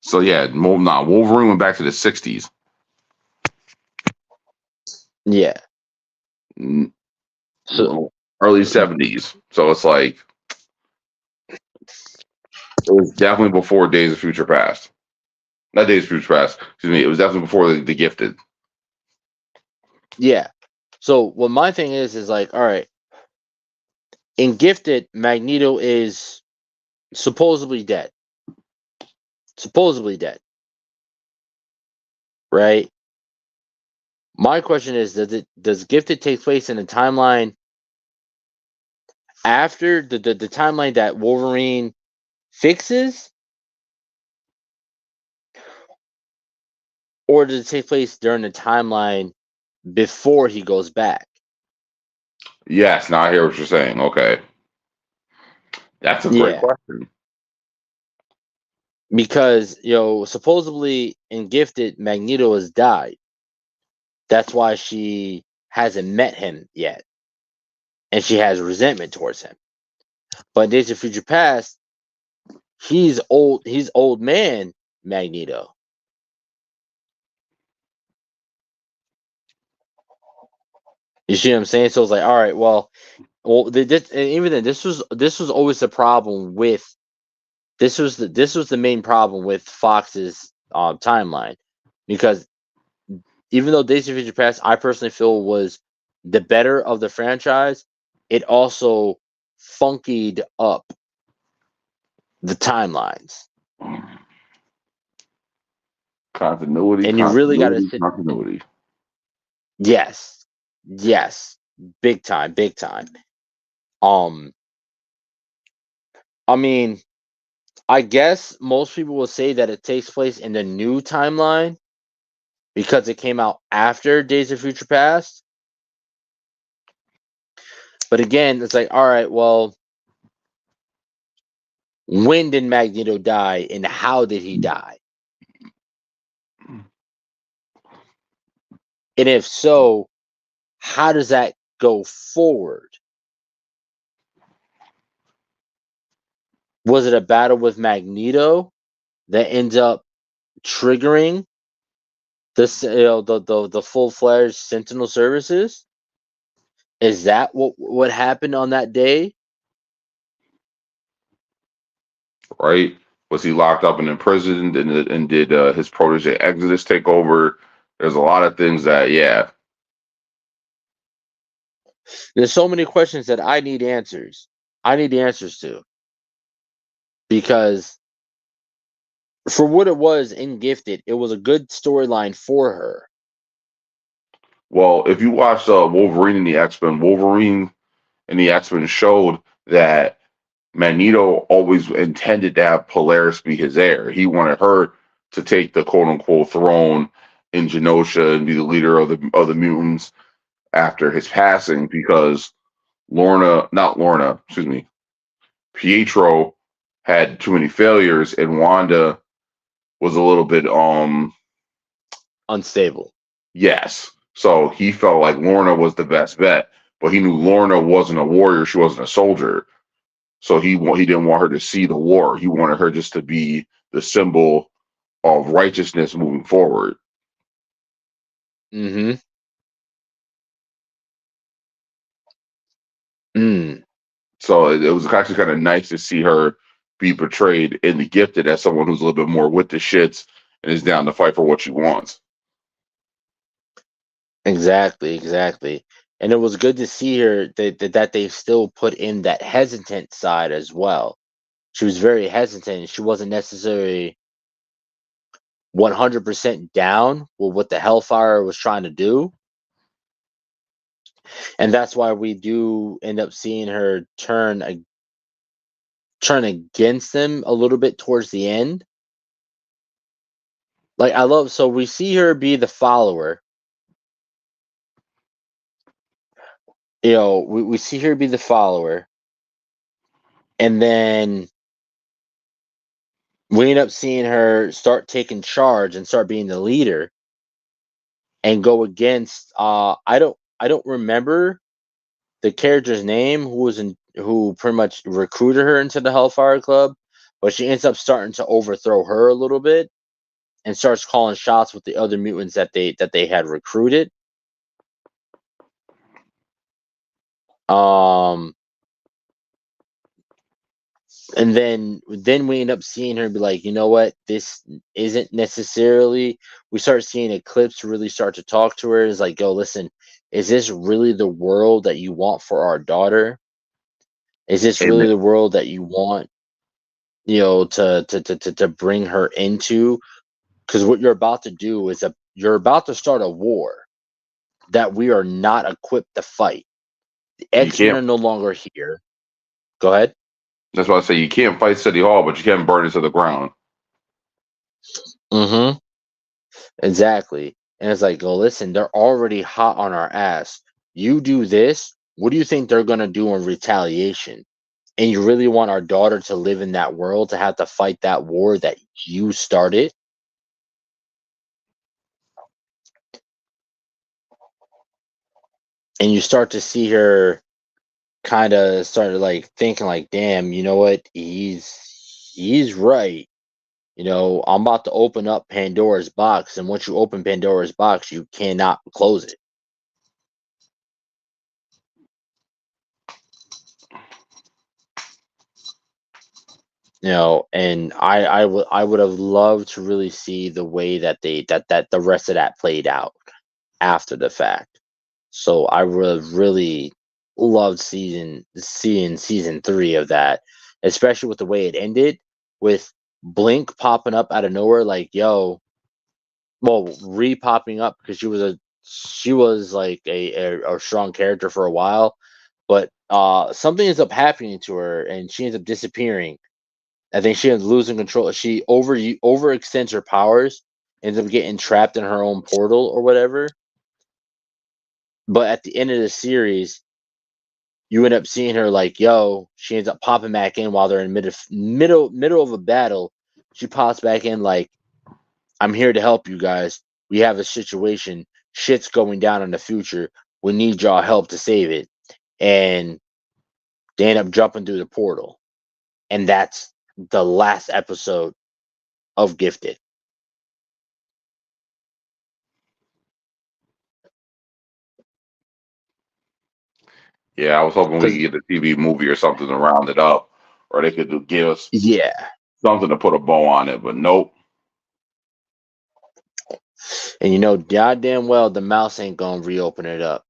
So yeah, Wolverine went back to the 60s. Yeah. So Early 70s. So it's like it was definitely before Days of Future Past. Not Days of Future Past. Excuse me. It was definitely before the Gifted. yeah. So what my thing is like, all right, in Gifted, Magneto is supposedly dead. Right? My question is, does Gifted take place in a timeline after the timeline that Wolverine fixes? Or does it take place during the timeline before he goes back? Yes, now I hear what you're saying. Okay. That's a great question. Because, supposedly in Gifted, Magneto has died. That's why she hasn't met him yet. And she has resentment towards him. But in Days of Future Past, he's old. He's old man Magneto. You see what I'm saying? So it's like, all right, well, and even then, this was always the problem with this was the main problem with Fox's timeline, because even though Days of Future Past, I personally feel was the better of the franchise, it also funkied up the timelines, Continuity, and you really got to continuity, sit. continuity. Yes, yes, big time, big time. I mean, I guess most people will say that it takes place in the new timeline because it came out after Days of Future Past. But again, it's like, all right, well, when did Magneto die and how did he die? And if so, how does that go forward? Was it a battle with Magneto that ends up triggering this, the full-fledged Sentinel services? Is that what happened on that day? Right? Was he locked up and imprisoned, and did his protege Exodus take over? There's a lot of things that, yeah. There's so many questions that I need answers. I need the answers to, because for what it was in Gifted, it was a good storyline for her. Well, if you watched Wolverine and the X-Men, Wolverine and the X-Men showed that Magneto always intended to have Polaris be his heir. He wanted her to take the quote-unquote throne in Genosha and be the leader of the mutants after his passing, because Pietro had too many failures, and Wanda was a little bit Unstable. yes. So he felt like Lorna was the best bet, but he knew Lorna wasn't a warrior; she wasn't a soldier. So he didn't want her to see the war. He wanted her just to be the symbol of righteousness moving forward. Mm-hmm. Mm. So it was actually kind of nice to see her be portrayed in The Gifted as someone who's a little bit more with the shits and is down to fight for what she wants. Exactly. And it was good to see her that they still put in that hesitant side as well. She was very hesitant. She wasn't necessarily 100% down with what the Hellfire was trying to do. And that's why we do end up seeing her turn against them a little bit towards the end. Like, so we see her be the follower. We see her be the follower. And then we end up seeing her start taking charge and start being the leader and go against I don't remember the character's name who pretty much recruited her into the Hellfire Club, but she ends up starting to overthrow her a little bit and starts calling shots with the other mutants that they had recruited. And then we end up seeing her be like, you know what, this isn't necessarily. We start seeing Eclipse really start to talk to her. It's like, yo, listen, is this really the world that you want for our daughter? Is this Amen. really the world that you want, to bring her into? Because what you're about to do is you're about to start a war that we are not equipped to fight. The You X-Men can't. are no longer here. Go ahead. That's why I say you can't fight City Hall, but you can burn it to the ground. Mm-hmm. Exactly. And it's like, oh, listen, they're already hot on our ass. You do this, what do you think they're going to do in retaliation? And you really want our daughter to live in that world, to have to fight that war that you started? And you start to see her kind of started like thinking like, damn, you know what? he's right. I'm about to open up Pandora's box, and once you open Pandora's box, you cannot close it. And I would have loved to really see the way that that the rest of that played out after the fact. So I would have really loved seeing season 3 of that, especially with the way it ended, with Blink popping up out of nowhere, like, yo, well, re-popping up because she was like a strong character for a while, but something ends up happening to her and she ends up disappearing. I think she ends up losing control. She overextends her powers, ends up getting trapped in her own portal or whatever. But at the end of the series, you end up seeing her like, yo, she ends up popping back in while they're in middle of a battle. She pops back in like, I'm here to help you guys. We have a situation. Shit's going down in the future. We need y'all help to save it. And they end up jumping through the portal. And that's the last episode of Gifted. Yeah, I was hoping we could get a TV movie or something to round it up, or they could give us something to put a bow on it. But nope. And goddamn well the mouse ain't gonna reopen it up.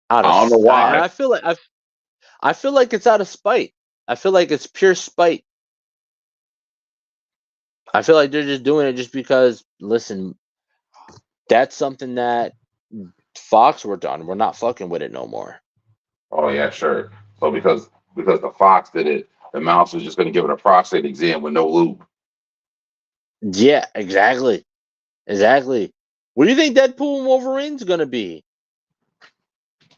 I don't know why. I feel like it's out of spite. I feel like it's pure spite. I feel like they're just doing it just because, listen, that's something that Fox worked on. We're not fucking with it no more. Oh yeah, sure. So because the Fox did it, the mouse was just going to give it a prostate exam with no lube. Yeah, exactly. What do you think Deadpool and Wolverine's gonna be,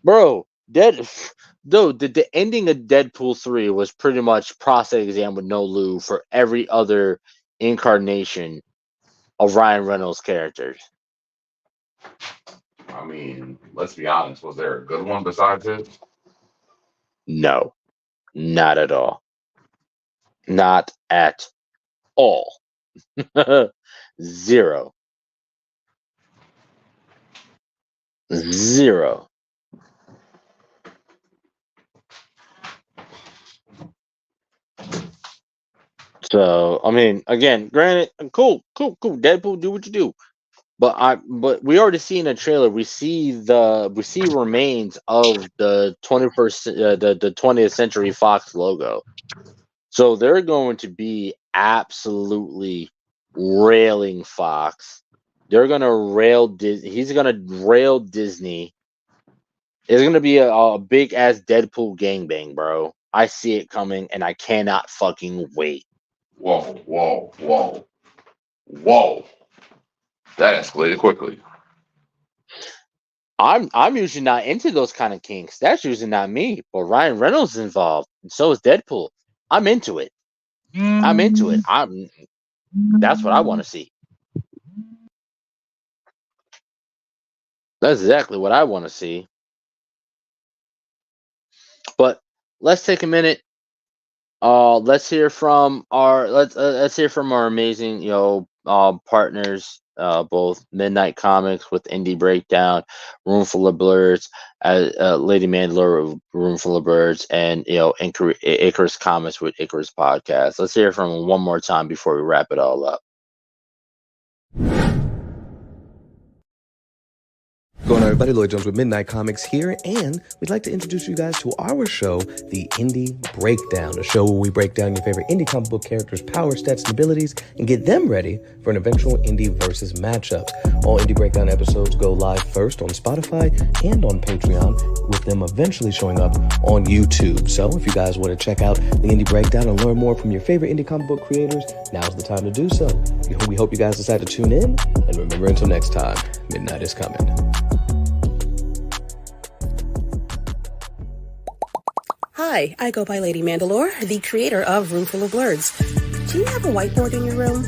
bro? The ending of Deadpool 3 was pretty much prostate exam with no lube for every other incarnation of Ryan Reynolds' characters. I mean, let's be honest. Was there a good one besides it? No, not at all. Not at all. Zero. So, I mean, again, granted, cool. Deadpool, do what you do. But we already see in the trailer, we see remains of the 20th Century Fox logo. So they're going to be absolutely railing Fox. They're gonna rail Disney. He's gonna rail Disney. It's gonna be a big ass Deadpool gangbang, bro. I see it coming, and I cannot fucking wait. Whoa! That escalated quickly. I'm usually not into those kind of kinks. That's usually not me. But Ryan Reynolds is involved, and so is Deadpool. I'm into it. That's what I want to see. That's exactly what I want to see. But let's take a minute. Let's hear from our amazing partners, both Midnight Comics with Indie Breakdown, Room Full of Blurs, Lady Mandalore, Room Full of Birds, and Icarus Comics with Icarus Podcast. Let's hear from them one more time before we wrap it all up. Going on, everybody, Lloyd Jones with Midnight Comics here, and we'd like to introduce you guys to our show, The Indie Breakdown, a show where we break down your favorite indie comic book characters' power, stats, and abilities, and get them ready for an eventual indie versus matchup. All Indie Breakdown episodes go live first on Spotify and on Patreon, with them eventually showing up on YouTube. So if you guys want to check out The Indie Breakdown and learn more from your favorite indie comic book creators, now's the time to do so. We hope you guys decide to tune in, and remember, until next time, midnight is coming. Hi, I go by Lady Mandalore, the creator of Room Full of Blurs. Do you have a whiteboard in your room?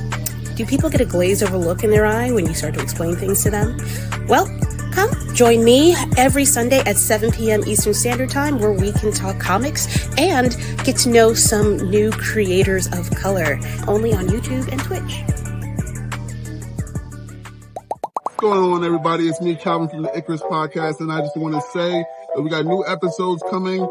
Do people get a glazed over look in their eye when you start to explain things to them? Well, come Join me every Sunday at 7 p.m. Eastern Standard Time, where we can talk comics and get to know some new creators of color, only on YouTube and Twitch. What's going on, everybody? It's me, Calvin, from the Icarus Podcast, and I just want to say that we got new episodes coming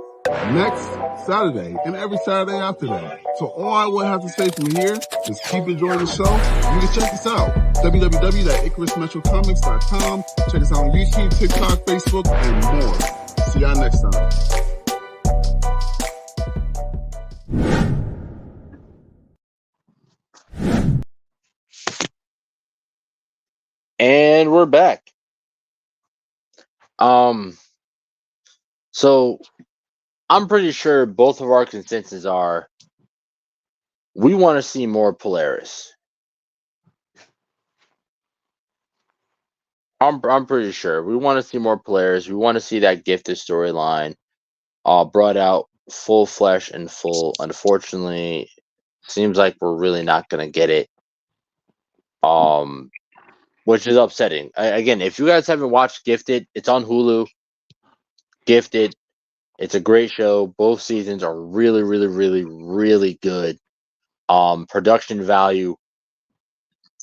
next Saturday and every Saturday after that. So all I will have to say from here is keep enjoying the show. You can check us out, www.icarusmetrocomics.com. Check us out on YouTube, TikTok, Facebook, and more. See y'all next time. And we're back. So I'm pretty sure both of our consensus are we want to see more Polaris. I'm pretty sure we want to see more Polaris. We want to see that gifted storyline brought out full flesh and full. Unfortunately, seems like we're really not gonna get it. Which is upsetting. Again, if you guys haven't watched Gifted, it's on Hulu. Gifted, it's a great show. Both seasons are really, really, really, really good. Production value,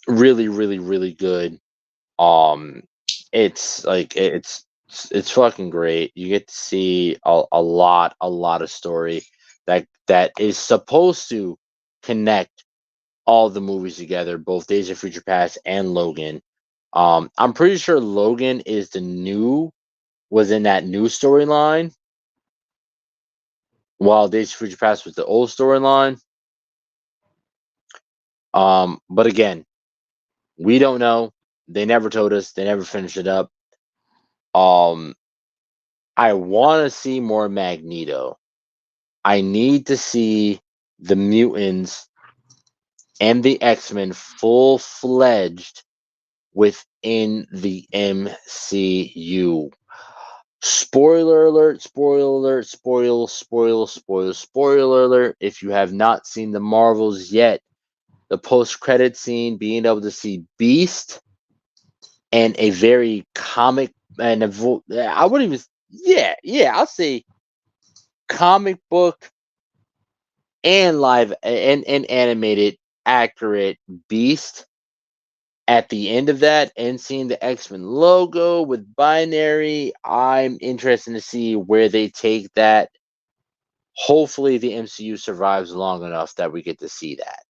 really, really, really good. It's like it's fucking great. You get to see a lot of story that is supposed to connect all the movies together, both Days of Future Past and Logan. I'm pretty sure Logan was in that new storyline, while Days of Future Past was the old storyline. But again, we don't know. They never told us. They never finished it up. I want to see more Magneto. I need to see the mutants and the X-Men full-fledged within the MCU. Spoiler alert, spoiler alert, spoiler alert. If you have not seen the Marvels yet, the post-credit scene, being able to see Beast and a very comic, and I wouldn't even, I'll say comic book and live and animated accurate Beast at the end of that, and seeing the X-Men logo with binary. I'm interested to see where they take that. Hopefully the MCU survives long enough that we get to see that.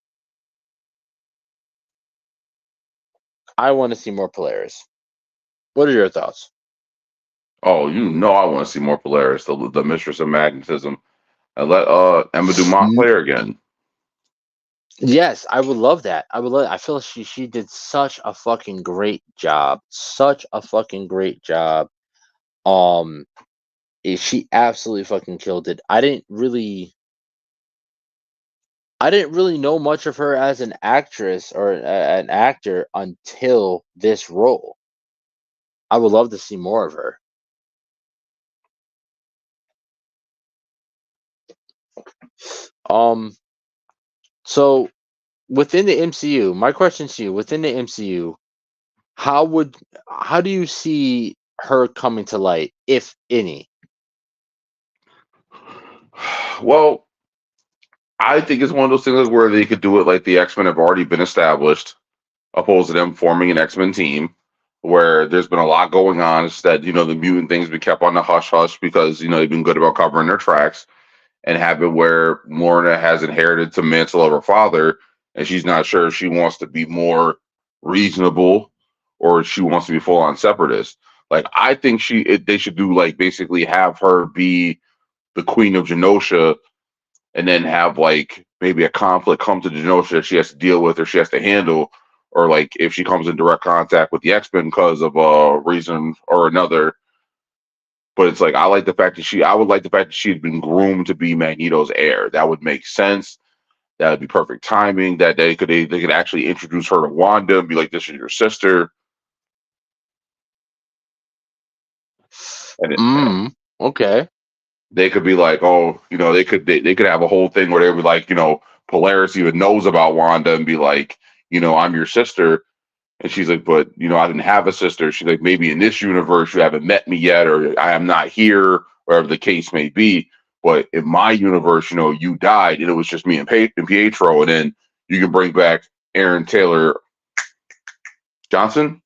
I want to see more Polaris. What are your thoughts? Oh, I want to see more Polaris, the Mistress of Magnetism, and let Emma Dumont play her again. Yes, I would love that. I feel she did such a fucking great job. Such a fucking great job. She absolutely fucking killed it. I didn't really know much of her as an actress or an actor until this role. I would love to see more of her. So within the MCU, my question to you, within the MCU, how do you see her coming to light, if any? Well, I think it's one of those things where they could do it like the X-Men have already been established, opposed to them forming an X-Men team, where there's been a lot going on. It's that, the mutant things be kept on the hush-hush because, they've been good about covering their tracks, and have it where Lorna has inherited the mantle of her father, and she's not sure if she wants to be more reasonable or if she wants to be full-on separatist. Like, I think they should do, like, basically have her be the Queen of Genosha, and then have, like, maybe a conflict come to Genosha she has to deal with or she has to handle, or, like, if she comes in direct contact with the X-Men because of a reason or another. But it's like, I would like the fact that she had been groomed to be Magneto's heir. That would make sense. That would be perfect timing. That they could actually introduce her to Wanda and be like, "This is your sister." And okay. They could be like, oh, they could have a whole thing where they would like, Polaris even knows about Wanda and be like, I'm your sister, And she's like, but, I didn't have a sister. She's like, maybe in this universe you haven't met me yet, or I am not here, wherever the case may be. But in my universe, you died, and it was just me and Pietro. And then you can bring back Aaron Taylor Johnson?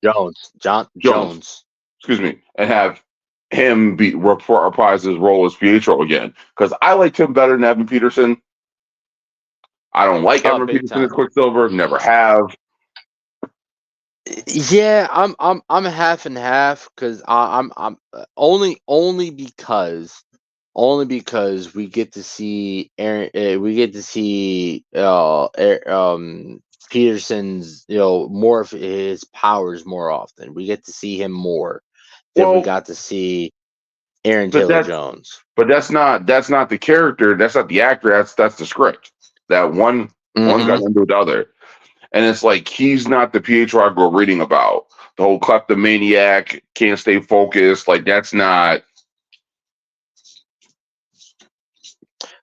Jones. Excuse me. And have him reprise his role as Pietro again. Because I liked him better than Evan Peterson. I don't like Evan Big Peterson time. as Quicksilver. Never have. Yeah, I'm half and half because I'm only because we get to see Aaron, we get to see Peterson's more of his powers more often. We get to see him more than we got to see Aaron Taylor Jones. But that's not the character. That's not the actor. That's the script. That one's got nothing to do with the other. And it's like he's not the Pietro I grew up reading about. The whole kleptomaniac, can't stay focused. Like, that's not.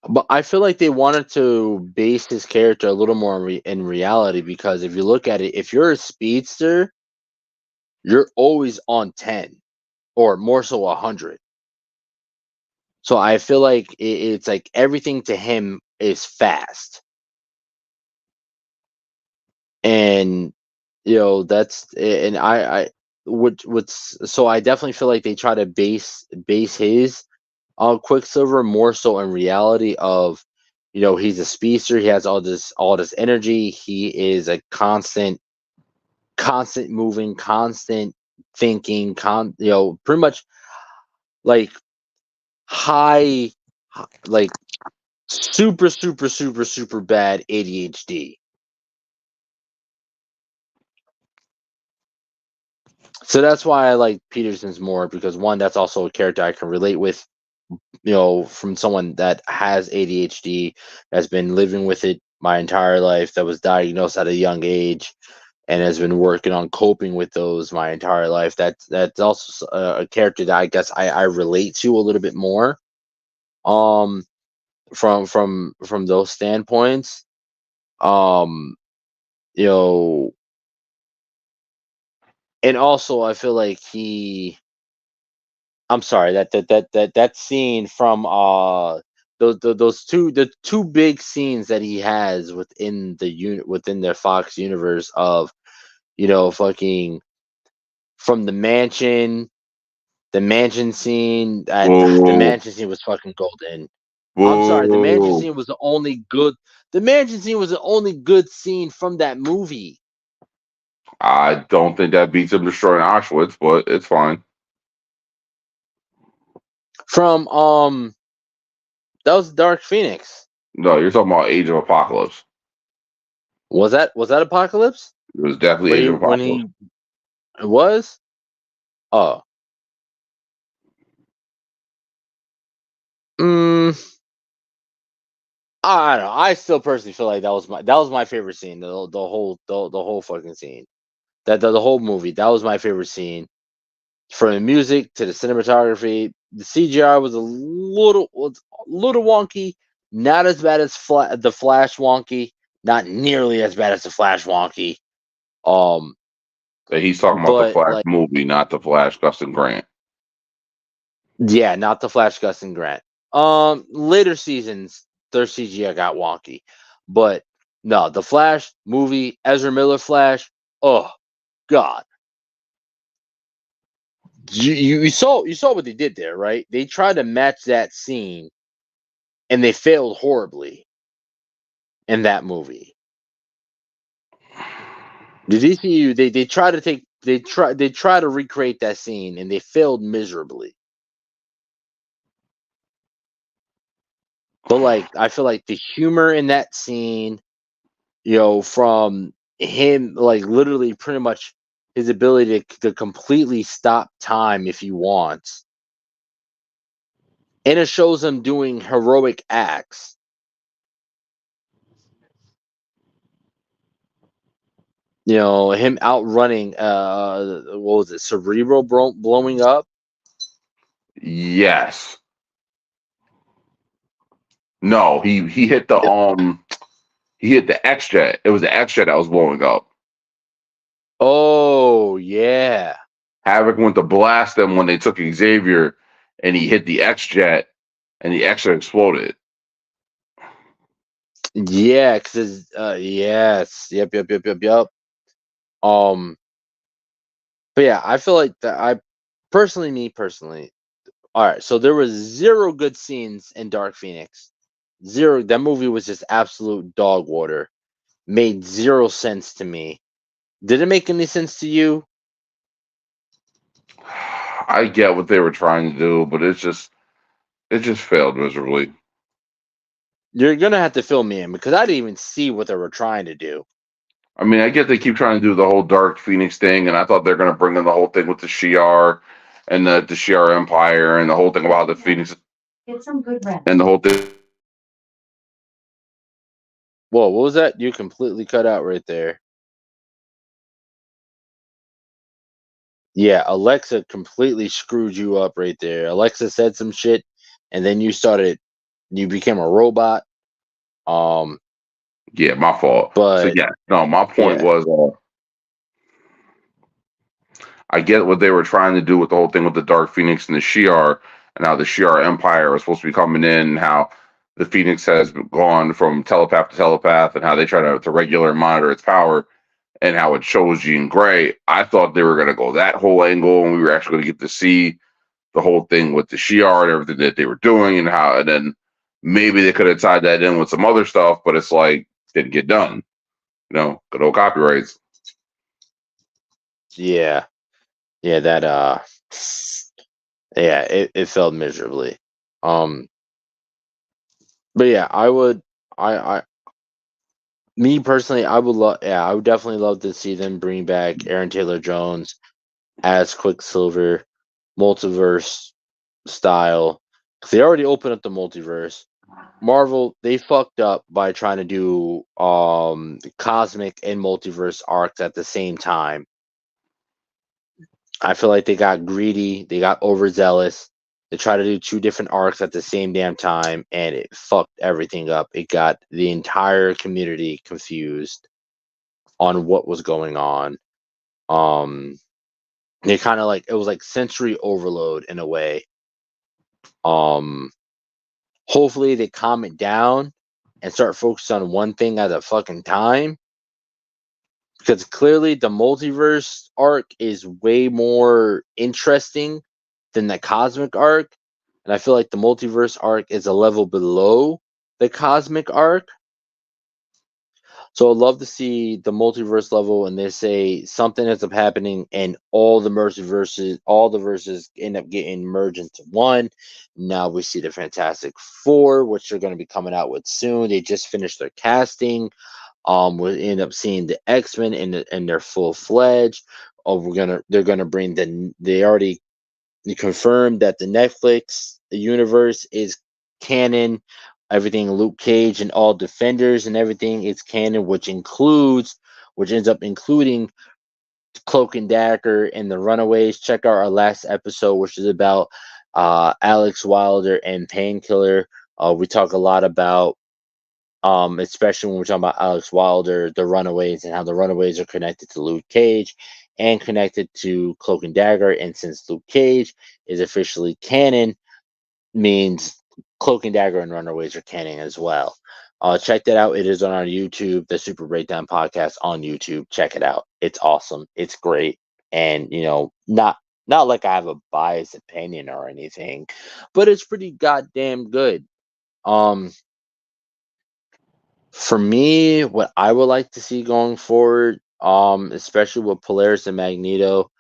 But I feel like they wanted to base his character a little more in reality, because if you look at it, if you're a speedster, you're always on 10 or more so 100. So I feel like it's like everything to him is fast. And that's, and I so I definitely feel like they try to base his Quicksilver more so in reality of, he's a speedster, he has all this energy, he is a constant moving, constant thinking, pretty much like high, like super bad ADHD. So that's why I like Peterson's more, because one, that's also a character I can relate with, from someone that has ADHD, has been living with it my entire life, that was diagnosed at a young age, and has been working on coping with those my entire life. That's also a character that I guess I relate to a little bit more, from those standpoints. And also I feel like I'm sorry, that scene from the two big scenes that he has within the Fox universe of, fucking from the mansion scene. The mansion scene was fucking golden. I'm sorry, the mansion scene was the only good. The mansion scene was the only good scene from that movie. I don't think that beats him destroying Auschwitz, but it's fine. From that was Dark Phoenix. No, you're talking about Age of Apocalypse. Was that Apocalypse? It was definitely Age of Apocalypse. It was? Oh. I don't know. I still personally feel like that was my favorite scene. The whole fucking scene. The whole movie. That was my favorite scene. From the music to the cinematography, the CGI was a little wonky. Not as bad as the Flash wonky. Not nearly as bad as the Flash wonky. He's talking about the Flash movie, not the Flash Gus and Grant. Yeah, not the Flash Gus and Grant. Later seasons, their CGI got wonky, but no, the Flash movie, Ezra Miller Flash. Oh God, you saw what they did there, right? They tried to match that scene, and they failed horribly in that movie. The DCU, they try to recreate that scene, and they failed miserably. But I feel like the humor in that scene, from him, literally pretty much his ability to completely stop time if he wants. And it shows him doing heroic acts. Him outrunning, what was it, Cerebro blowing up? Yes. No, he hit the X-Jet. It was the X-Jet that was blowing up. Oh yeah. Havoc went to blast them when they took Xavier, and he hit the X jet, and the X exploded. Yeah, because yes, yep. Um, but yeah, I feel like that. Me personally, all right. So there was zero good scenes in Dark Phoenix. Zero. That movie was just absolute dog water. Made zero sense to me. Did it make any sense to you? I get what they were trying to do, but it just failed miserably. You're gonna have to fill me in because I didn't even see what they were trying to do. I mean, I get they keep trying to do the whole Dark Phoenix thing, and I thought they're going to bring in the whole thing with the Shi'ar and the Shi'ar Empire and the whole thing about the Phoenix and the whole thing. Whoa, what was that? You completely cut out right there. Yeah, Alexa completely screwed you up right there. Alexa said some shit, and then you became a robot. Yeah, my fault. So But yeah, no, my point yeah, was, I get what they were trying to do with the whole thing with the Dark Phoenix and the Shi'ar, and how the Shi'ar Empire was supposed to be coming in, and how the Phoenix has gone from telepath to telepath, and how they try to regular monitor its power, and how it shows Jean Grey. I thought they were going to go that whole angle, and we were actually going to get to see the whole thing with the Shi'ar and everything that they were doing, and how, and then maybe they could have tied that in with some other stuff, but it's like didn't get done. Good old copyrights. yeah, yeah. It failed miserably. Um, but yeah, I, me personally, I would love, yeah, I would definitely love to see them bring back Aaron Taylor Jones as Quicksilver, multiverse style. 'Cause they already opened up the multiverse. Marvel, they fucked up by trying to do cosmic and multiverse arcs at the same time. I feel like they got greedy, they got overzealous. They tried to do two different arcs at the same damn time, and it fucked everything up. It got the entire community confused on what was going on. Um, they kind of like it was like sensory overload in a way. Um, hopefully they calm it down and start focusing on one thing at a fucking time. Because clearly the multiverse arc is way more interesting than the cosmic arc. And I feel like the multiverse arc is a level below the cosmic arc. So I'd love to see the multiverse level and they say something ends up happening and all the verses end up getting merged into one. Now we see the Fantastic Four, which they're going to be coming out with soon. They just finished their casting. We'll end up seeing the X-Men in their full fledged. They're gonna bring they already confirmed that the Netflix universe is canon. Everything Luke Cage and all Defenders and everything is canon, which ends up including Cloak and Dagger and the Runaways. Check out our last episode, which is about Alex Wilder and Painkiller. We talk a lot about especially when we're talking about Alex Wilder, the Runaways, and how the Runaways are connected to Luke Cage and connected to Cloak and Dagger. And since Luke Cage is officially canon, means Cloak and Dagger and Runaways are canon as well. Check that out. It is on our YouTube, the Super Breakdown Podcast on YouTube. Check it out. It's awesome. It's great. And not like I have a biased opinion or anything, but it's pretty goddamn good. For me, what I would like to see going forward, especially with Polaris and Magneto,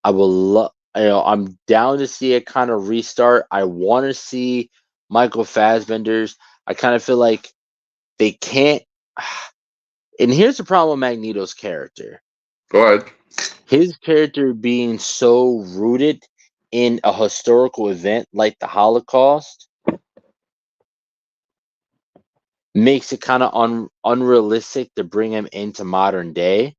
I will love. I'm down to see it kind of restart. I want to see Michael Fassbender's. I kind of feel like they can't. And here's the problem with Magneto's character. Go ahead. His character being so rooted in a historical event like the Holocaust makes it kind of unrealistic to bring him into modern day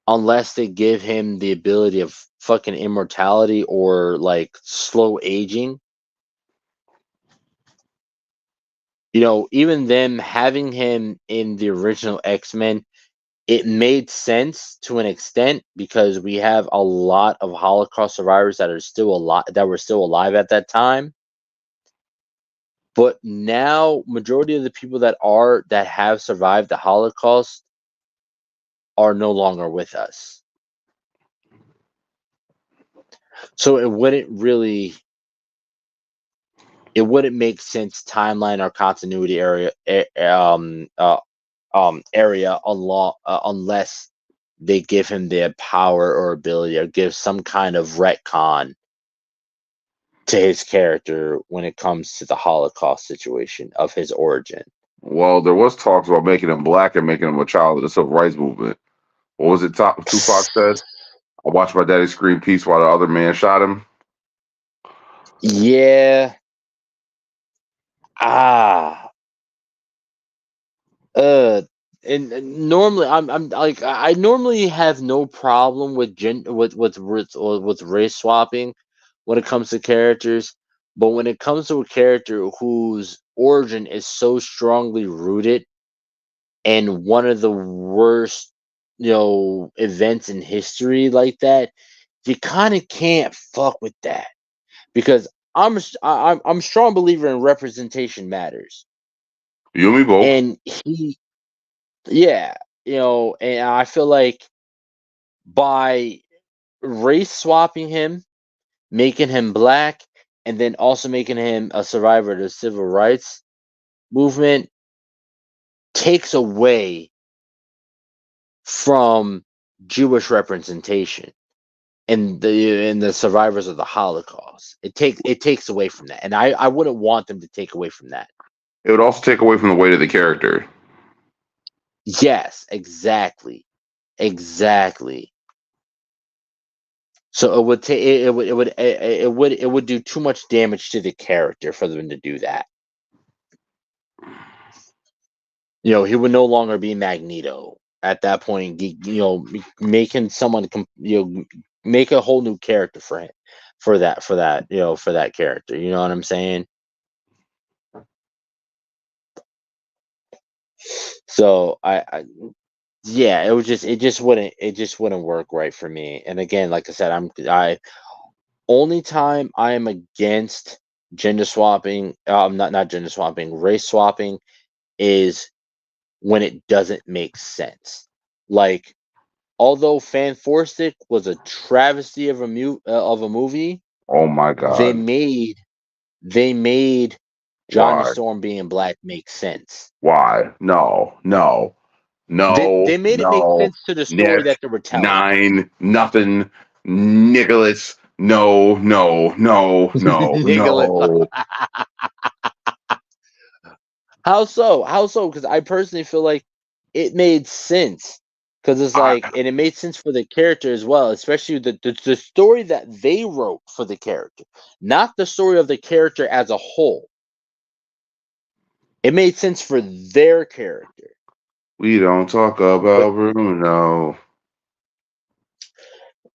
unless they give him the ability of fucking immortality or like slow aging. Even them having him in the original X-Men, it made sense to an extent because we have a lot of Holocaust survivors that are still alive, that were still alive at that time. But now, majority of the people that have survived the Holocaust are no longer with us. So it wouldn't make sense timeline or continuity area unless they give him the power or ability or give some kind of retcon to his character when it comes to the Holocaust situation of his origin. Well, there was talks about making him black and making him a child of the civil rights movement. What was it Tupac said? I watched my daddy scream peace while the other man shot him. Yeah. And normally I'm like I normally have no problem with with race swapping when it comes to characters, but when it comes to a character whose origin is so strongly rooted in one of the worst, events in history like that, you kind of can't fuck with that because I'm a strong believer in representation matters. You and me both. And yeah, and I feel like by race swapping him, making him black, and then also making him a survivor of the civil rights movement takes away from Jewish representation and the survivors of the Holocaust. It takes away from that, and I wouldn't want them to take away from that. It would also take away from the weight of the character. Yes, exactly. So it would take it would do too much damage to the character for them to do that. He would no longer be Magneto at that point. Making someone make a whole new character for him for that character. You know what I'm saying? So yeah, it just wouldn't work right for me. And again, like I said, only time I am against gender swapping, not gender swapping, race swapping, is when it doesn't make sense. Like, although Fanforstic was a travesty of a movie, Oh my they god! made Johnny Why? Storm being black make sense. Why? No, no, no, They made it make no. sense to the story Nick, that they were telling. 9-0. Nicholas, no, no, no, no, Nicholas. no. How so? How so? Because I personally feel like it made sense. Because it's I, like, and it made sense for the character as well, especially the story that they wrote for the character, not the story of the character as a whole. It made sense for their character. we don't talk But about Bruno.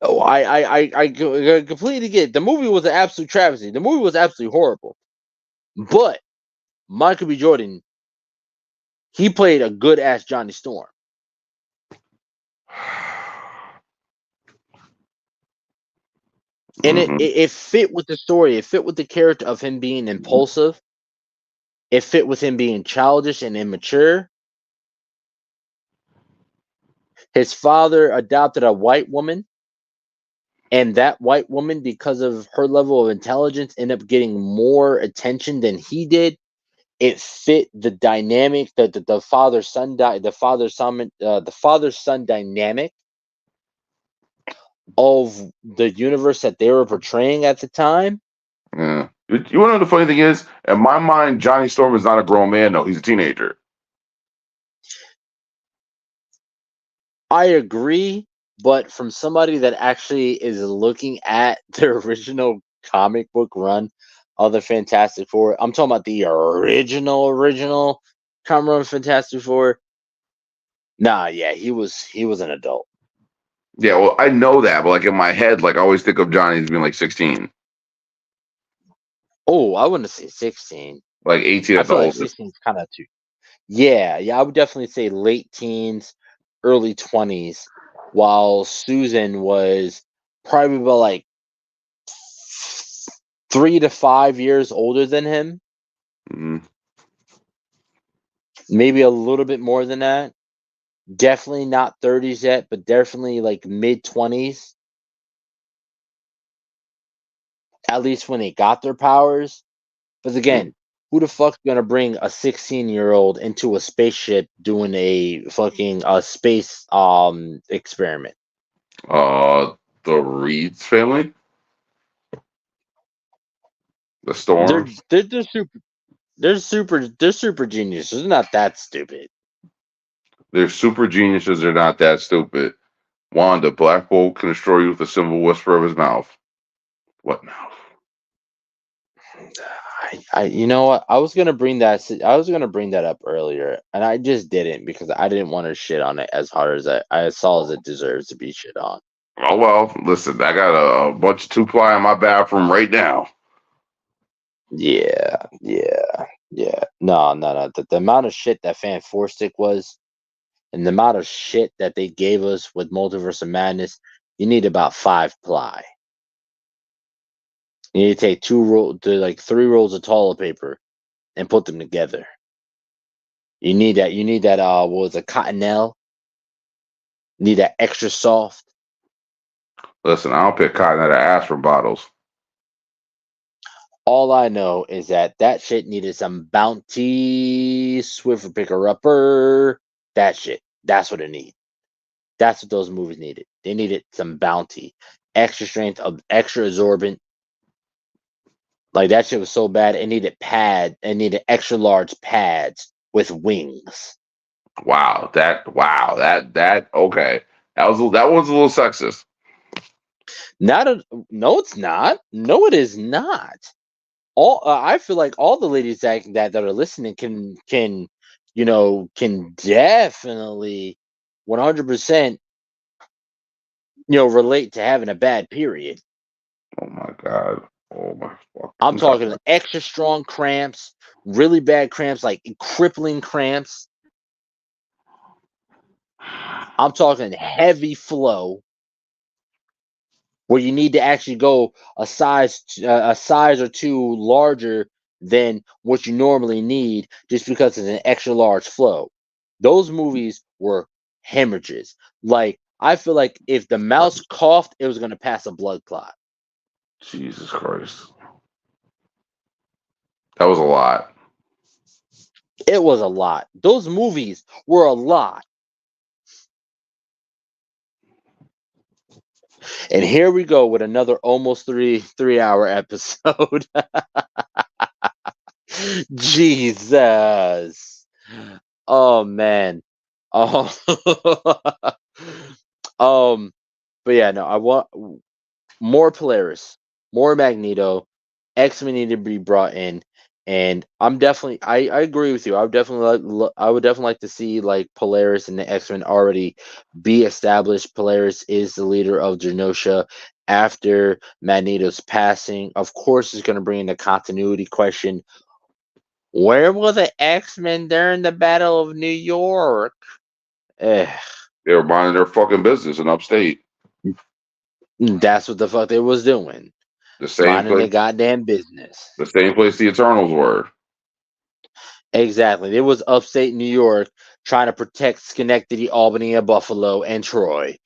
oh, I completely get it. The movie was an absolute travesty. The movie was absolutely horrible. But Michael B. Jordan, he played a good ass Johnny Storm. And it fit with the story. It fit with the character of him being impulsive. It fit with him being childish and immature. His father adopted a white woman, and that white woman, because of her level of intelligence, ended up getting more attention than he did. It fit the dynamic that the father son dynamic of the universe that they were portraying at the time. Yeah. You want to know the funny thing is? In my mind, Johnny Storm is not a grown man, though. He's a teenager. I agree, but from somebody that actually is looking at the original comic book run of the Fantastic Four, I'm talking about the original comic run Fantastic Four. Nah, yeah, he was an adult. Yeah, well, I know that, but like in my head, like I always think of Johnny as being like 16. Oh, I wouldn't say 16. Like 18 I at the feel like oldest. 16 is kind of too. Yeah, I would definitely say late teens, early 20s, while Susan was probably about like 3 to 5 years older than him. Mhm. Maybe a little bit more than that. Definitely not 30s yet, but definitely like mid 20s. At least when they got their powers. But again, who the fuck's gonna bring a 16-year-old into a spaceship doing a fucking space experiment? The Reeds family, the They're Storm. they're super they're super geniuses. They're not that stupid. They're super geniuses. They're not that stupid. Wanda, Black Bolt can destroy you with a simple whisper of his mouth. What mouth? You know what? I was gonna bring that up earlier, and I just didn't because I didn't want to shit on it as hard as I saw as it deserves to be shit on. Oh well, listen, I got a bunch of 2-ply in my bathroom right now. Yeah. No. The amount of shit that Fan Four Stick was, and the amount of shit that they gave us with Multiverse of Madness, you need about 5-ply. You need to take 3 rolls of toilet paper and put them together. You need that. You need that. What was it? Cottonelle. You need that extra soft. Listen, I don't pick cotton out of aspirin bottles. All I know is that shit needed some bounty, Swiffer picker upper. That shit. That's what it needed. That's what those movies needed. They needed some bounty, extra strength, extra absorbent. Like that shit was so bad. It needed extra large pads with wings. Wow, that okay. That one's a little sexist. No, it's not. No, it is not. I feel like all the ladies that are listening can definitely 100% relate to having a bad period. Oh my god. Oh my I'm fucking talking god. extra strong cramps, really bad cramps, like crippling cramps. I'm talking heavy flow where you need to actually go a size or two larger than what you normally need just because it's an extra large flow. Those movies were hemorrhages. Like I feel like if the mouse coughed, it was going to pass a blood clot. Jesus Christ. That was a lot. It was a lot. Those movies were a lot. And here we go with another almost 3 hour episode. Jesus. Oh man. Oh. But yeah, no, I want more Polaris, more Magneto. X-Men need to be brought in, and I agree with you. I would definitely like to see like Polaris and the X-Men already be established. Polaris is the leader of Genosha after Magneto's passing. Of course, it's going to bring in the continuity question. Where were the X-Men during the Battle of New York? Eh, They were minding their fucking business in upstate. that's what the fuck they was doing. The same Minding their place goddamn business. the same place the Eternals were. Exactly. It was upstate New York trying to protect Schenectady, Albany, and Buffalo, and Troy.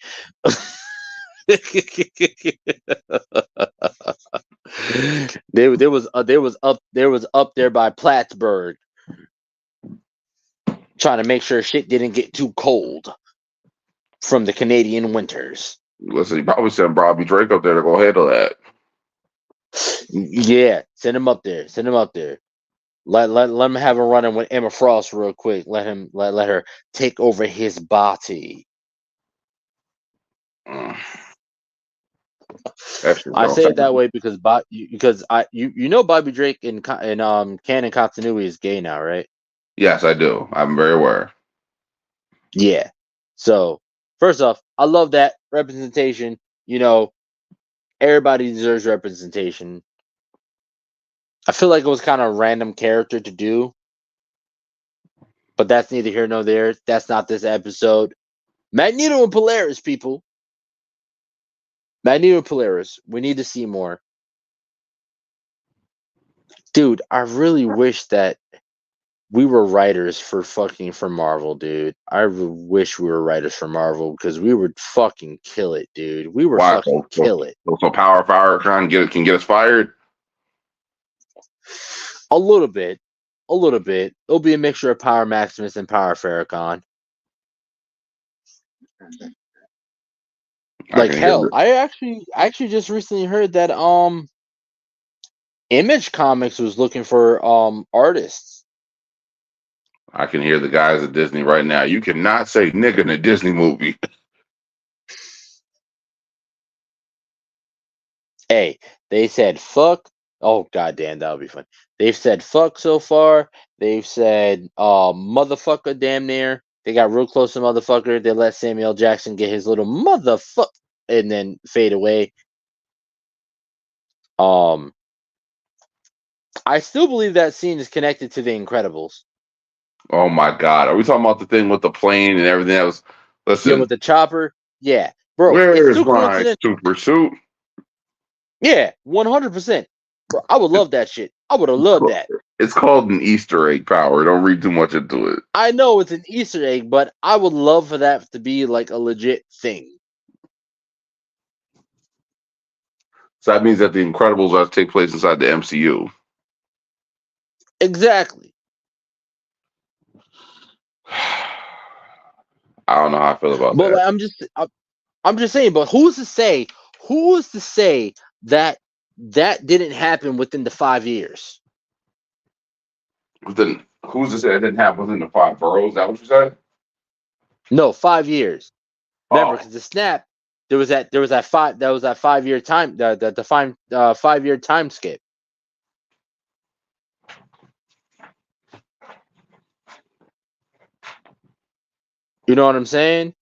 There was up there by Plattsburgh, trying to make sure shit didn't get too cold from the Canadian winters. Listen, you probably sent Bobby Drake up there to go handle that. Yeah, send him up there. Send him up there. Let him have a run in with Emma Frost real quick. Let her take over his body. Mm. That shit I don't say it that sound- way because Bobby Drake in canon continuity is gay now, right? Yes, I do. I'm very aware. Yeah. So first off, I love that representation. Everybody deserves representation. I feel like it was kind of a random character to do, but that's neither here nor there. That's not this episode. Magneto and Polaris, people. Magneto and Polaris. We need to see more. Dude, I really wish that we were writers for Marvel, dude. I wish we were writers for Marvel because we would fucking kill it, dude. We were Why? fucking kill it. So Power can get us fired. A little bit. It'll be a mixture of Power Maximus and Power Farrakhan. Like hell, I actually just recently heard that Image Comics was looking for artists. I can hear the guys at Disney right now. You cannot say nigga in a Disney movie. Hey, they said fuck. Oh goddamn, that would be fun. They've said fuck so far. They've said motherfucker damn near. They got real close to motherfucker. They let Samuel Jackson get his little motherfucker and then fade away. I still believe that scene is connected to The Incredibles. Oh my god, are we talking about the thing with the plane and everything else? Listen, Yeah, with the chopper. Yeah, bro. Where's my super suit? Yeah, 100%. Bro, I would love that shit. I would have loved that. It's called an Easter egg, Power. Don't read too much into it. I know it's an Easter egg, but I would love for that to be like a legit thing. So that means that The Incredibles have to take place inside the MCU. Exactly. I don't know how I feel about but that. Like, I'm just saying. But who's to say? Who's to say that didn't happen within the 5 years? Then who's to say it didn't happen within the 5 boroughs? Is that what you said? No, 5 years. Remember, because the snap, there was that 5 year time, the 5 year time skip. You know what I'm saying?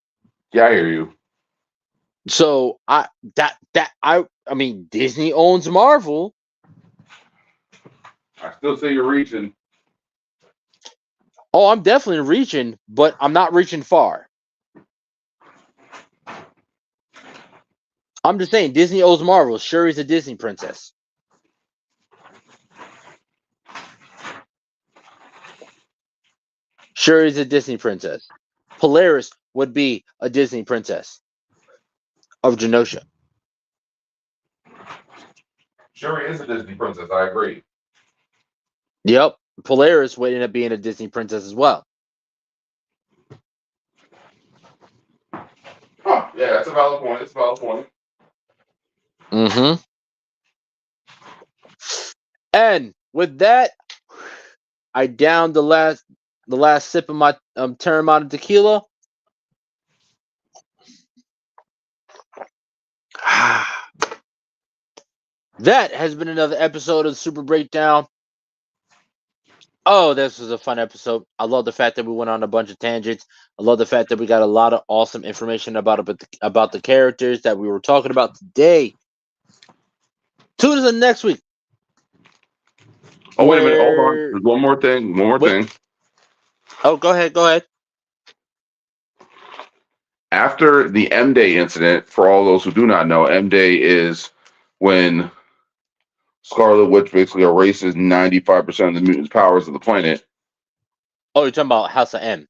Yeah, I hear you. So I mean, Disney owns Marvel. I still say you're reaching. Oh, I'm definitely reaching, but I'm not reaching far. I'm just saying, Disney owns Marvel. Shuri's a Disney princess. Shuri's a Disney princess. Polaris would be a Disney princess of Genosha. Shuri is a Disney princess. I agree. Yep. Polaris would end up being a Disney princess as well. Huh, yeah, that's a valid point. It's a valid point. Mm-hmm. And with that, I downed the last sip of my Terramana tequila. That has been another episode of the Super Breakdown. Oh, this was a fun episode. I love the fact that we went on a bunch of tangents. I love the fact that we got a lot of awesome information about the characters that we were talking about today. Tune us in next week. Oh, wait a minute. Hold on. There's one more thing. Oh, go ahead. After the M-Day incident, for all those who do not know, M-Day is when Scarlet Witch basically erases 95% of the mutants' powers of the planet. Oh, you're talking about House of M.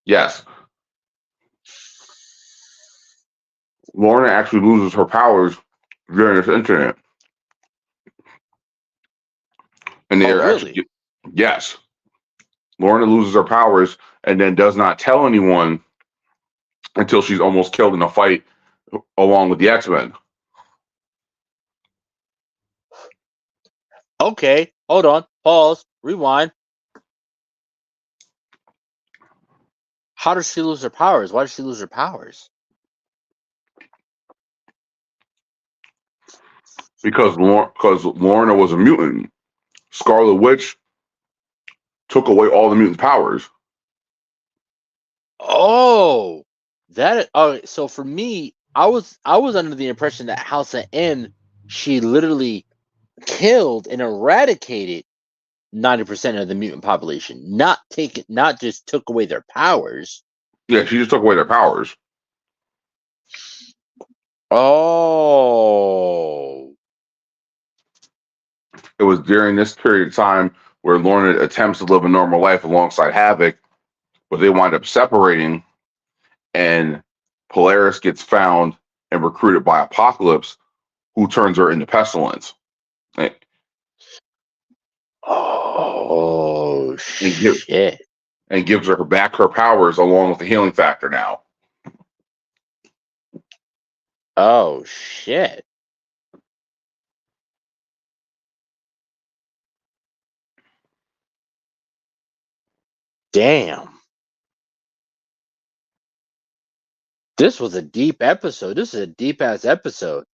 Yes. Lorna actually loses her powers during this incident. And they're really? Yes. Lorna loses her powers and then does not tell anyone until she's almost killed in a fight along with the X-Men. Okay, hold on. Pause. Rewind. How does she lose her powers? Why does she lose her powers? Because Lorna was a mutant. Scarlet Witch took away all the mutant powers. Oh, so for me, I was under the impression that House of M, she literally killed and eradicated 90% of the mutant population, not just took away their powers. Yeah, she just took away their powers. Oh. It was during this period of time where Lorna attempts to live a normal life alongside Havoc, but they wind up separating, and Polaris gets found and recruited by Apocalypse, who turns her into Pestilence. And, Oh, and, give, shit. and gives her back her powers along with the healing factor now. Oh, shit. Damn. This was a deep episode. This is a deep ass episode.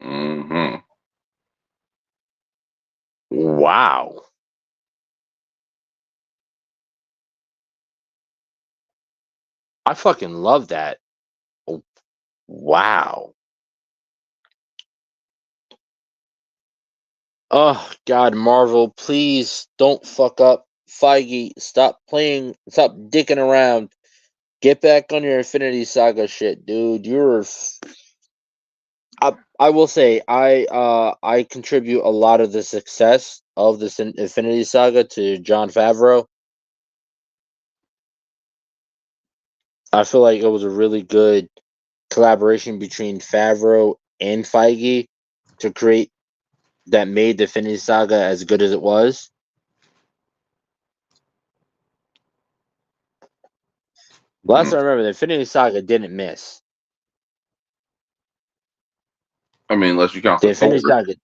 Mm-hmm. Wow. I fucking love that. Oh, wow. Oh, God, Marvel, please don't fuck up. Feige, stop playing, stop dicking around. Get back on your Infinity Saga shit, dude. I will say I contribute a lot of the success of this Infinity Saga to Jon Favreau. I feel like it was a really good collaboration between Favreau and Feige to create that made the Infinity Saga as good as it was. Last I remember, the Infinity Saga didn't miss. I mean, unless you count The the Infinity Thor. Saga.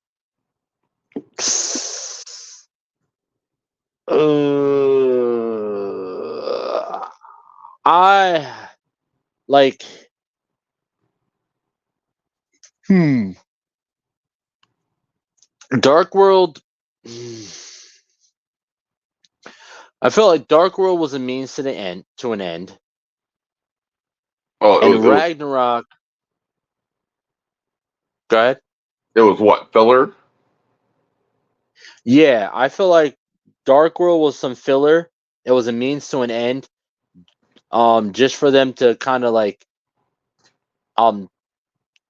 I like. Dark World. I feel like Dark World was a means to an end, Oh, and Ragnarok. Go ahead. it was what, filler? Yeah, I feel like Dark World was some filler. It was a means to an end. Just for them to kind of like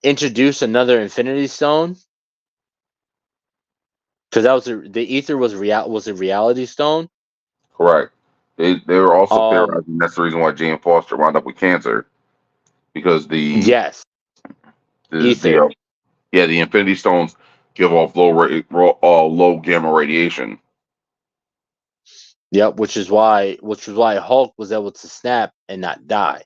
introduce another Infinity Stone. Because that was the ether was a reality stone. Correct. They were also Um theorizing that's the reason why Jane Foster wound up with cancer, because yes, the ether. the Infinity Stones give off low gamma radiation. Yep, which is why Hulk was able to snap and not die.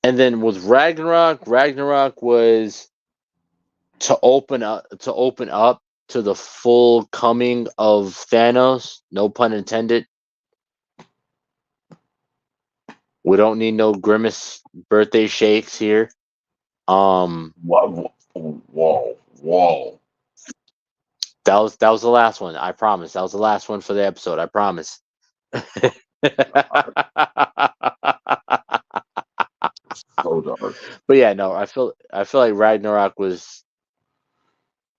And then with Ragnarok was to open up to the full coming of Thanos, no pun intended. We don't need no Grimace birthday shakes here. Whoa. That was the last one. I promise. That was the last one for the episode. I promise. So dark. But yeah, no, I feel like Ragnarok was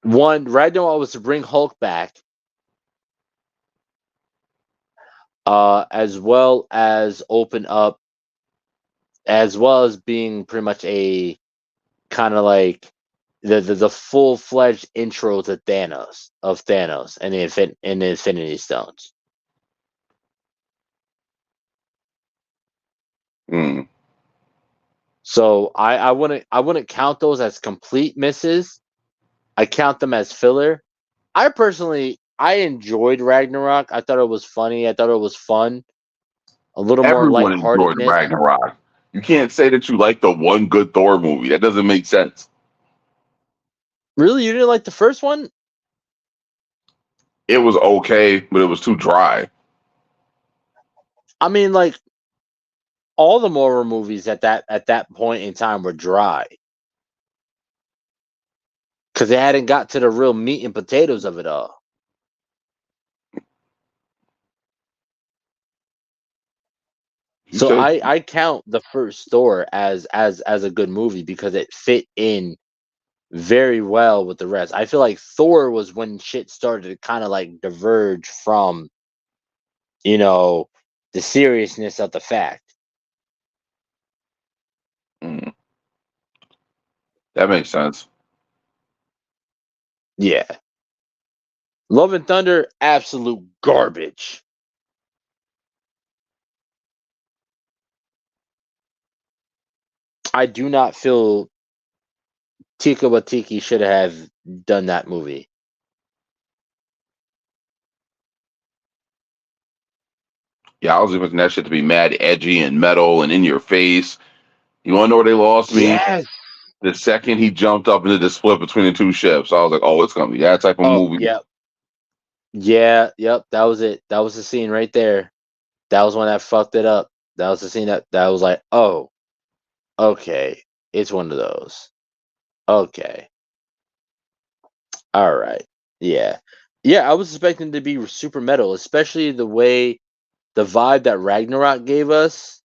to bring Hulk back, as well as open up, as well as being pretty much a kind of like the full fledged intro to Thanos and the Infinity Stones. Mm. So I wouldn't count those as complete misses. I count them as filler. I personally enjoyed Ragnarok. I thought it was funny. I thought it was fun. A little more Everyone enjoyed lightheartedness. Ragnarok. You can't say that you like the one good Thor movie. That doesn't make sense. Really, you didn't like the first one? It was okay, but it was too dry. I mean, like all the Marvel movies at that point in time were dry because they hadn't got to the real meat and potatoes of it all. So I count the first Thor as a good movie because it fit in very well with the rest. I feel like Thor was when shit started to kind of like diverge from, the seriousness of the fact. Mm. That makes sense. Yeah. Love and Thunder, absolute garbage. I do not feel Tika Waititi should have done that movie. Yeah, I was expecting that shit to be mad edgy and metal and in your face. You want to know where they lost me? Yes. The second he jumped up into the split between the two ships, I was like, "Oh, it's gonna be that type of Oh, movie." yep. Yeah, yep. That was it. That was the scene right there. That was when that fucked it up. That was the scene that was like, oh, okay. It's one of those. Okay. All right. Yeah. Yeah, I was expecting to be super metal, especially the way the vibe that Ragnarok gave us.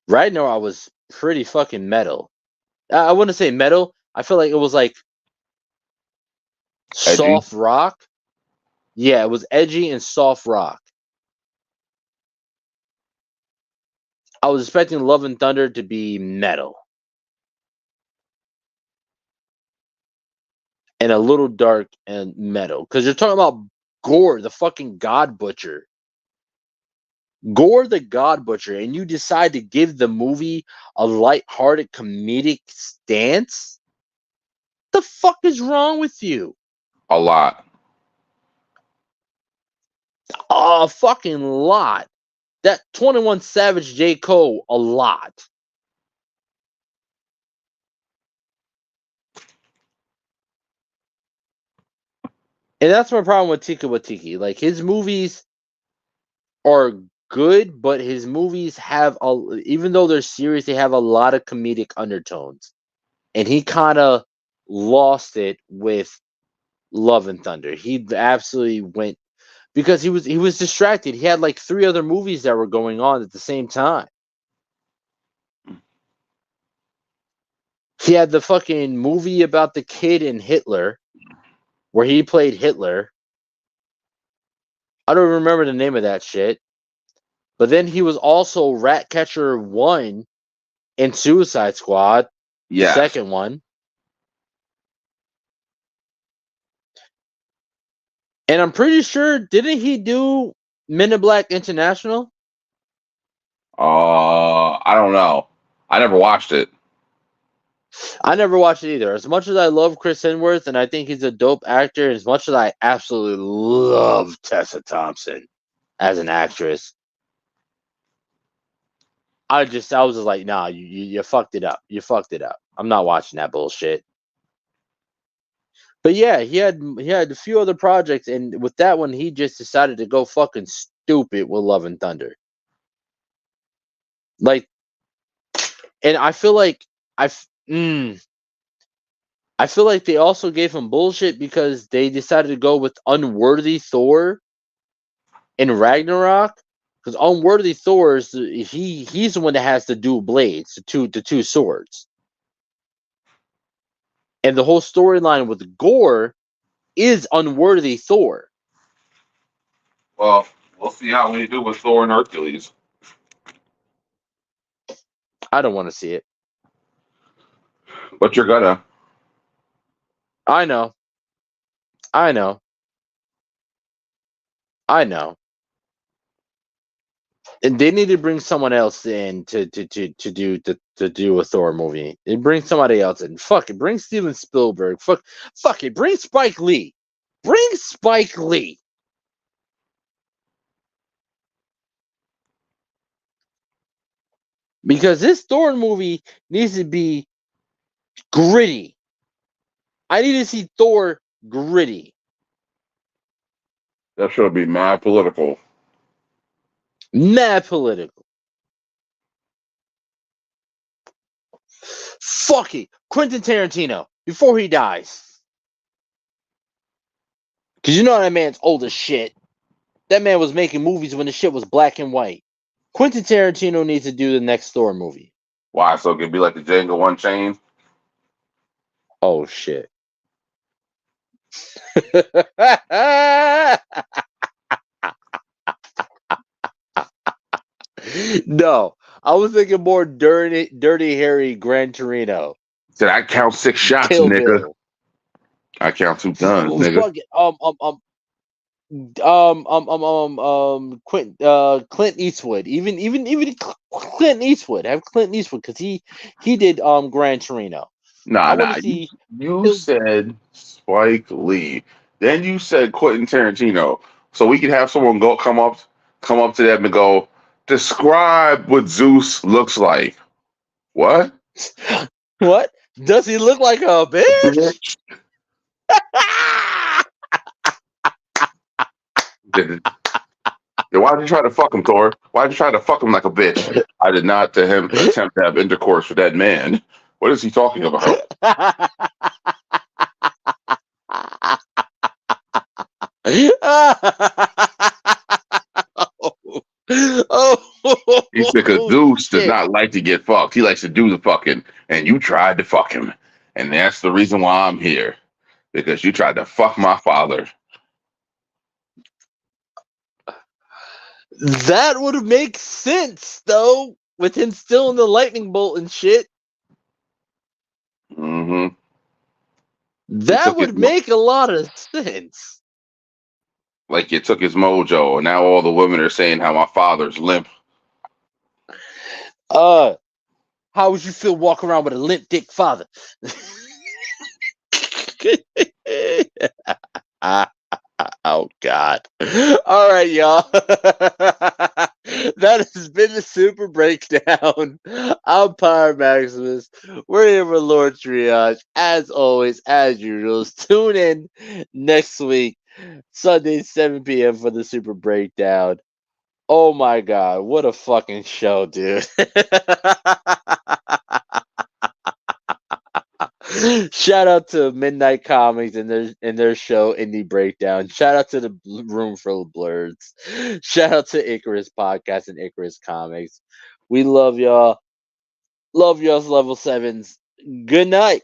Ragnarok was pretty fucking metal. I wouldn't say metal. I feel like it was like Edgy. soft rock. Yeah, it was edgy and soft rock. I was expecting Love and Thunder to be metal and a little dark and metal because you're talking about Gore, the fucking God Butcher. Gore the God Butcher, and you decide to give the movie a light-hearted comedic stance? The fuck is wrong with you? A lot. A fucking lot. That 21 Savage J. Cole, a lot. And that's my problem with Tika Waititi. Like, his movies are good, but his movies have, even though they're serious, they have a lot of comedic undertones. And he kind of lost it with Love and Thunder. He absolutely went because he was distracted. He had like 3 other movies that were going on at the same time. He had the fucking movie about the kid and Hitler, where he played Hitler. I don't remember the name of that shit. But then he was also Ratcatcher 1 in Suicide Squad, the Yes. second one. And I'm pretty sure, didn't he do Men in Black International? I don't know. I never watched it. I never watched it either. As much as I love Chris Hemsworth and I think he's a dope actor, as much as I absolutely love Tessa Thompson as an actress, I was just like, nah, you fucked it up. You fucked it up. I'm not watching that bullshit. But yeah, he had a few other projects, and with that one, he just decided to go fucking stupid with Love and Thunder. Like, and I feel like I feel like they also gave him bullshit because they decided to go with Unworthy Thor in Ragnarok. Because Unworthy Thor is he's the one that has the dual blades, the two swords, and the whole storyline with Gore is Unworthy Thor. Well, we'll see how we do with Thor and Hercules. I don't want to see it. But you're gonna. I know. I know. I know. And they need to bring someone else in to do a Thor movie. And bring somebody else in. Fuck it. Bring Steven Spielberg. Fuck it. Bring Spike Lee. Bring Spike Lee. Because this Thor movie needs to be gritty. I need to see Thor gritty. That should be mad political. Mad political. Fuck it. Quentin Tarantino. Before he dies. Because you know that man's old as shit. That man was making movies when the shit was black and white. Quentin Tarantino needs to do the next Thor movie. Why? So it could be like the Django Unchained? Oh shit. No, I was thinking more Dirty Harry Gran Torino. Said I count 6 shots, Kill nigga. Bill. I count 2 guns, nigga. Fuck it. Clint Eastwood. Even Clint Eastwood. Have Clint Eastwood because he did Gran Torino. I want to see. You said Spike Lee. Then you said Quentin Tarantino. So we could have someone come up to them and go, describe what Zeus looks like. What? What? Does he look like a bitch? Then why'd you try to fuck him, Thor? Why'd you try to fuck him like a bitch? I did not to him attempt to have intercourse with that man. What is he talking about? He said, because Zeus does not like to get fucked. He likes to do the fucking, and you tried to fuck him. And that's the reason why I'm here. Because you tried to fuck my father. That would have make sense, though, with him still in the lightning bolt and shit. Mm-hmm. That would make a lot of sense. Like you took his mojo, and now all the women are saying how my father's limp. How would you feel walking around with a limp dick father? Oh God. All right, y'all. That has been the Super Breakdown. I'm Power Maximus. We're here with Lord Triage. As always, as usual, tune in next week, Sunday, 7 p.m. for the Super Breakdown. Oh my God, what a fucking show, dude. Shout out to Midnight Comics and their show Indie Breakdown. Shout out to the Room Full of Blurs. Shout out to Icarus Podcast and Icarus Comics. We love y'all. Love y'all's level 7s. Good night.